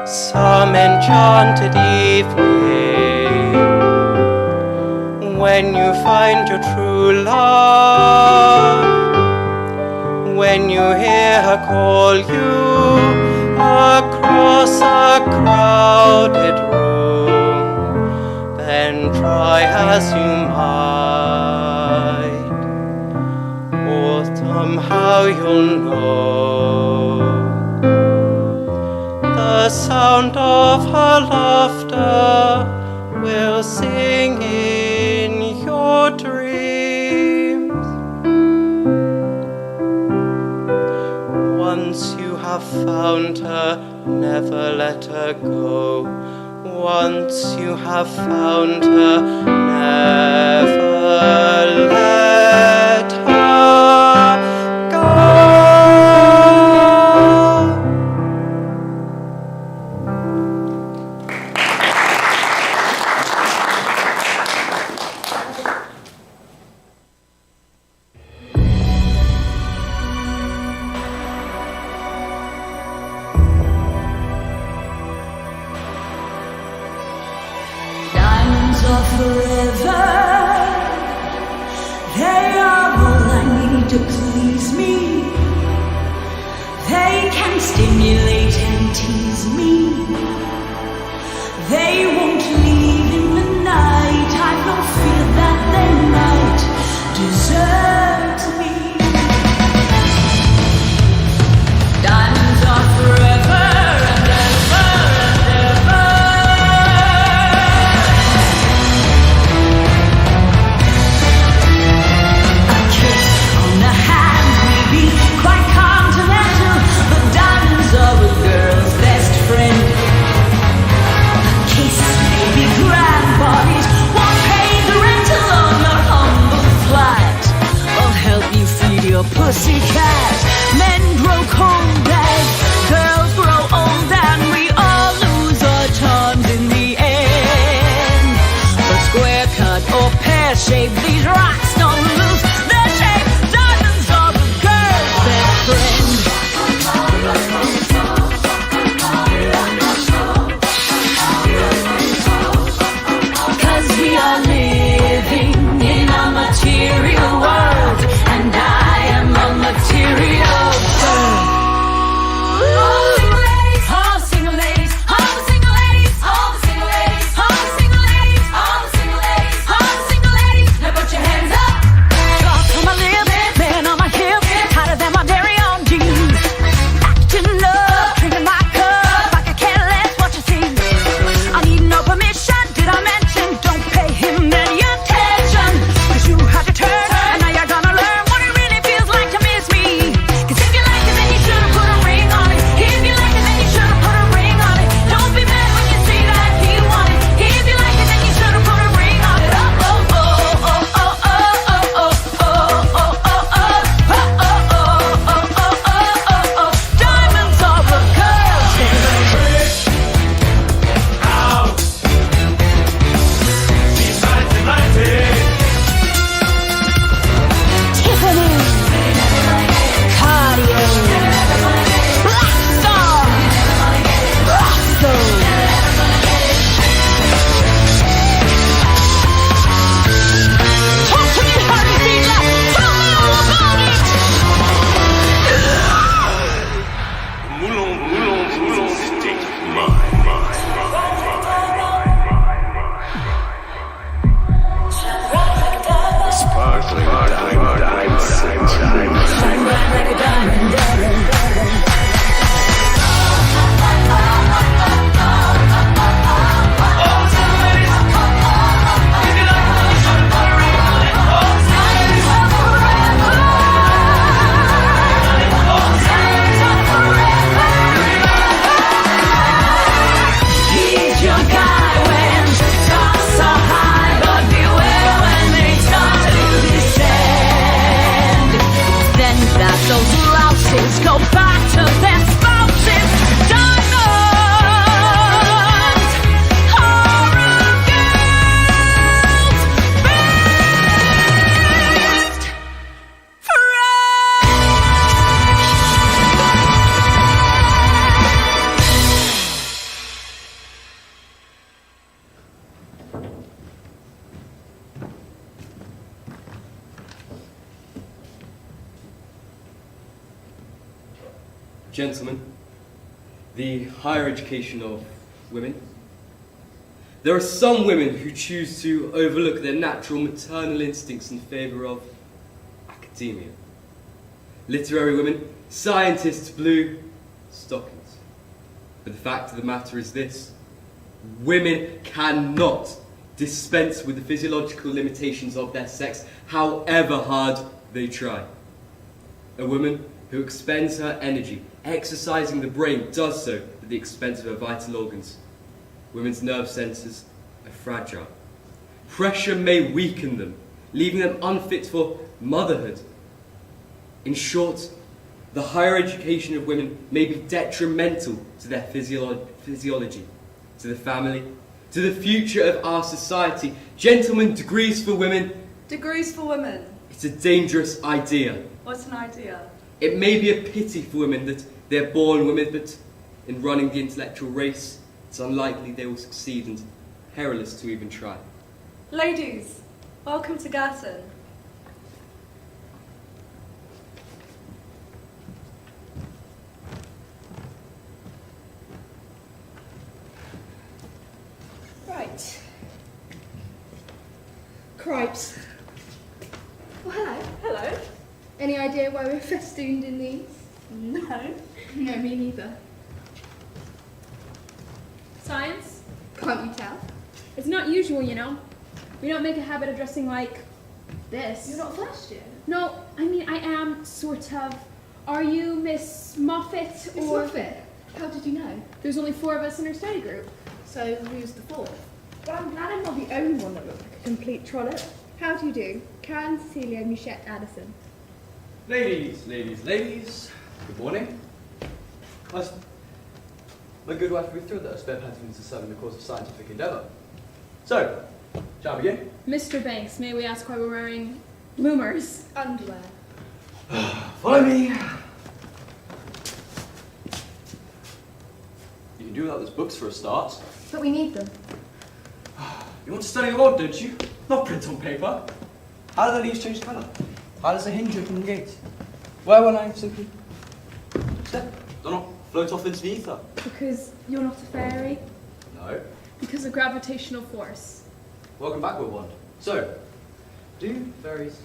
Some enchanted evening, when you find your true love, when you hear her call you across a crowded room, then try as you might, or somehow you'll know the sound of found her, never let her go. Once you have found her, never let her go. Forever, they are all I need to please me. They can stimulate and tease me. They won't leave in the night. I've no fear that they might desert me. Diamonds are forever and ever and ever. Quite continental, but diamonds are a girl's best friend. A kiss may be grand, but it won't pay the rental on your humble flight, or help you feed your pussycat. Men grow cold as girls grow old, and we all lose our charms in the end. But square cut or pear shaped, these rocks don't lose their shape. Diamonds are the girl's best friend. Cause we are living in a material world, and I am a material girl. All the single ladies, all the single ladies, all the single ladies, all the single ladies, all the single ladies, all the single ladies, now put your hands up. Drops on my lip, man on my hip, hotter than my very own jeans. Acting up, drinking my cup, like I care less what you see. I need no permission, did I mention? Don't pay him any attention, cause you had to turn, and now you're gonna learn what it really feels like to miss me. Cause if you like it, then you should've put a ring on it. If you like it, then you should've put a ring on it. Don't be mad when you see that he wanted. If you like it, then you should've put a ring on it. Oh, oh, oh, oh, oh, oh, oh, oh, oh, oh, oh, oh. Diamonds are a girl's Tiffany, Cartier, Black Star, Russell. Talk to me, Harry Dealer. Tell me all about it. Sparkling diamond sunshine. Shine bright like a diamond. He's your guy when stars are high, but beware when they start to descend. Then that those louses go back to their spouses. Diamonds are a girl's best Gentlemen, the higher education of women. There are some women who choose to overlook their natural maternal instincts in favour of academia. Literary women, scientists, blue stockings. But the fact of the matter is this: women cannot dispense with the physiological limitations of their sex, however hard they try. A woman who expends her energy exercising the brain does so at the expense of her vital organs. Women's nerve centres are fragile. Pressure may weaken them, leaving them unfit for motherhood. In short, the higher education of women may be detrimental to their physiology, to the family, to the future of our society. Gentlemen, degrees for women. Degrees for women. It's a dangerous idea. What's an idea? It may be a pity for women that they're born women, but in running the intellectual race, it's unlikely they will succeed and perilous to even try. Ladies, welcome to Girton. Right. Cripes. Well, hello. Hello. Any idea why we're festooned in these? No. No, me neither. Science? Can't you tell? It's not usual, you know. We don't make a habit of dressing like this. You're not first year? No, I mean, I am, sort of. Are you Miss Moffat Miss or... Moffat? How did you know? There's only 4 of us in our study group. So who's the 4th? Well, I'm glad I'm not the only one that looks like a complete trollop. How do you do? Karen, Cecilia, Michette, Addison. Ladies, good morning. My good wife Ruth that I spare patterns to serve in the course of scientific endeavour. So, shall we begin? Mr. Banks, may we ask why we're wearing bloomers? Underwear. Follow me. You can do without those books for a start. But we need them. You want to study the world, don't you? Not print on paper. How do the leaves change colour? How does the hinge open the gate? Where will I simply step? Do not float off into the ether. Because you're not a fairy? No. Because of gravitational force. Welcome back, Wand. So, do fairies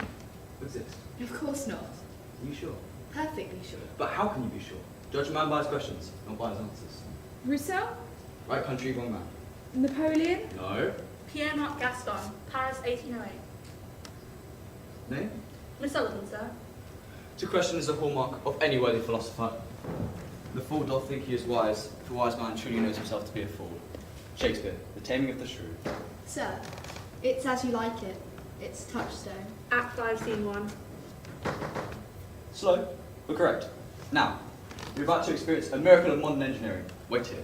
exist? Of course not. Are you sure? Perfectly sure. But how can you be sure? Judge a man by his questions, not by his answers. Rousseau? Right country, wrong man. Napoleon? No. Pierre Marc Gaston, Paris 1808. Name? Miss Sullivan, sir. To question is a hallmark of any worthy philosopher. The fool doth think he is wise, if a wise man truly knows himself to be a fool. Shakespeare, The Taming of the Shrew. Sir, it's as you like it. It's Touchstone. Act 5, Scene 1. Slow, but correct. Now, you're about to experience a miracle of modern engineering. Wait here.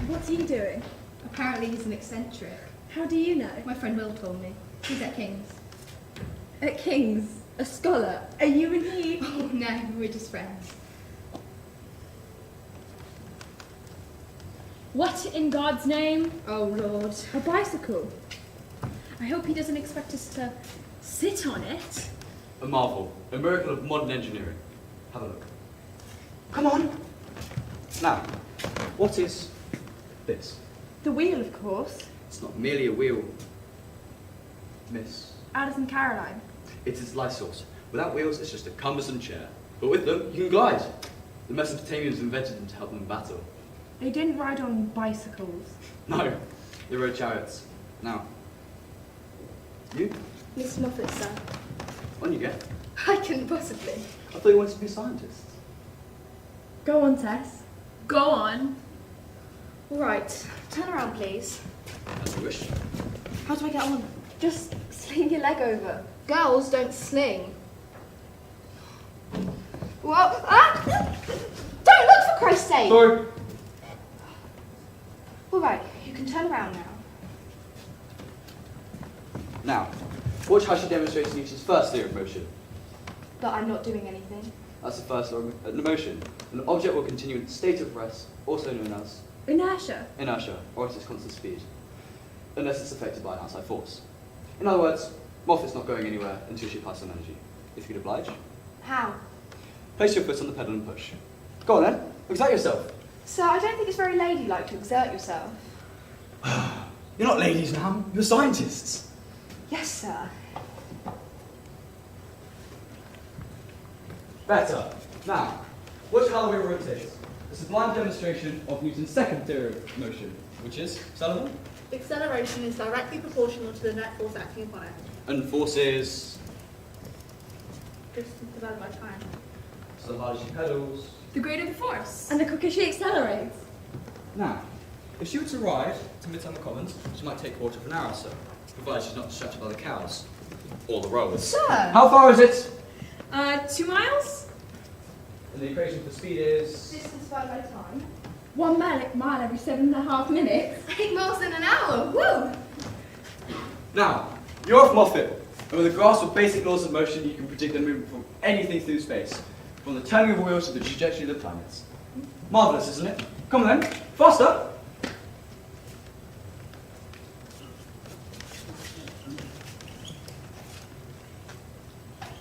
What's he doing? Apparently he's an eccentric. How do you know? My friend Will told me. He's at King's. At King's? A scholar? Are you and he? Oh no, we're just friends. What in God's name? Oh Lord. A bicycle. I hope he doesn't expect us to sit on it. A marvel, a miracle of modern engineering. Have a look. Come on. Now, what is this? The wheel, of course. It's not merely a wheel, Miss. Addison Caroline. It is life source. Without wheels, it's just a cumbersome chair. But with them, you can glide. The Mesopotamians invented them to help them in battle. They didn't ride on bicycles. No, they rode chariots. Now, you? Miss Moffat, sir. On you get. I couldn't possibly. I thought you wanted to be a scientist. Go on, Tess. Go on. Right, turn around, please. As you wish. How do I get on? Just sling your leg over. Girls don't sling. What? Ah! Don't look, for Christ's sake! Sorry. All right, you can turn around now. Now, watch how she demonstrates Newton's first theory of motion. But I'm not doing anything. That's the first law of motion. An object will continue in a state of rest, also known as Inertia. inertia, or at its constant speed, unless it's affected by an outside force. In other words, Moffat's not going anywhere until she applies some energy. If you'd oblige. How? Place your foot on the pedal and push. Go on then, exert yourself. Sir, I don't think it's very ladylike to exert yourself. You're not ladies now, you're scientists. Yes, sir. Better. Now, watch how the wheel rotates. A sublime demonstration of Newton's second theory of motion, which is, Sullivan? Acceleration is directly proportional to the net force acting upon it. And force is... Distance divided by time. So the harder she pedals. The greater the force. And the quicker she accelerates. Now, if she were to ride to Midsummer Commons, she might take a quarter of an hour or so, provided she's not distracted by the cows. Or the rowers. Sir! How far is it? 2 miles? And the equation for speed is... Distance divided by time. 1 mile every 7.5 minutes. 8 miles in an hour. Woo! Now, you're off Moffat. And with a grasp of basic laws of motion, you can predict the movement from anything through space. From the turning of wheels to the trajectory of the planets. Marvellous, isn't it? Come on then, faster!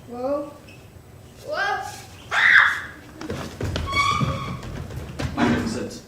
Whoa. What? Magnificent.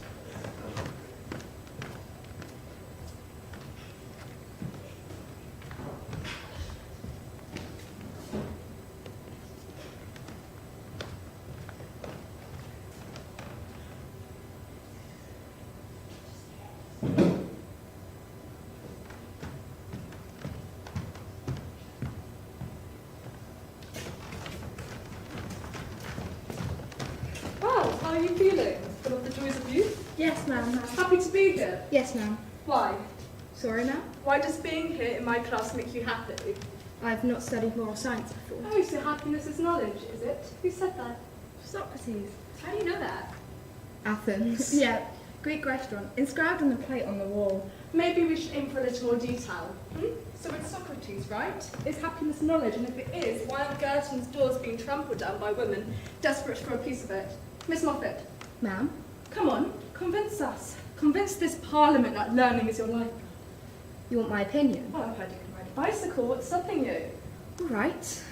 Well, how are you feeling? Full of the joys of youth? Yes, ma'am. Happy to be here? Yes, ma'am. Why? Sorry, ma'am. Why does being here in my class make you happy? I've not studied moral science before. Oh, so happiness is knowledge, is it? Who said that? Socrates. How do you know that? Athens. Yeah, Greek restaurant. Inscribed on the plate on the wall. Maybe we should aim for a little more detail. So it's Socrates, right? Is happiness knowledge? And if it is, why are Girton's doors being trampled down by women desperate for a piece of it? Miss Moffat. Ma'am? Come on, convince us. Convince this parliament that learning is your life. You want my opinion? Well, I've heard you can ride a bicycle. What's stopping you? All right.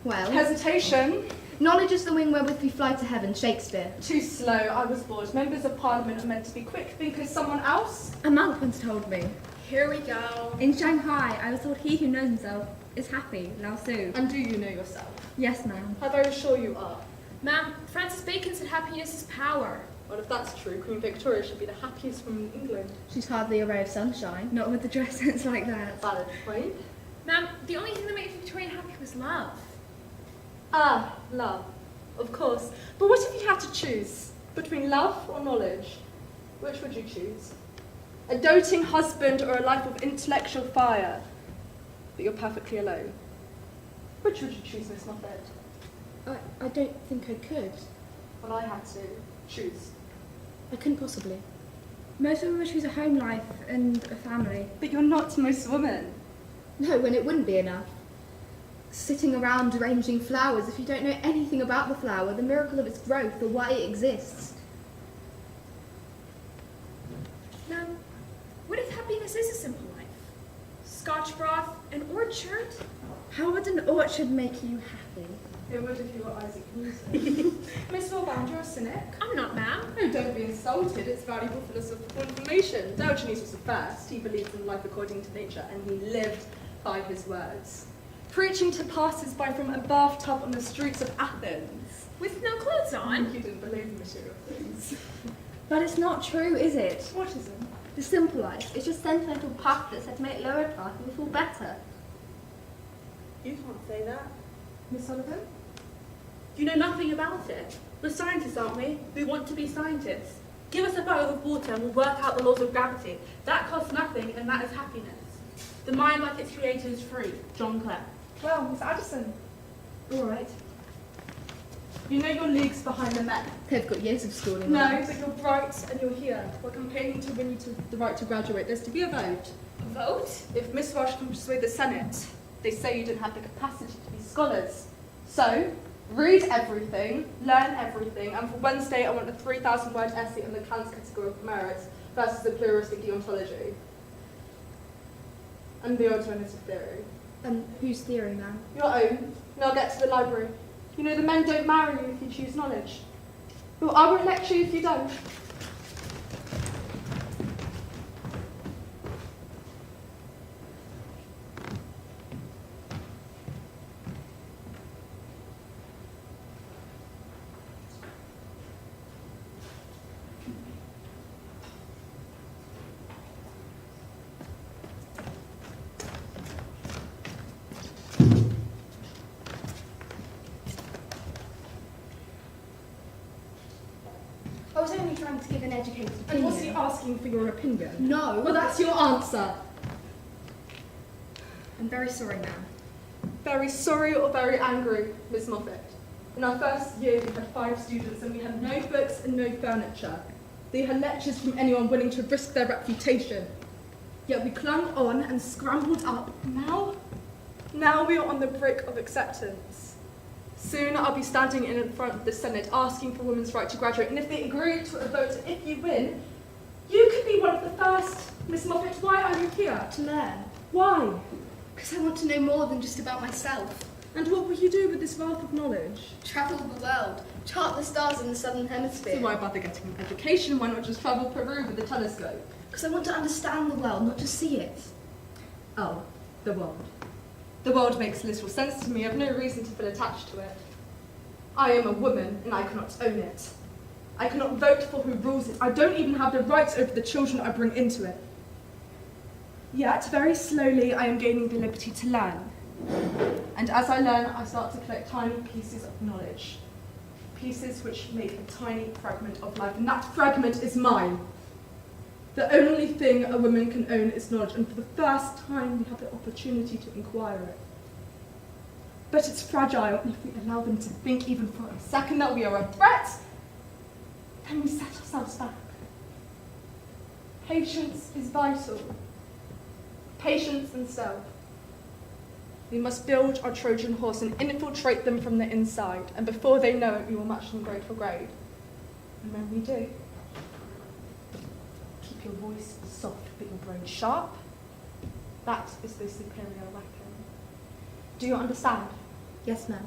Well... Hesitation. Knowledge is the wing wherewith we fly to heaven, Shakespeare. Too slow, I was bored. Members of parliament are meant to be quick thinkers. Someone else? A monk once told me. Here we go. In Shanghai, I was told he who knows himself is happy, Lao Tzu. And do you know yourself? Yes, ma'am. How very sure you are. Ma'am, Francis Bacon said happiness is power. Well, if that's true, Queen Victoria should be the happiest woman in England. She's hardly a ray of sunshine, not with the dress sense like that. Valid point. Ma'am, the only thing that made Victoria happy was love. Ah, love. Of course. But what if you had to choose between love or knowledge? Which would you choose? A doting husband or a life of intellectual fire? But you're perfectly alone. Which would you choose, Miss Moffat? I don't think I could. Well, I had to choose. I couldn't possibly. Most women would choose a home life and a family. But you're not most women. No, when it wouldn't be enough. Sitting around arranging flowers if you don't know anything about the flower, the miracle of its growth, or why it exists. Ma'am, what if happiness is a simple life? Scotch broth, an orchard? How would an orchard make you happy? It would if you were Isaac Newton. Miss Wilbound, you're a cynic. I'm not, ma'am. Oh, don't be insulted. It's valuable philosophical information. Diogenes was the first. He believed in life according to nature, and he lived by his words. Preaching to passers-by from a bathtub on the streets of Athens. With no clothes on? You didn't believe in material things. But it's not true, is it? What is it? The simple life. It's just sentimental puff that said to make lower class and we feel better. You can't say that. Miss Sullivan? You know nothing about it. We're scientists, aren't we? We want to be scientists. Give us a bottle of water and we'll work out the laws of gravity. That costs nothing and that is happiness. The mind like its creator is free. John Clare. Well, Miss Addison. All right. You know you're leagues behind the men. They've got years of schooling. No, right? but you're bright and you're here. We're campaigning to win you the right to graduate. There's to be a vote. A vote? If Miss Rush can persuade the Senate, they say you didn't have the capacity to be scholars. So, read everything, learn everything, and for Wednesday I want a 3,000-word essay on the Kant's category of merits versus the pluralistic deontology. And the alternative theory. And whose theory, ma'am? Your own. Now get to the library. You know the men don't marry you if you choose knowledge. Well, I won't lecture you if you don't. to give an educated And opinion. was he asking for your opinion? No. Well, that's your answer. I'm very sorry, ma'am. Very sorry or very angry, Miss Moffat. In our first year, we had 5 students and we had no books and no furniture. They had lectures from anyone willing to risk their reputation. Yet we clung on and scrambled up. Now we are on the brink of acceptance. Soon I'll be standing in front of the Senate asking for women's right to graduate, and if they agree to a vote, if you win, you could be one of the first. Miss Moffat, why are you here? To learn. Why? Because I want to know more than just about myself. And what will you do with this wealth of knowledge? Travel the world. Chart the stars in the southern hemisphere. So why bother getting an education? Why not just travel Peru with a telescope? Because I want to understand the world, not just see it. Oh, the world. The world makes little sense to me. I have no reason to feel attached to it. I am a woman and I cannot own it. I cannot vote for who rules it. I don't even have the rights over the children I bring into it. Yet, very slowly, I am gaining the liberty to learn. And as I learn, I start to collect tiny pieces of knowledge. Pieces which make a tiny fragment of life, and that fragment is mine. The only thing a woman can own is knowledge, and for the first time we have the opportunity to acquire it. But it's fragile, and if we allow them to think even for a second that we are a threat, then we set ourselves back. Patience is vital. Patience and self. We must build our Trojan horse and infiltrate them from the inside, and before they know it, we will match them grade for grade. And when we do, keep your voice soft but your brain sharp. That is the superior weapon. Do you understand? Yes, ma'am.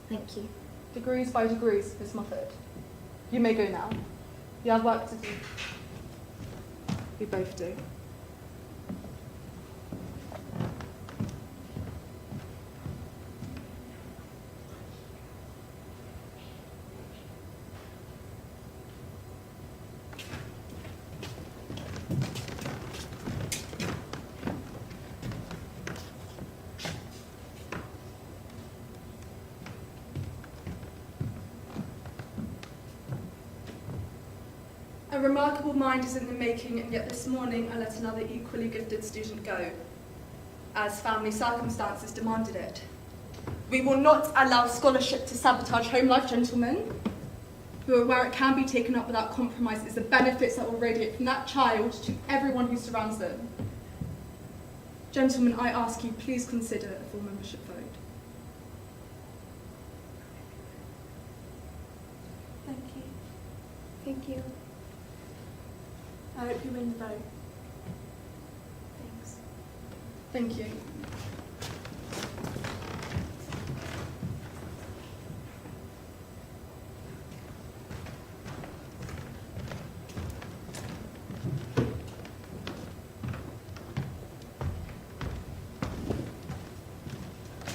Thank you. Degrees by degrees, Miss Moffat. You may go now. You have work to do. We both do. A remarkable mind is in the making, and yet this morning I let another equally gifted student go, as family circumstances demanded it. We will not allow scholarship to sabotage home life, gentlemen, who are where it can be taken up without compromise is the benefits that will radiate from that child to everyone who surrounds them. Gentlemen, I ask you, please consider a full membership vote. Thank you. Thank you. I hope you win the vote. Thanks. Thank you.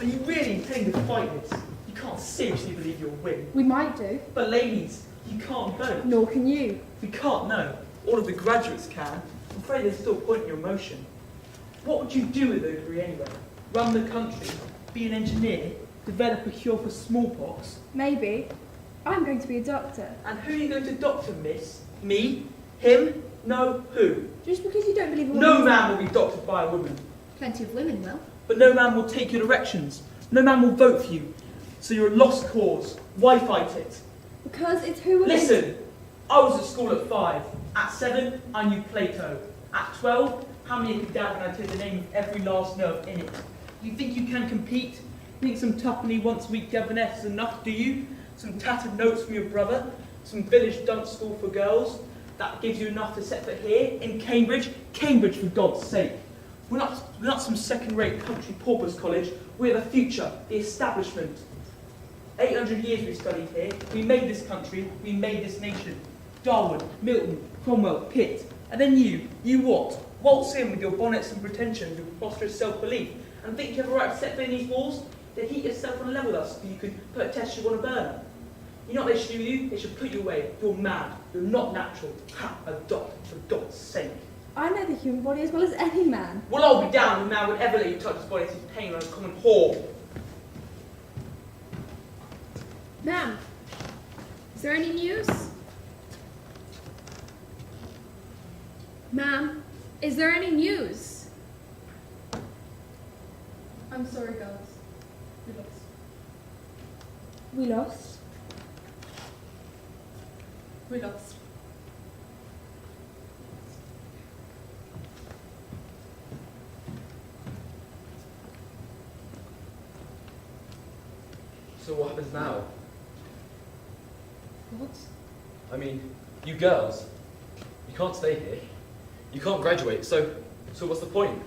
Are you really intending to fight this? You can't seriously believe you'll win. We might do. But ladies, you can't vote. Nor can you. We can't know. All of the graduates can. I'm afraid there's still a point in your motion. What would you do with a degree anyway? Run the country? Be an engineer? Develop a cure for smallpox? Maybe. I'm going to be a doctor. And who are you going to doctor, miss? Me? Him? No, who? Just because you don't believe a No woman's- man will be doctored by a woman. Plenty of women will. But no man will take your directions. No man will vote for you. So you're a lost cause. Why fight it? Because it's who will... Listen, I was at school at 5. At 7, I knew Plato. At 12, how many could dab when I told the name of every last nerve in it? You think you can compete? You think some tuppenny once-a-week governess is enough, do you? Some tattered notes from your brother? Some village dunce school for girls? That gives you enough to set foot here, in Cambridge? Cambridge, for God's sake. We're not some second-rate country paupers college. We're the future, the establishment. 800 years we studied here. We made this country. We made this nation. Darwin, Milton, Cromwell, Pitt. And then you what? Waltz in with your bonnets and pretensions and preposterous self-belief and think you have a right to set within these walls? Then heat yourself on a level with us so you can put a test you on a burner. You know what they should do with you? They should put you away. You're mad. You're not natural. Ha, adopt, for God's sake. I know the human body as well as any man. Well, I'll be down if a man would ever let you touch his body as he's paying on a common whore. Ma'am, is there any news? Ma'am, is there any news? I'm sorry, girls. We lost. We lost? We lost. So what happens now? What? I mean, you girls, you can't stay here. You can't graduate, so what's the point?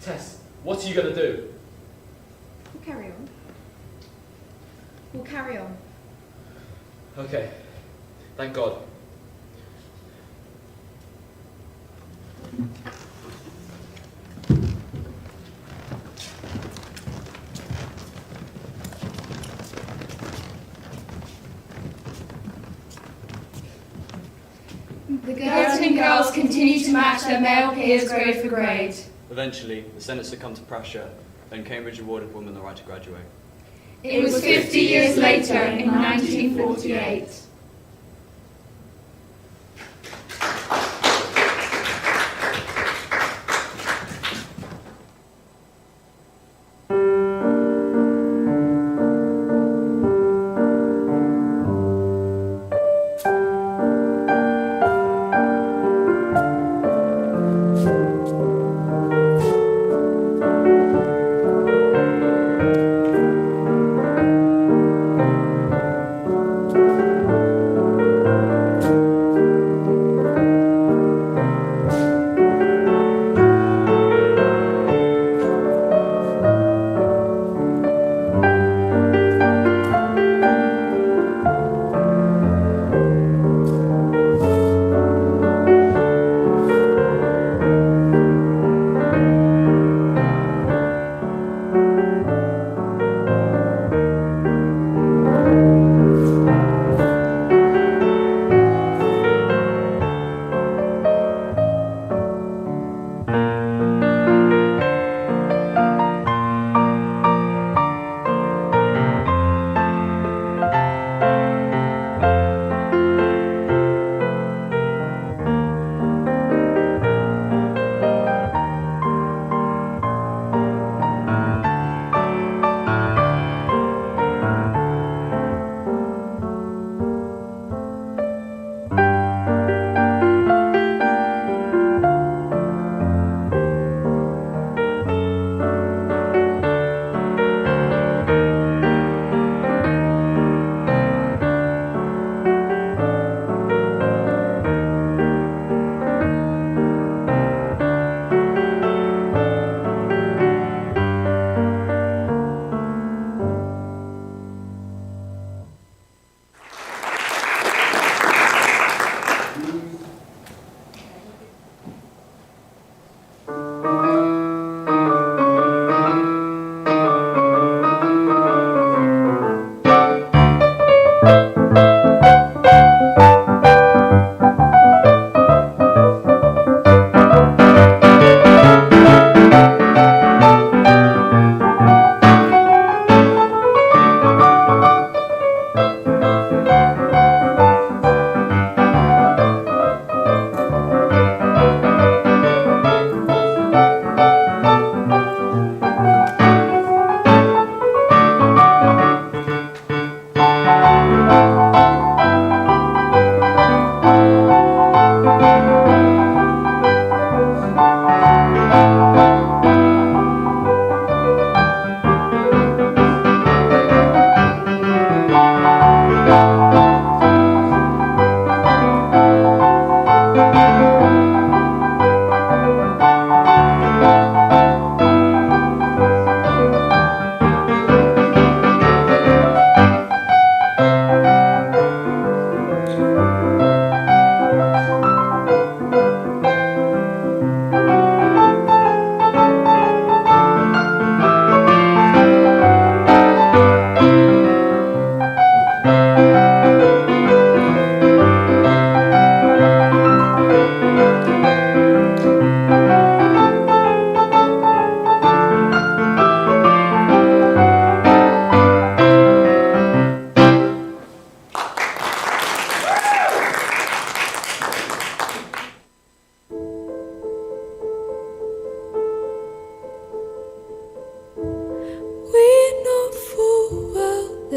Tess, what are you going to do? We'll carry on. We'll carry on. Okay, thank God. The Girton girls continue to match their male peers grade for grade. Eventually, the Senate succumbed to pressure, and Cambridge awarded women the right to graduate. It was 50 years later, in 1948.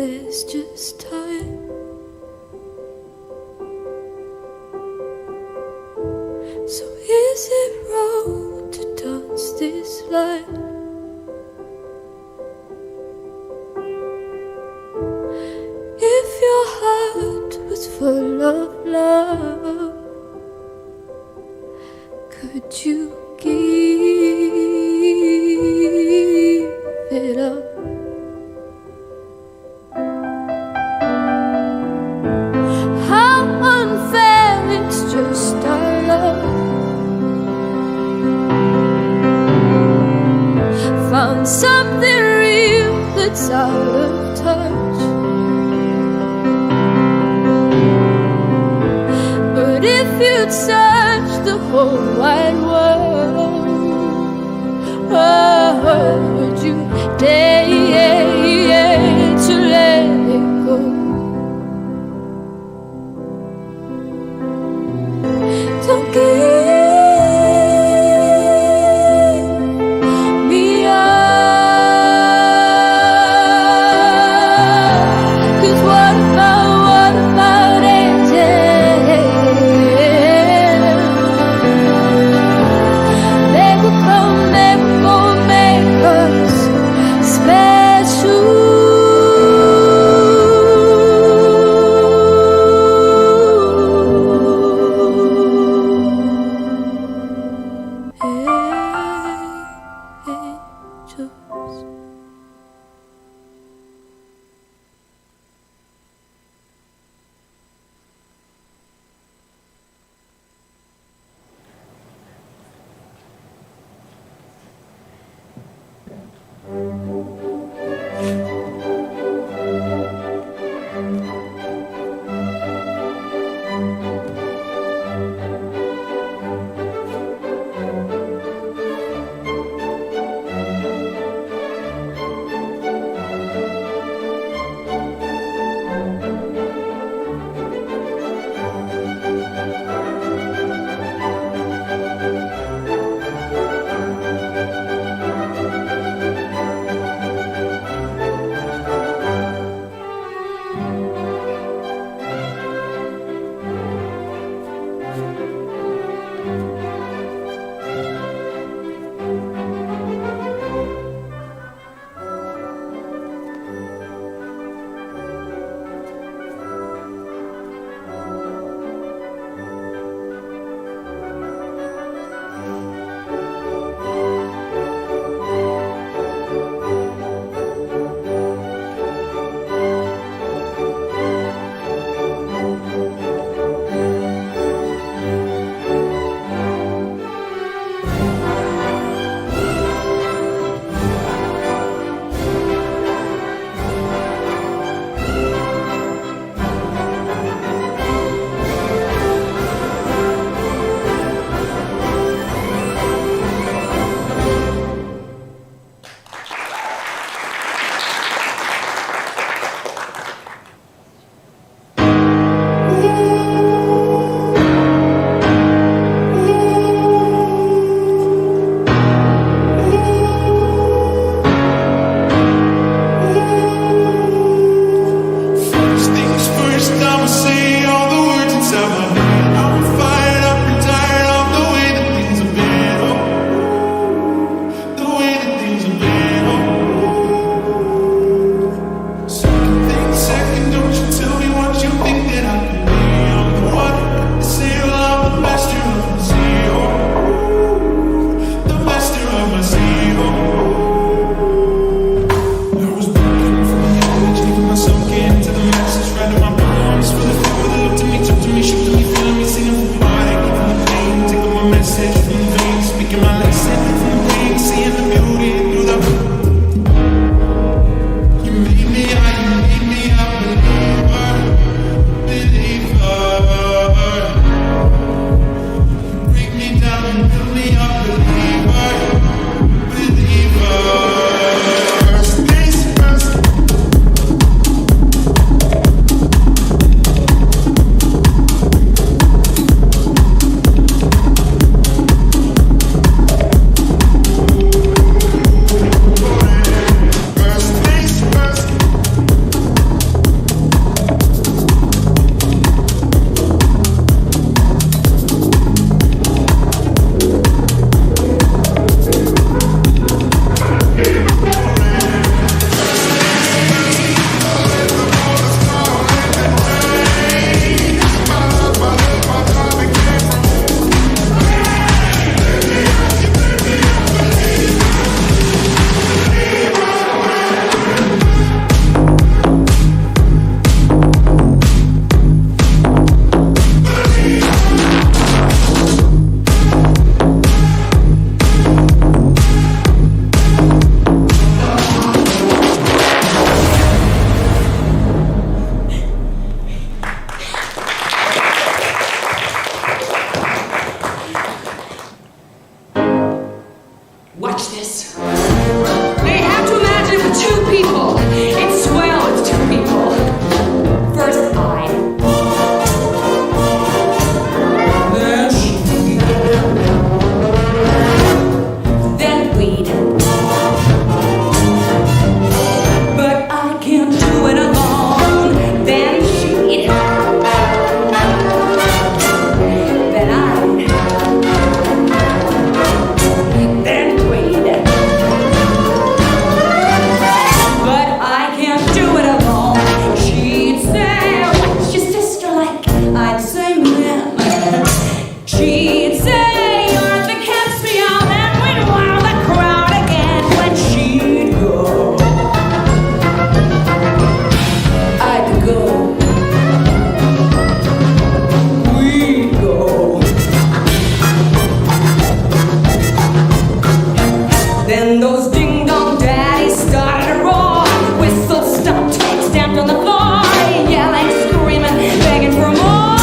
there's just time. So is it wrong to dance this line? If your heart was full of love, could you give it up? How unfair, it's just our love. Found something real that's out of touch. But if you'd search the whole wide world, would you dare to let it go? Don't give me up, 'cause what about angels? They will come, they will make us special. Angels. matches. They have to imagine with two people. It's swell, it's two people. First I. Then she. Then we'd. But I can't do it alone. Then she'd. Then I'd. Then we'd. But I can't do it alone. She'd say, what's your sister like? I'd say, ma'am. She'd say, you're the cat's meow. Then we'd wow the crowd again when she'd go. I'd go. We'd go. Then those ding-dong daddies started to roar. Whistles stopped, stamped on the floor, yelling, screaming, begging for more.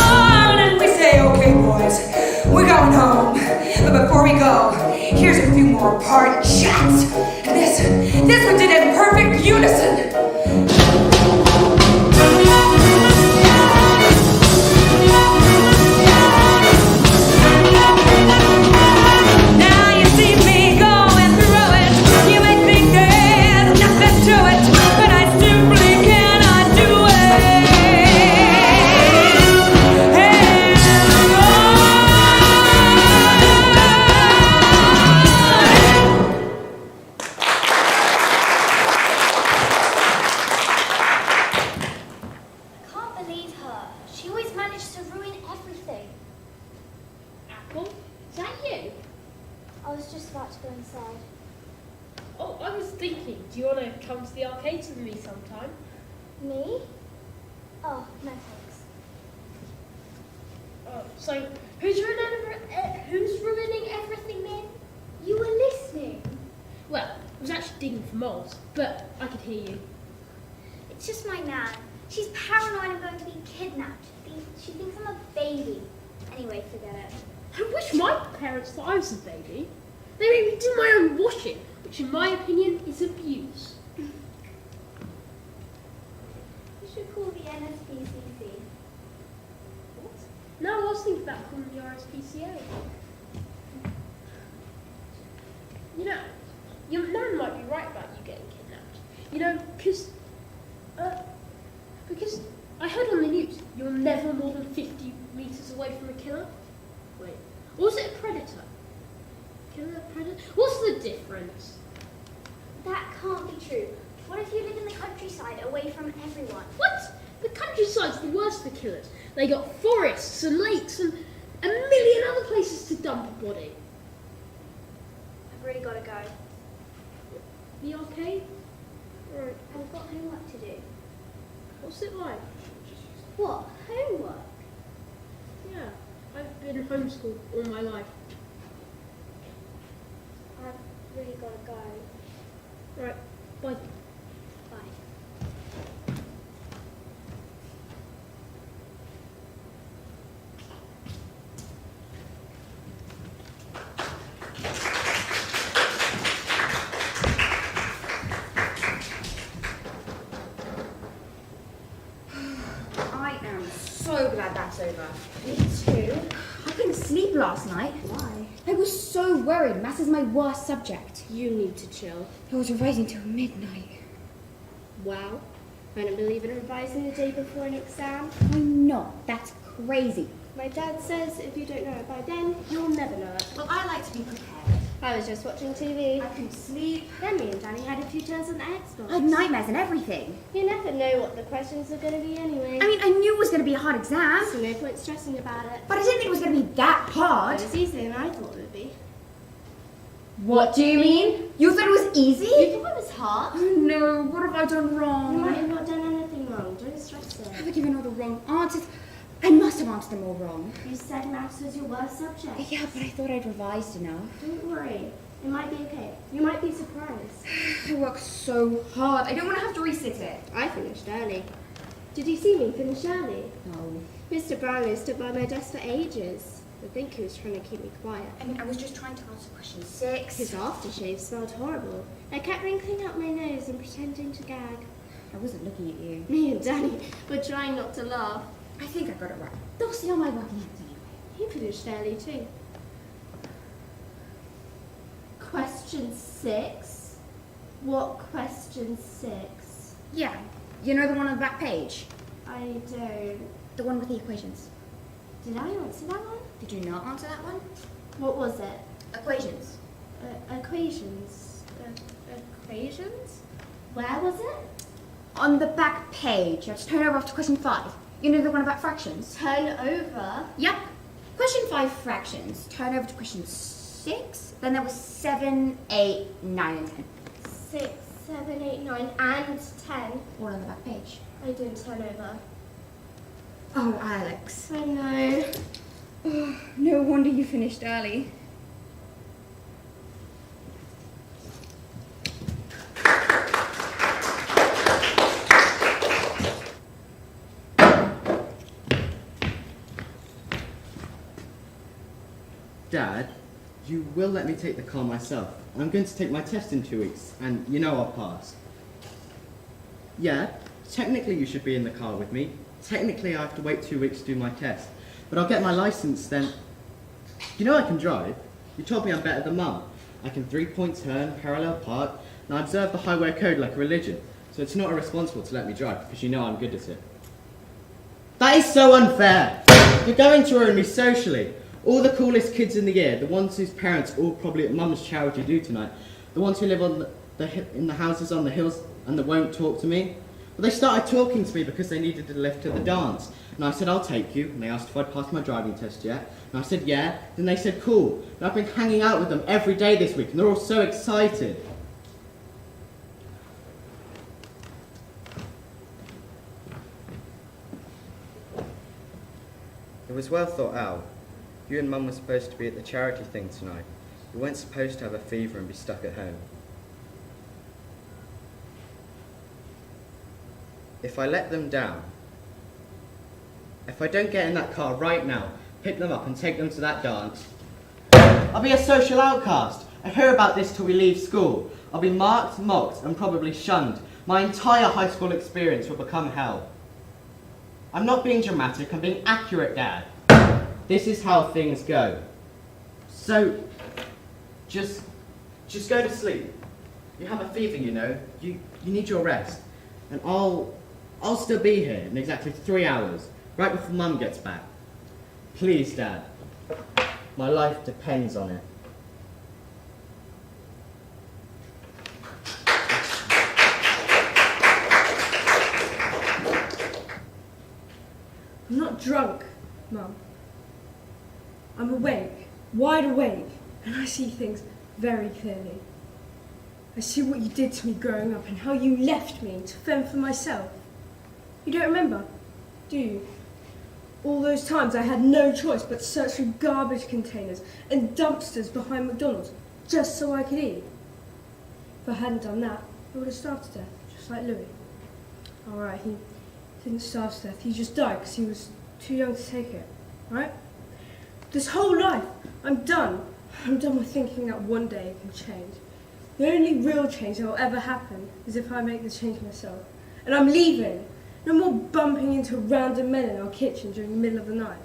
And we say, okay boys, we're going home. But before we go, here's a few more party shots. This one did it in perfect unison. Now you see me going through it. You may think there's nothing to it, but I simply cannot do it. I can't believe her. She always managed to ruin everything. Apple, is that you? I was just about to go inside. Oh, I was thinking, do you want to come to the arcades with me sometime? Me? Oh, no thanks. Oh, so who's ruining everything then? You were listening. Well, I was actually digging for moles, but I could hear you. It's just my nan. She's paranoid I'm going to be kidnapped. She thinks I'm a baby. Anyway, forget it. I wish my parents thought I was a baby. They made me do my own washing, which in my opinion is abuse. You should call the NSPCC. What? No, I was thinking about calling the RSPCA. You know, your nan might be right about you getting kidnapped. You know, because I heard on the news you're never more than 50 meters away from a killer. Wait, or was it a predator? Killer, predator? What's the difference? That can't be true. What if you live in the countryside, away from everyone? What? The countryside's the worst for killers. They got forests and lakes and a million other places to dump a body. I've really got to go. The arcade? Right. I've got homework to do. What's it like? What? Homework? Yeah, I've been homeschooled all my life. I've really got to go. Right, bye. Bye. I am so glad that's over. Me too. I couldn't sleep last night. Why? I was so worried. Maths is my worst subject. You need to chill. I was revising till midnight. Wow. I don't believe in revising the day before an exam. I'm not. That's crazy. My dad says if you don't know it by then, you'll never know it. Well, I like to be prepared. I was just watching TV. I couldn't sleep. Then me and Danny had a few turns on the Xbox. I had nightmares and everything. You never know what the questions are going to be anyway. I mean, I knew it was going to be a hard exam. So no point stressing about it. But I didn't think it was going to be that hard. It was easier than I thought it would be. What do you mean? You thought it was easy? You thought it was hard? Oh no, what have I done wrong? You might have not done anything wrong. Don't stress it. Have I given all the wrong answers? I must have answered them all wrong. You said maths was your worst subject. Yeah, but I thought I'd revised enough. Don't worry. It might be okay. You might be surprised. I worked so hard. I don't want to have to resit it. I finished early. Did you see me finish early? No. Mr. Brownlow stood by my desk for ages. I think he was trying to keep me quiet. I mean, I was just trying to answer question 6. His aftershave smelled horrible. I kept wrinkling up my nose and pretending to gag. I wasn't looking at you. Me and Danny were trying not to laugh. I think I got it right. They'll see all my working hands anyway. He finished early too. Question 6? What question 6? Yeah, you know the one on the back page? I don't. The one with the equations. Did I answer that one? Did you not answer that one? What was it? Equations. Equations. Equations? Where was it? On the back page. You have to turn over to question 5. You know the one about fractions? Turn over? Yep. Question 5, fractions. Turn over to question 6. Then there was 7, 8, 9, and 10. 6, 7, 8, 9, and 10. All on the back page. I didn't turn over. Oh, Alex. I know. Oh, no wonder you finished early. Dad, you will let me take the car myself. I'm going to take my test in 2 weeks, and you know I'll pass. Yeah, technically you should be in the car with me. Technically I have to wait 2 weeks to do my test. But I'll get my license then. You know I can drive. You told me I'm better than Mum. I can 3-point turn, parallel park, and I observe the highway code like a religion. So it's not irresponsible to let me drive, because you know I'm good at it. That is so unfair! You're going to ruin me socially. All the coolest kids in the year, the ones whose parents all probably at Mum's charity do tonight, the ones who live on in the houses on the hills and that won't talk to me. But they started talking to me because they needed a lift to the dance. And I said, I'll take you. And they asked if I'd passed my driving test yet. And I said, yeah. Then they said, cool. And I've been hanging out with them every day this week and they're all so excited. It was well thought out. You and Mum were supposed to be at the charity thing tonight. You weren't supposed to have a fever and be stuck at home. If I let them down, if I don't get in that car right now, pick them up and take them to that dance, I'll be a social outcast. I hear about this till we leave school. I'll be marked, mocked, and probably shunned. My entire high school experience will become hell. I'm not being dramatic, I'm being accurate, Dad. This is how things go. So, just go to sleep. You have a fever, you know. You need your rest. And I'll still be here in exactly 3 hours, right before Mum gets back. Please, Dad. My life depends on it. I'm not drunk, Mum. I'm awake, wide awake, and I see things very clearly. I see what you did to me growing up and how you left me to fend for myself. You don't remember, do you? All those times I had no choice but to search through garbage containers and dumpsters behind McDonald's just so I could eat. If I hadn't done that, I would have starved to death, just like Louis. Alright, he didn't starve to death, he just died because he was too young to take it, right? This whole life, I'm done. I'm done with thinking that one day it can change. The only real change that will ever happen is if I make the change myself. And I'm leaving. No more bumping into random men in our kitchen during the middle of the night.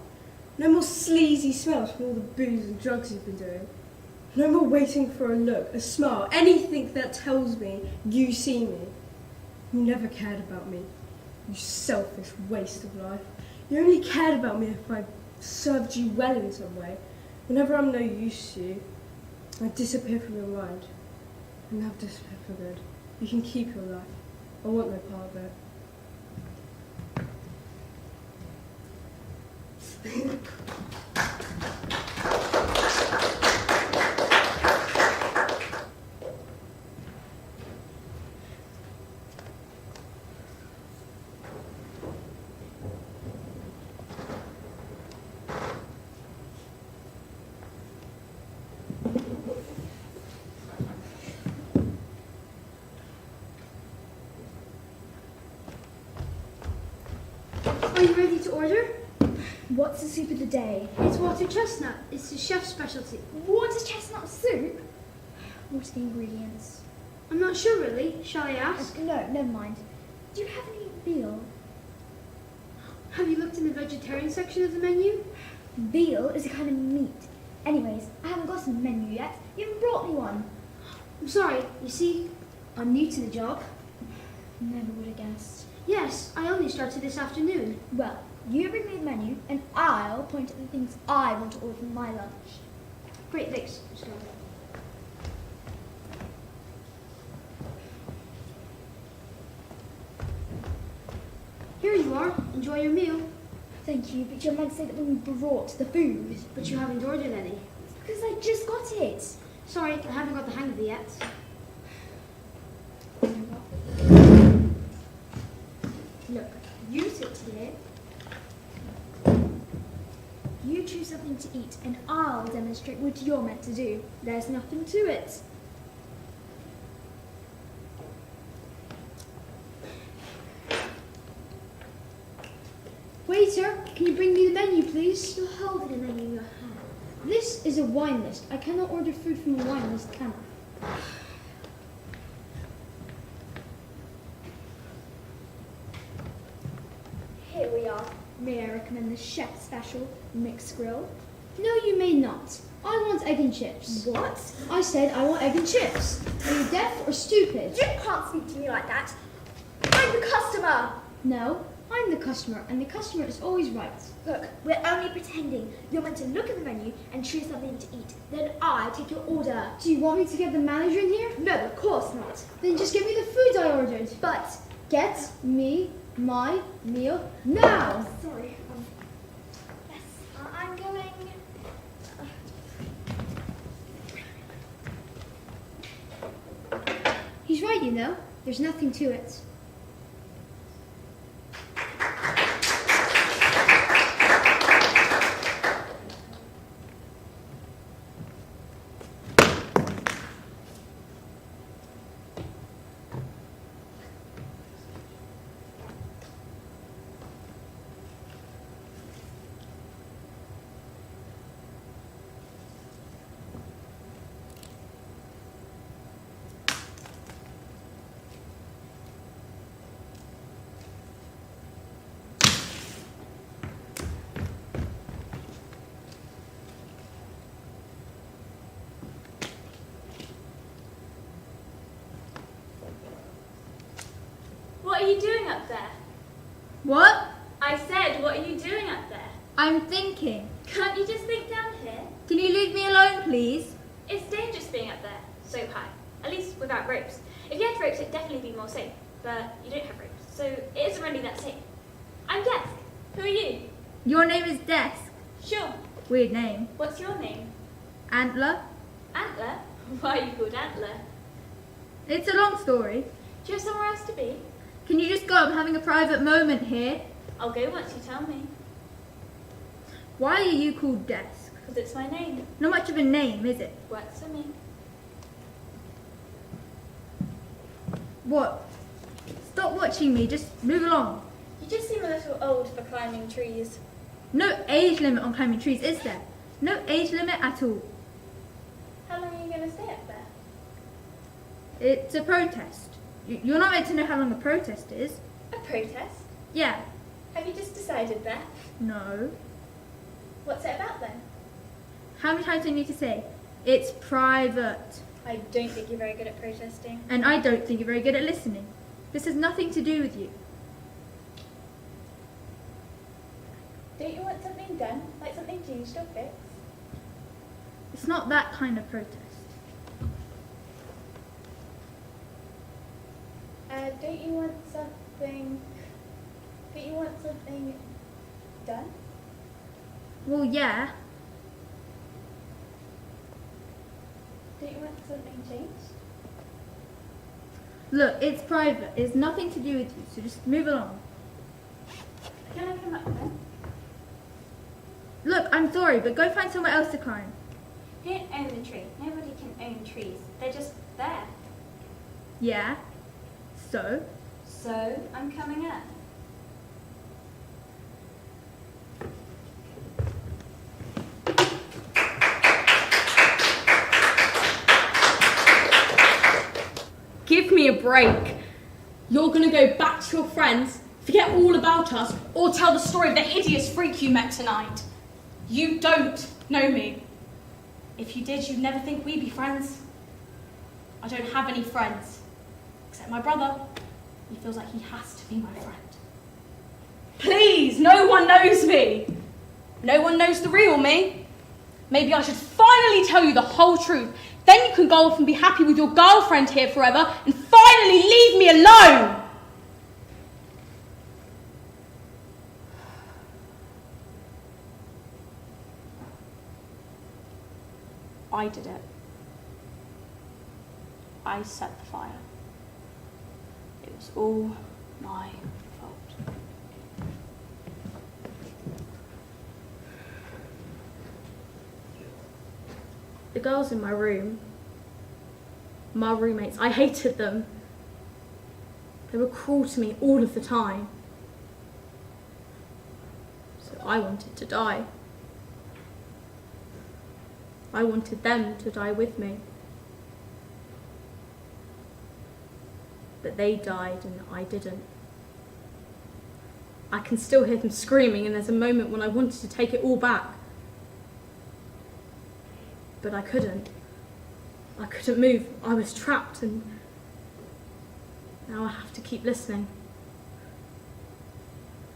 No more sleazy smells from all the booze and drugs you've been doing. No more waiting for a look, a smile, anything that tells me you see me. You never cared about me, you selfish waste of life. You only cared about me if I served you well in some way. Whenever I'm no use to you, I disappear from your mind. And I've disappeared for good. You can keep your life. I want no part of it. Are you ready to order? What's the soup of the day? It's water chestnut. It's the chef's specialty. Water chestnut soup? What are the ingredients? I'm not sure really. Shall I ask? No, never mind. Do you have any veal? Have you looked in the vegetarian section of the menu? Veal is a kind of meat. Anyways, I haven't got a menu yet. You haven't brought me one. I'm sorry. You see, I'm new to the job. Never would have guessed. Yes, I only started this afternoon. Well, you bring me the menu, and I'll point at the things I want to order for my lunch. Great, thanks. Here you are. Enjoy your meal. Thank you, but you're meant to say that when you brought the food. But you haven't ordered any. It's because I just got it. Sorry, I haven't got the hang of it yet. Look, you sit here. You choose something to eat, and I'll demonstrate what you're meant to do. There's nothing to it. Waiter, can you bring me the menu, please? You're holding a menu in your hand. This is a wine list. I cannot order food from a wine list, can I? Here we are. May I recommend the chef's special mixed grill? No, you may not. I want egg and chips. What? I said I want egg and chips. Are you deaf or stupid? You can't speak to me like that. I'm the customer. No, I'm the customer, and the customer is always right. Look, we're only pretending. You're meant to look at the menu and choose something to eat. Then I take your order. Do you want me to get the manager in here? No, of course not. Then just give me the food I ordered. But get me my meal now. Sorry. Yes, I'm going. He's right, you know. There's nothing to it. What are you doing up there? What? I said, what are you doing up there? I'm thinking. Can't you just think down here? Can you leave me alone, please? It's dangerous being up there, so high. At least without ropes. If you had ropes, it'd definitely be more safe. But you don't have ropes, so it isn't really that safe. I'm Desk. Who are you? Your name is Desk. Sure. Weird name. What's your name? Antler. Antler? Why are you called Antler? It's a long story. Do you have somewhere else to be? Can you just go? I'm having a private moment here. I'll go once you tell me. Why are you called Desk? Because it's my name. Not much of a name, is it? Works for me. What? Stop watching me. Just move along. You just seem a little old for climbing trees. No age limit on climbing trees, is there? No age limit at all. How long are you going to stay up there? It's a protest. You're not meant to know how long a protest is. A protest? Yeah. Have you just decided that? No. What's it about then? How many times do I need to say? It's private. I don't think you're very good at protesting. And I don't think you're very good at listening. This has nothing to do with you. Don't you want something done? Like something changed or fixed? It's not that kind of protest. Don't you want something... Don't you want something done? Well, yeah. Don't you want something changed? Look, it's private. It's nothing to do with you, so just move along. Can I come up then? Look, I'm sorry, but go find somewhere else to climb. You don't own the tree. Nobody can own trees. They're just there. Yeah. So? So, I'm coming up. me a break. You're gonna go back to your friends, forget all about us, or tell the story of the hideous freak you met tonight. You don't know me. If you did, you'd never think we'd be friends. I don't have any friends, except my brother. He feels like he has to be my friend. Please, no one knows me. No one knows the real me. Maybe I should finally tell you the whole truth. Then you can go off and be happy with your girlfriend here forever and finally leave me alone. I did it. I set the fire. It was all my fault. The girls in my room, my roommates, I hated them. They were cruel to me all of the time. So I wanted to die. I wanted them to die with me. But they died and I didn't. I can still hear them screaming, and there's a moment when I wanted to take it all back. But I couldn't. I couldn't move. I was trapped, and now I have to keep listening.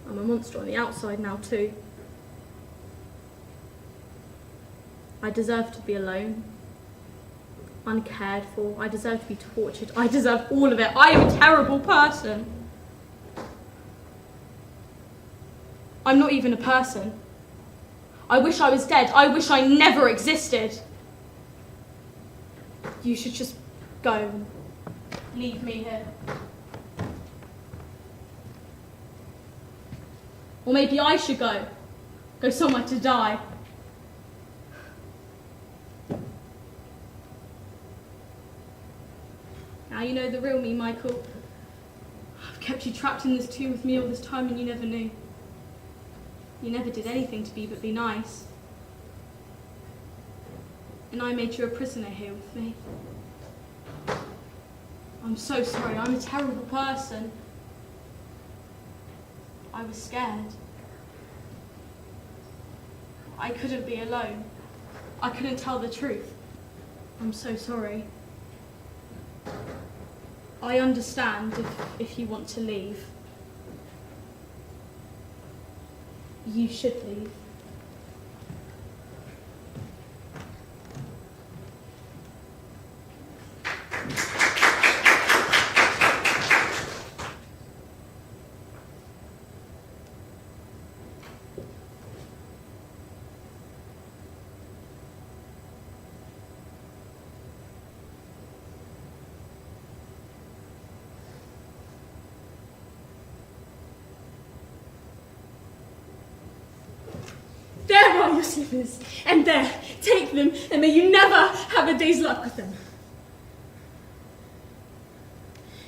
I'm a monster on the outside now too. I deserve to be alone, uncared for. I deserve to be tortured. I deserve all of it. I am a terrible person. I'm not even a person. I wish I was dead. I wish I never existed. You should just go and leave me here. Or maybe I should go. Go somewhere to die. Now you know the real me, Michael. I've kept you trapped in this tomb with me all this time and you never knew. You never did anything to me but be nice. And I made you a prisoner here with me. I'm so sorry, I'm a terrible person. I was scared. I couldn't be alone. I couldn't tell the truth. I'm so sorry. I understand if you want to leave. You should leave. There are your slippers, and there, take them, and may you never have a day's luck with them.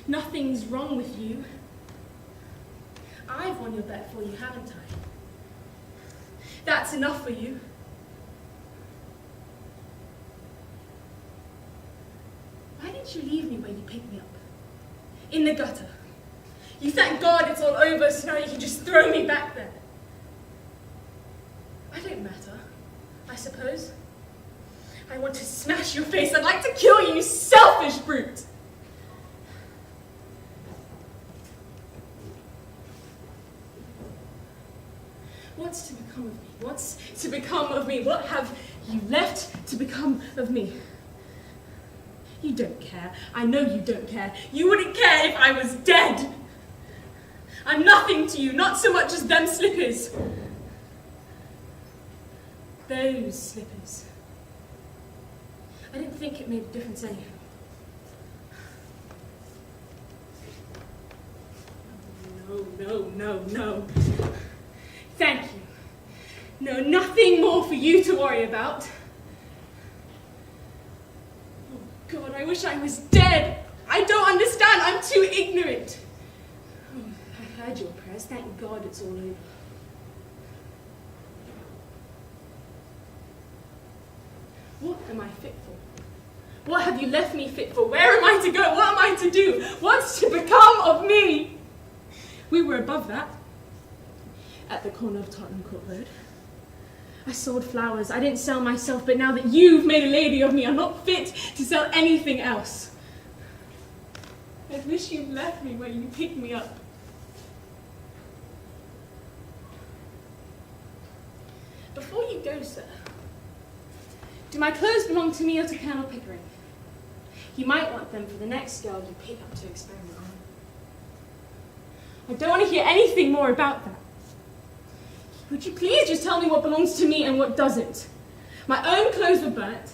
Nothing's wrong with you. I've won your bet for you, haven't I? That's enough for you. Why didn't you leave me where you picked me up? In the gutter. You thank God it's all over, so now you can just throw me back there. I don't matter, I suppose. I want to smash your face. I'd like to kill you, you selfish brute. What's to become of me? What's to become of me? What have you left to become of me? You don't care. I know you don't care. You wouldn't care if I was dead. I'm nothing to you, not so much as them slippers. Those slippers. I didn't think it made a difference anyhow. No. Thank you. No, nothing more for you to worry about. Oh God, I wish I was dead. I don't understand. I'm too ignorant. Oh, I heard your prayers. Thank God it's all over. What am I fit for? What have you left me fit for? Where am I to go? What am I to do? What's to become of me? We were above that, at the corner of Tottenham Court Road. I sold flowers. I didn't sell myself, but now that you've made a lady of me, I'm not fit to sell anything else. I wish you'd left me when you picked me up. Before you go, sir, do my clothes belong to me or to Colonel Pickering? You might want them for the next girl you pick up to experiment on. I don't want to hear anything more about that. Would you please just tell me what belongs to me and what doesn't? My own clothes were burnt.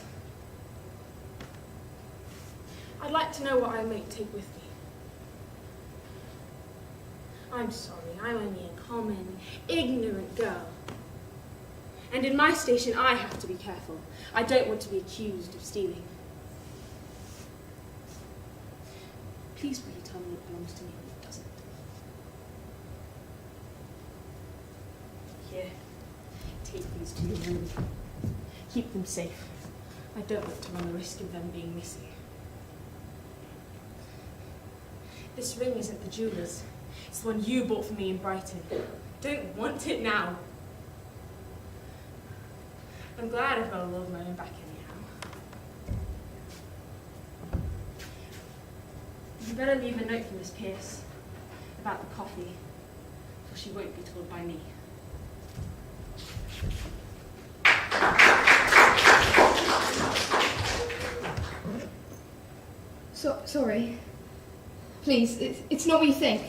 I'd like to know what I may take with me. I'm sorry, I'm only a common, ignorant girl. And in my station, I have to be careful. I don't want to be accused of stealing. Please will you tell me what belongs to me and what doesn't? Here, take these to your room. Keep them safe. I don't want to run the risk of them being missing. This ring isn't the jeweller's. It's the one you bought for me in Brighton. Don't want it now. I'm glad I've got a lot of my own back anyhow. You better leave a note for Miss Pierce about the coffee, for she won't be told by me. Sorry. Please, it's not what you think.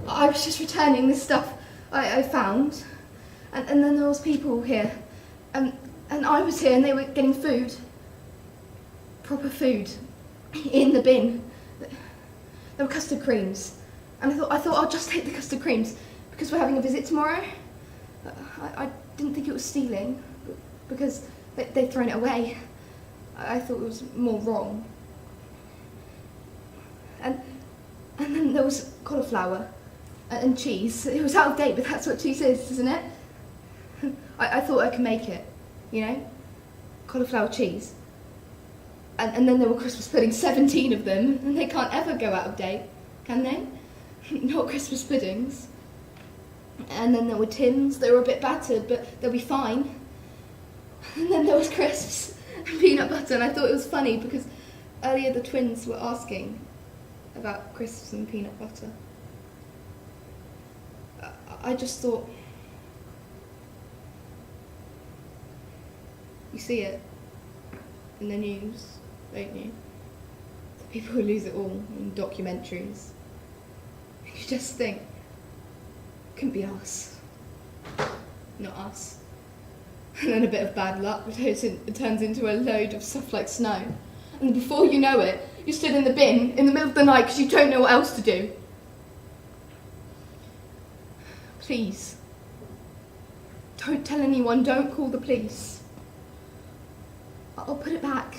I was just returning this stuff I found, and then there was people here, and I was here, and they were getting food, proper food, in the bin. There were custard creams, and I thought I'll just take the custard creams because we're having a visit tomorrow. I didn't think it was stealing because they'd thrown it away. I thought it was more wrong. And then there was cauliflower and cheese. It was out of date, but that's what cheese is, isn't it? I thought I could make it, you know? Cauliflower cheese. And then there were Christmas puddings, 17 of them, and they can't ever go out of date, can they? Not Christmas puddings. And then there were tins. They were a bit battered, but they'll be fine. And then there was crisps and peanut butter, and I thought it was funny because earlier the twins were asking about crisps and peanut butter. I just thought, you see it in the news, don't you? The people who lose it all in documentaries. You just think, it couldn't be us. Not us. And then a bit of bad luck, it turns into a load of stuff like snow. And before you know it, you stood in the bin in the middle of the night because you don't know what else to do. Please. Don't tell anyone, don't call the police. I'll put it back.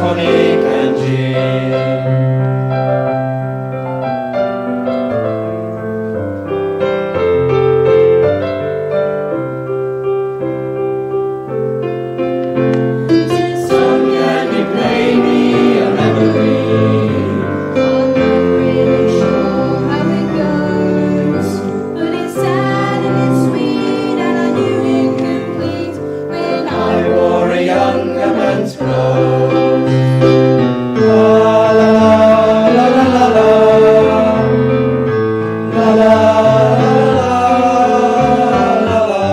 tonic and gin. Son, can you play me a reverie? I'm not really sure how it goes, but it's sad and it's sweet, and I knew it complete when I wore a young man's clothes. La la la la la la la la la la la.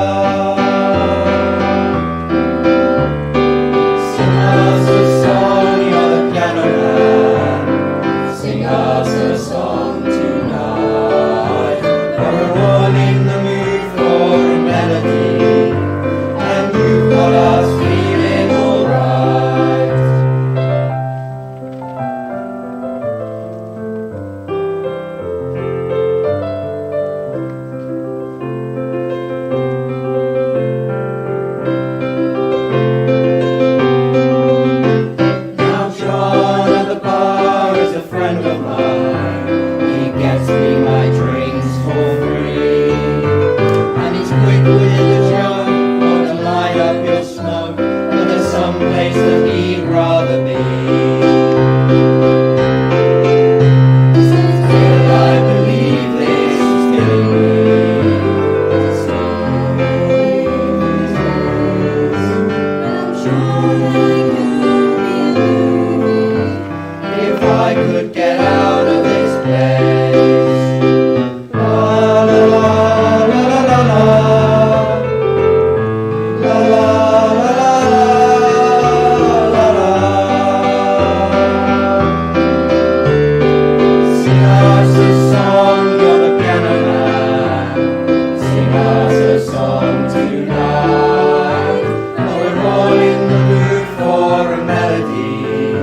Sing us a song, you're the piano man. Sing us a song tonight. We're all in the mood for a melody, and you've got us feeling alright. Now John at the bar is a friend of mine. He gets me my drinks for free, and he's quick with the joke, won't light up your smoke, but there's some place that he'd rather be. Still I believe this is killing me. I'm sure that it could be a movie if I could get out of this place. La la la la la la la la la la. Sing us a song, you're the piano man. Sing us a song tonight. We're all in the mood for a melody,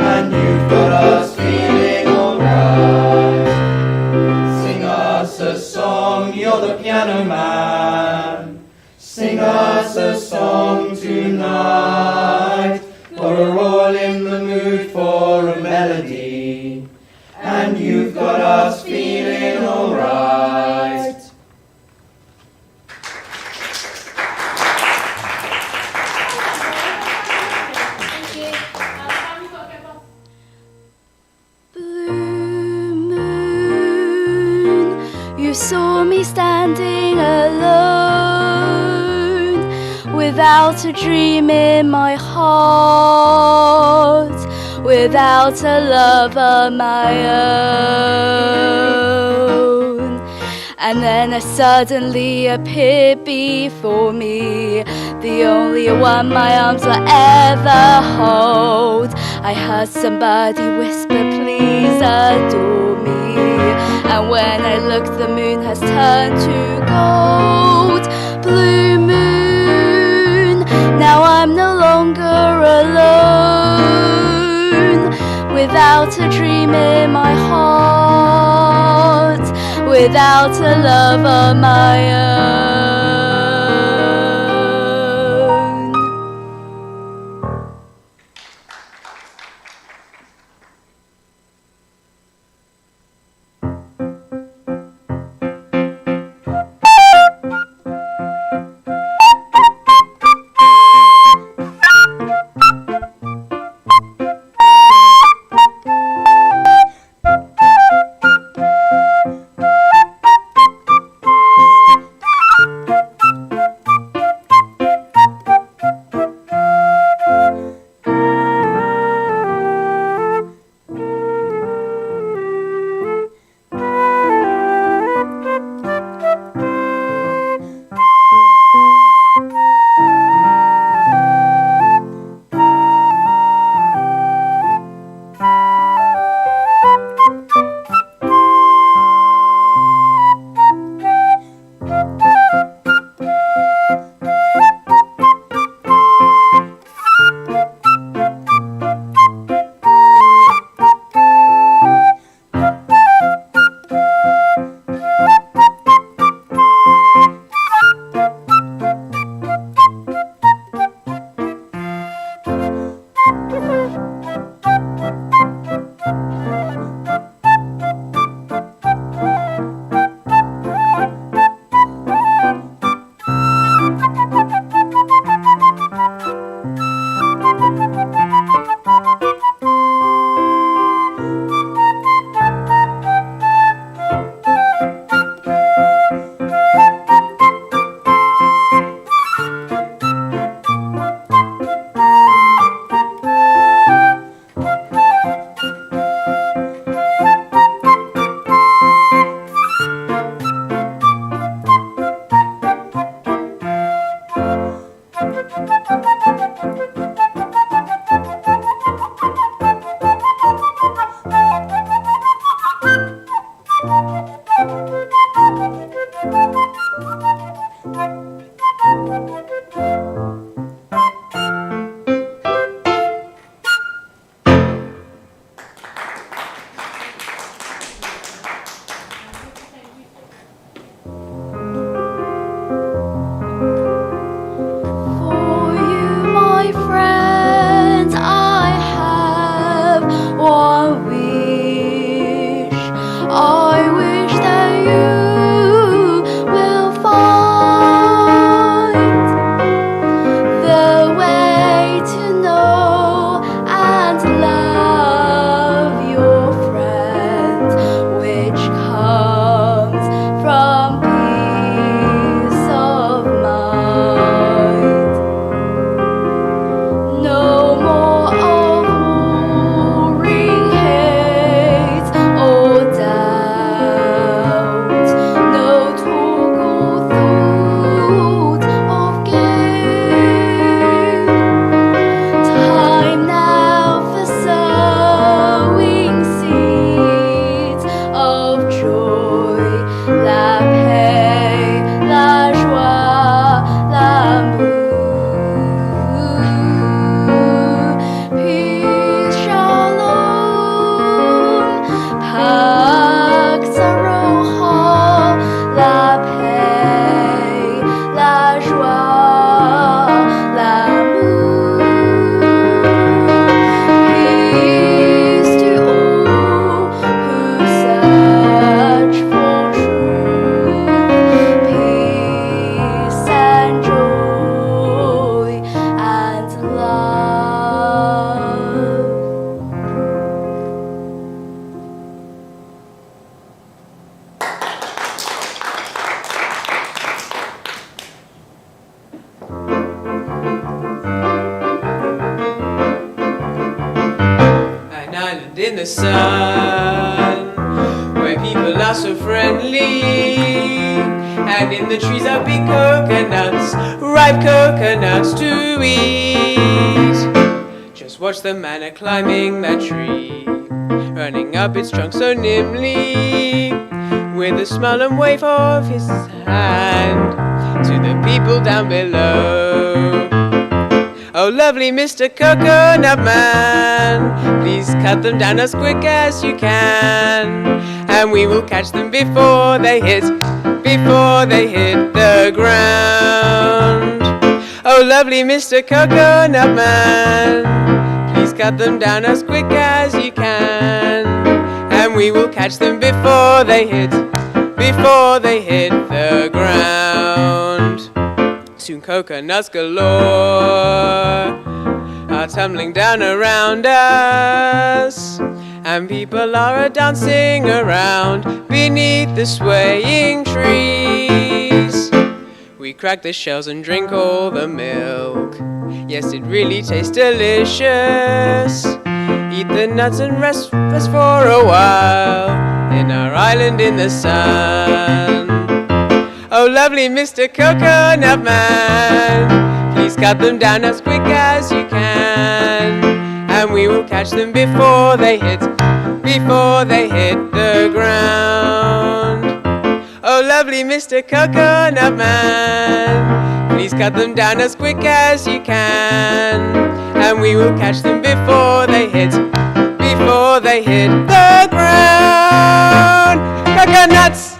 and you've got us feeling alright. Sing us a song, you're the piano man. Sing us a song tonight. We're all in the mood for a melody, and you've got us feeling alright. Blue moon, you saw me standing alone, without a dream in my heart, without a love of my own. And then I suddenly appeared before me, the only one my arms will ever hold. I heard somebody whisper, please adore me. And when I looked, the moon has turned to gold. Blue moon, now I'm no longer alone, without a dream in my heart, without a love of my own. in the sun, where people are so friendly, and in the trees are big coconuts, ripe coconuts to eat. Just watch the man a climbing that tree, running up its trunk so nimbly, with a smile and wave of his hand to the people down below. Oh, lovely Mr. Coconut Man, please cut them down as quick as you can, and we will catch them before they hit the ground. Oh, lovely Mr. Coconut Man, please cut them down as quick as you can, and we will catch them before they hit the ground. Soon coconuts galore are tumbling down around us, and people are dancing around beneath the swaying trees. We crack the shells and drink all the milk. Yes, it really tastes delicious. Eat the nuts and rest for a while in our island in the sun. Oh, lovely Mr. Coconut Man, please cut them down as quick as you can, and we will catch them before they hit the ground. Oh, lovely Mr. Coconut Man, please cut them down as quick as you can, and we will catch them before they hit the ground. Coconuts!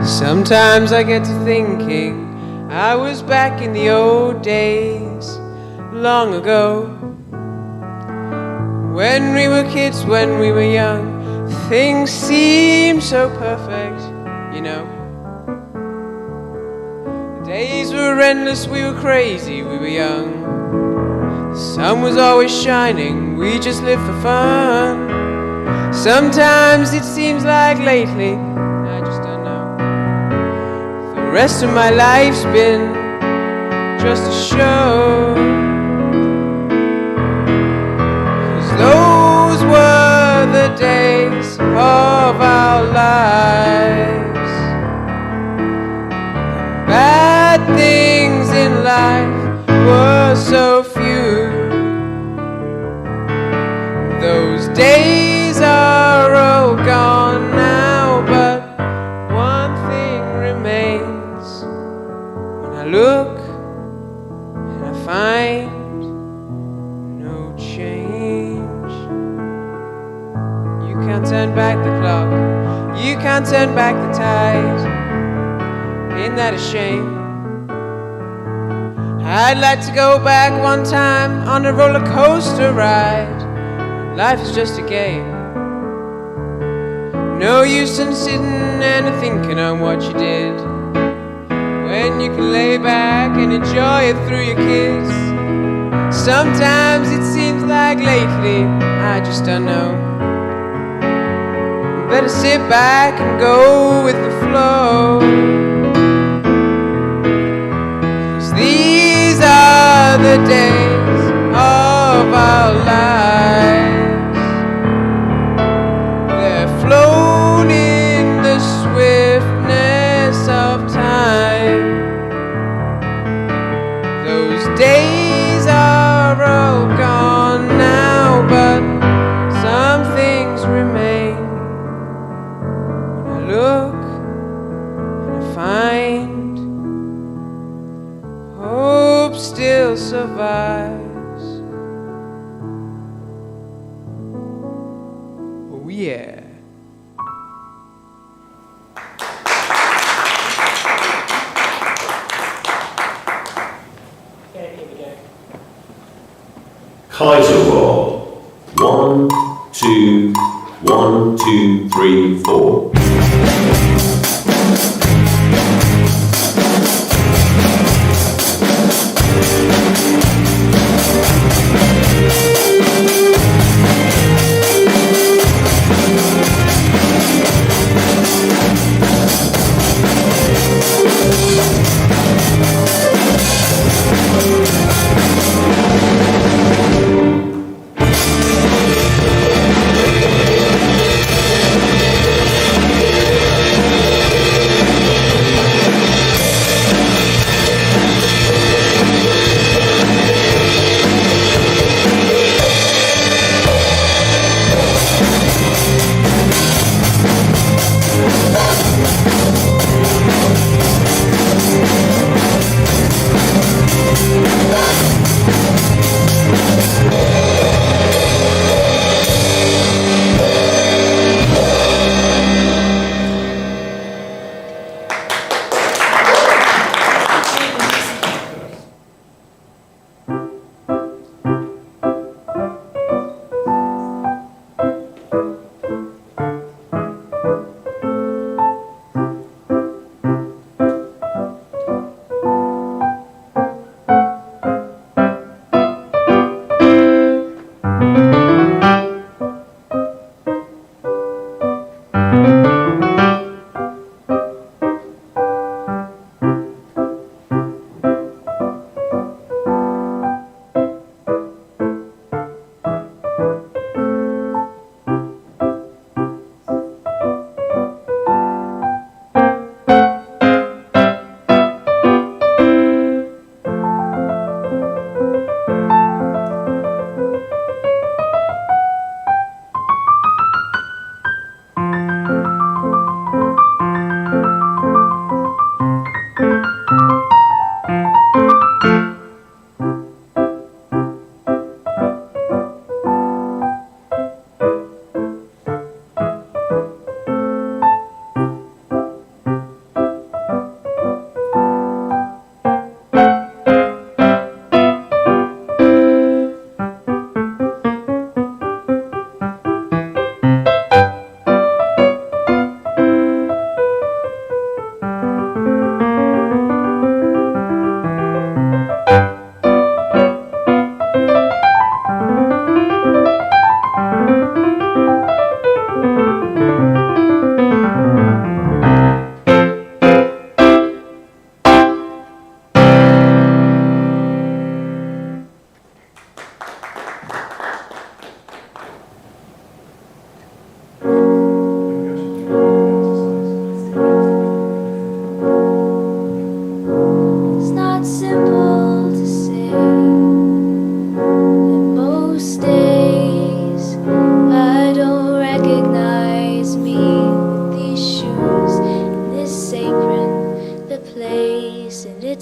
Sometimes I get to thinking I was back in the old days, long ago, when we were kids, when we were young. Things seemed so perfect. you know. The days were endless, we were crazy, we were young. The sun was always shining, we just lived for fun. Sometimes it seems like lately, I just don't know, the rest of my life's been just a show. 'Cause those were the days of our lives. Bad things in life were so few. Those days are all gone now, but one thing remains. When I look and I find no change. You can't turn back the clock, you can't turn back the tide. Ain't that a shame? I'd like to go back one time on a roller coaster ride. Life is just a game. No use in sitting and thinking on what you did, when you can lay back and enjoy it through your kiss. Sometimes it seems like lately, I just don't know, better sit back and go with the flow. 'Cause these are the days of our lives. They're flown in the swiftness of time. Those days are all gone now, but some things remain. When I look and I find hope still survives. Oh yeah. Kaiser roll. 1, 2, 1, 2, 3, 4.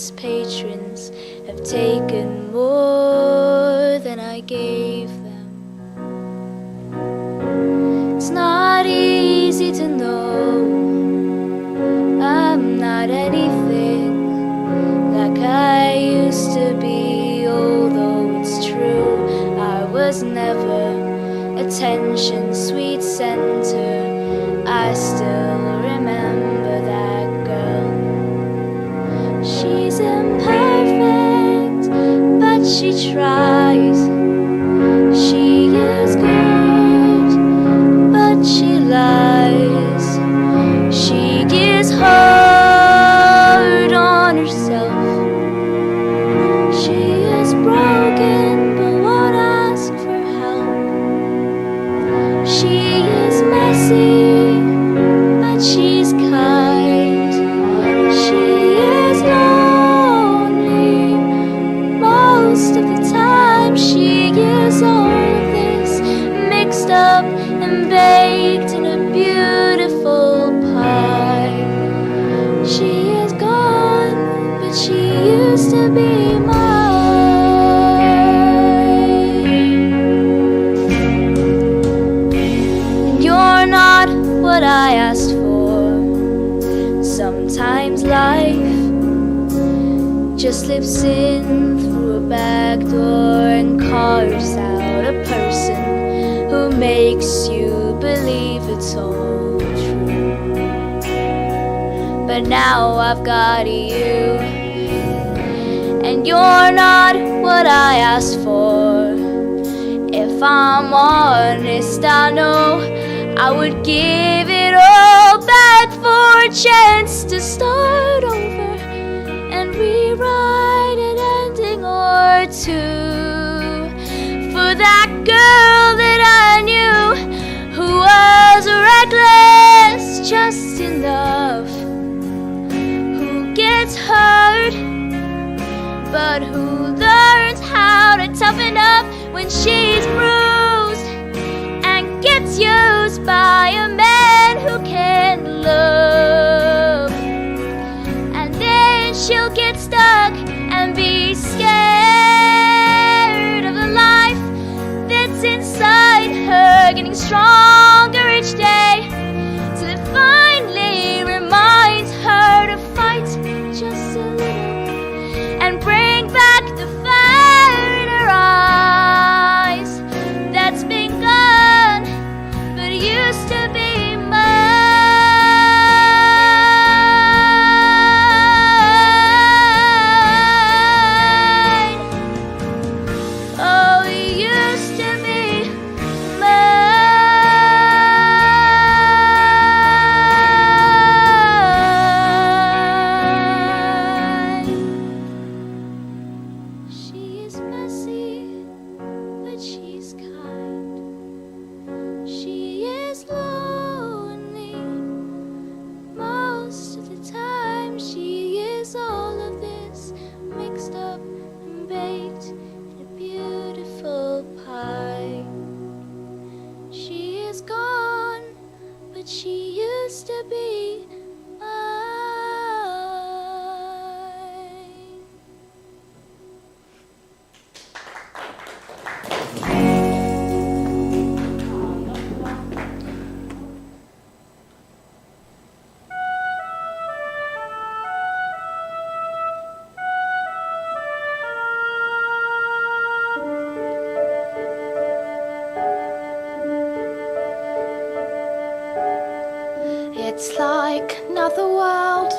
his patrons have taken more than I gave them. It's not easy to know I'm not anything like I used to be, although it's true I was never attention, sweet center. I still remember that girl. She's imperfect, but she tries. She is good, but she lies. She is hard on herself. She is broken, but won't ask for help. She is messy, but she's kind. She is lonely most of the time. She is all of this mixed up and baked in a beautiful pie. She is gone, but she used to be mine. And you're not what I asked for. Sometimes life just slips in through a back door and carves out a person who makes you believe it's all true. But now I've got you, and you're not what I asked for. If I'm honest, I know I would give it all back for a chance to start over and rewrite an ending or two for that girl that I knew who was reckless just enough, who gets hurt but who learns how to toughen up when she's bruised and gets used by a man who can love. And then she'll get stuck and be scared of the life that's inside her, getting stronger each day till it finally reminds her to fight just a little and bring back the fire in her eyes that's been gone but used to be mine. Oh, used to be mine. She is messy, but she's kind. She is lonely most of the time. She is all of this mixed up and baked in a beautiful pie. She is gone, but she used to be mine. It's like another world,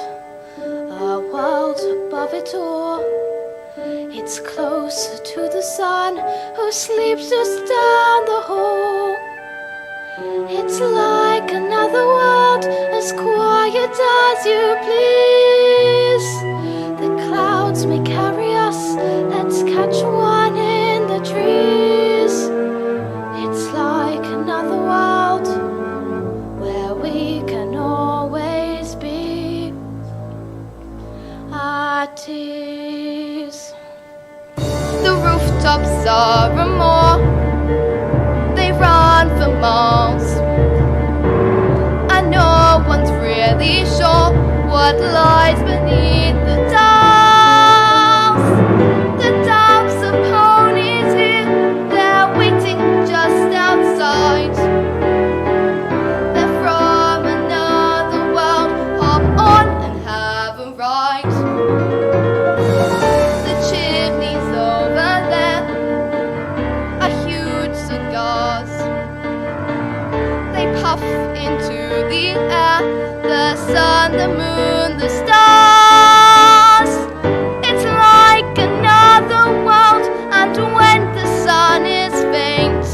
a world above it all. It's closer to the sun who sleeps just down the hall. It's like another world, as quiet as you please. The clouds may carry us, let's catch one in the trees. It's like another world where we can always be at ease. The rooftops are a moor, they run for miles, and no one's really sure what lies beneath the dark. sun, the moon, the stars. It's like another world, and when the sun is faint,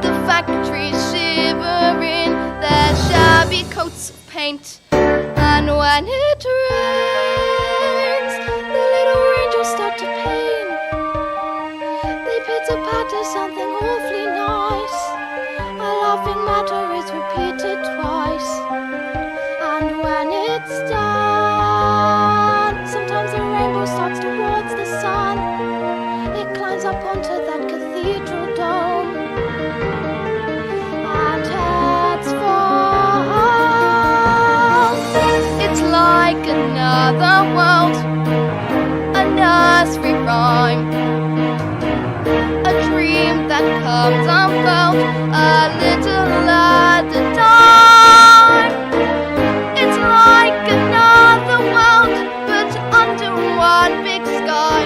the factories shiver in their shabby coats of paint. And when it rains, the little angels start to paint. They pitter-patter something awfully nice. A laughing matter is repeated twice. And when it's done, sometimes the rainbow starts towards the sun. It climbs up onto that cathedral dome and heads for home. It's like another world, a nursery rhyme, a dream that comes unfurled, a little at a time. It's like another world, but under one big sky.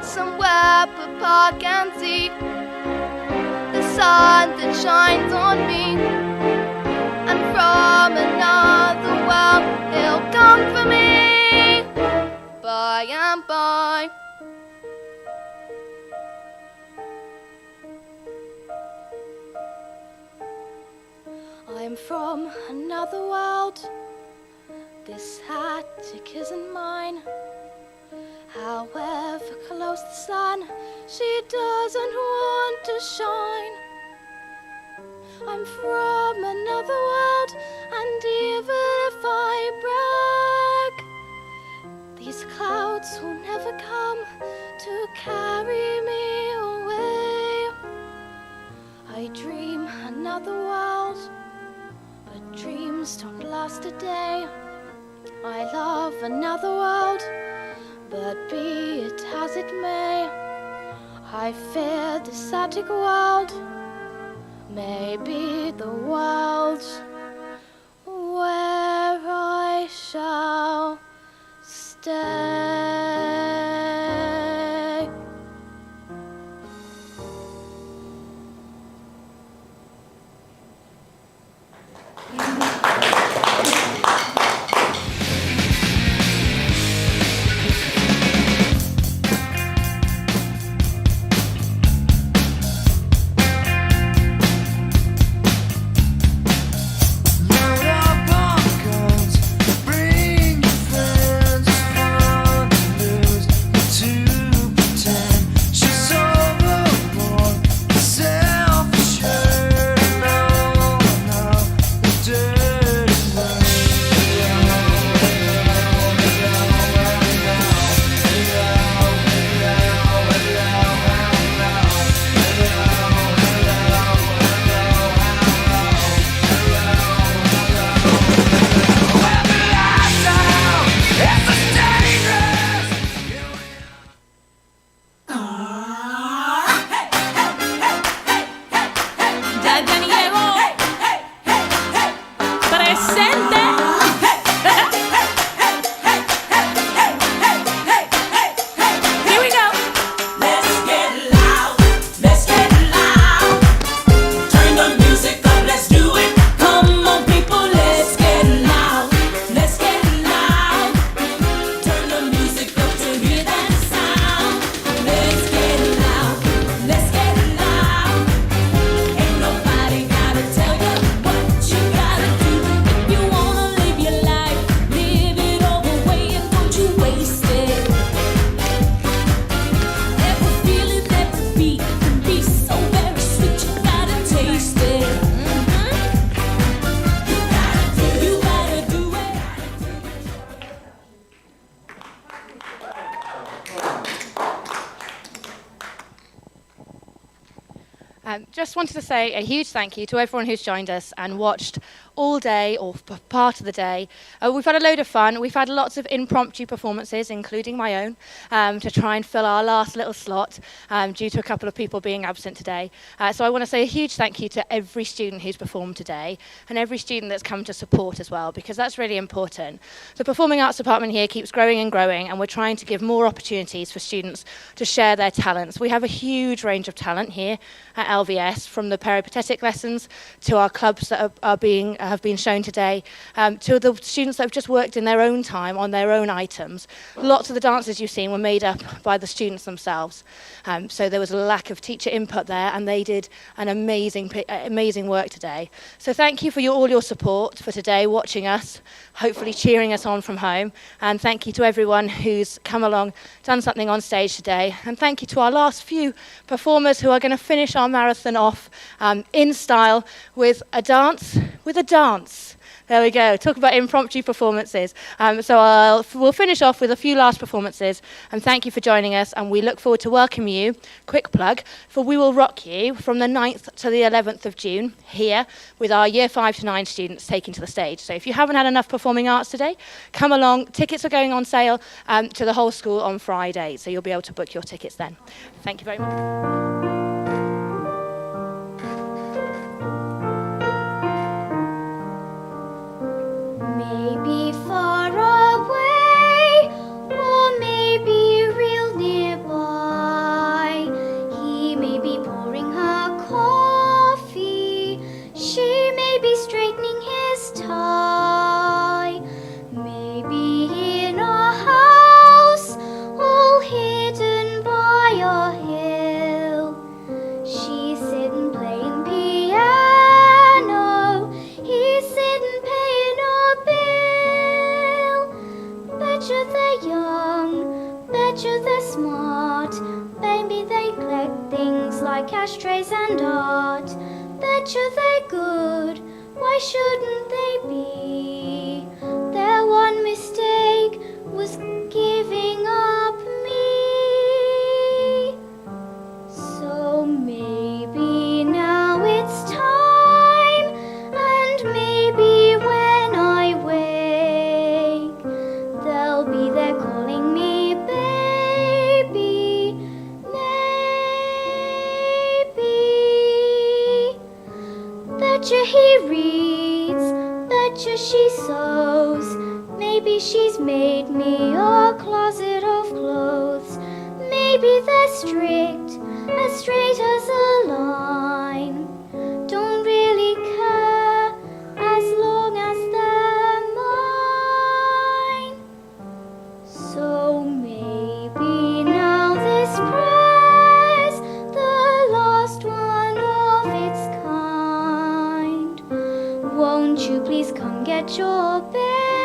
Somewhere Papa can see the sun that shines on me, and from another world he'll come for me by and by. I'm from another world. This attic isn't mine. However close the sun, she doesn't want to shine. I'm from another world, and even if I brag, these clouds will never come to carry me away. I dream another world, but dreams don't last a day. I love another world, but be it as it may, I fear the static world may be the world where I shall stay. Just wanted to say a huge thank you to everyone who's joined us and watched all day or part of the day. We've had a load of fun. We've had lots of impromptu performances, including my own, to try and fill our last little slot due to a couple of people being absent today. So I want to say a huge thank you to every student who's performed today and every student that's come to support as well, because that's really important. The Performing Arts Department here keeps growing and growing, and we're trying to give more opportunities for students to share their talents. We have a huge range of talent here at LVS, from the peripatetic lessons to our clubs that are being have been shown today, to the students that have just worked in their own time on their own items. Lots of the dances you've seen were made up by the students themselves. So there was a lack of teacher input there, and they did an amazing work today. So thank you for all your support for today, watching us, hopefully cheering us on from home. And thank you to everyone who's come along, done something on stage today. And thank you to our last few performers who are going to finish our marathon off in style with a dance. There we go. Talk about impromptu performances. We'll finish off with a few last performances. And thank you for joining us. And we look forward to welcoming you, quick plug, for We Will Rock You from the 9th to the 11th of June here with our Year 5 to 9 students taking to the stage. So if you haven't had enough performing arts today, come along. Tickets are going on sale to the whole school on Friday. So you'll be able to book your tickets then. Thank you very much. Maybe far away, or maybe real nearby. He may be pouring her coffee, she may be straightening his tie. Maybe in a house, all hidden by a hill, she's sitting playing piano, he's sitting paying a bill. Betcha they're young, betcha they're smart, maybe they collect things like ashtrays and art. Betcha they're good, why shouldn't they be? Their one mistake was giving up me. So maybe now it's time, and maybe when I wake, they'll be there calling me baby, maybe. Betcha he reads, betcha she sews, maybe she's made me a closet of clothes. Maybe they're strict, as straight as a line. Don't really care as long as they're mine. So maybe now this prayer's the last one of its kind. Won't you please come get your bed?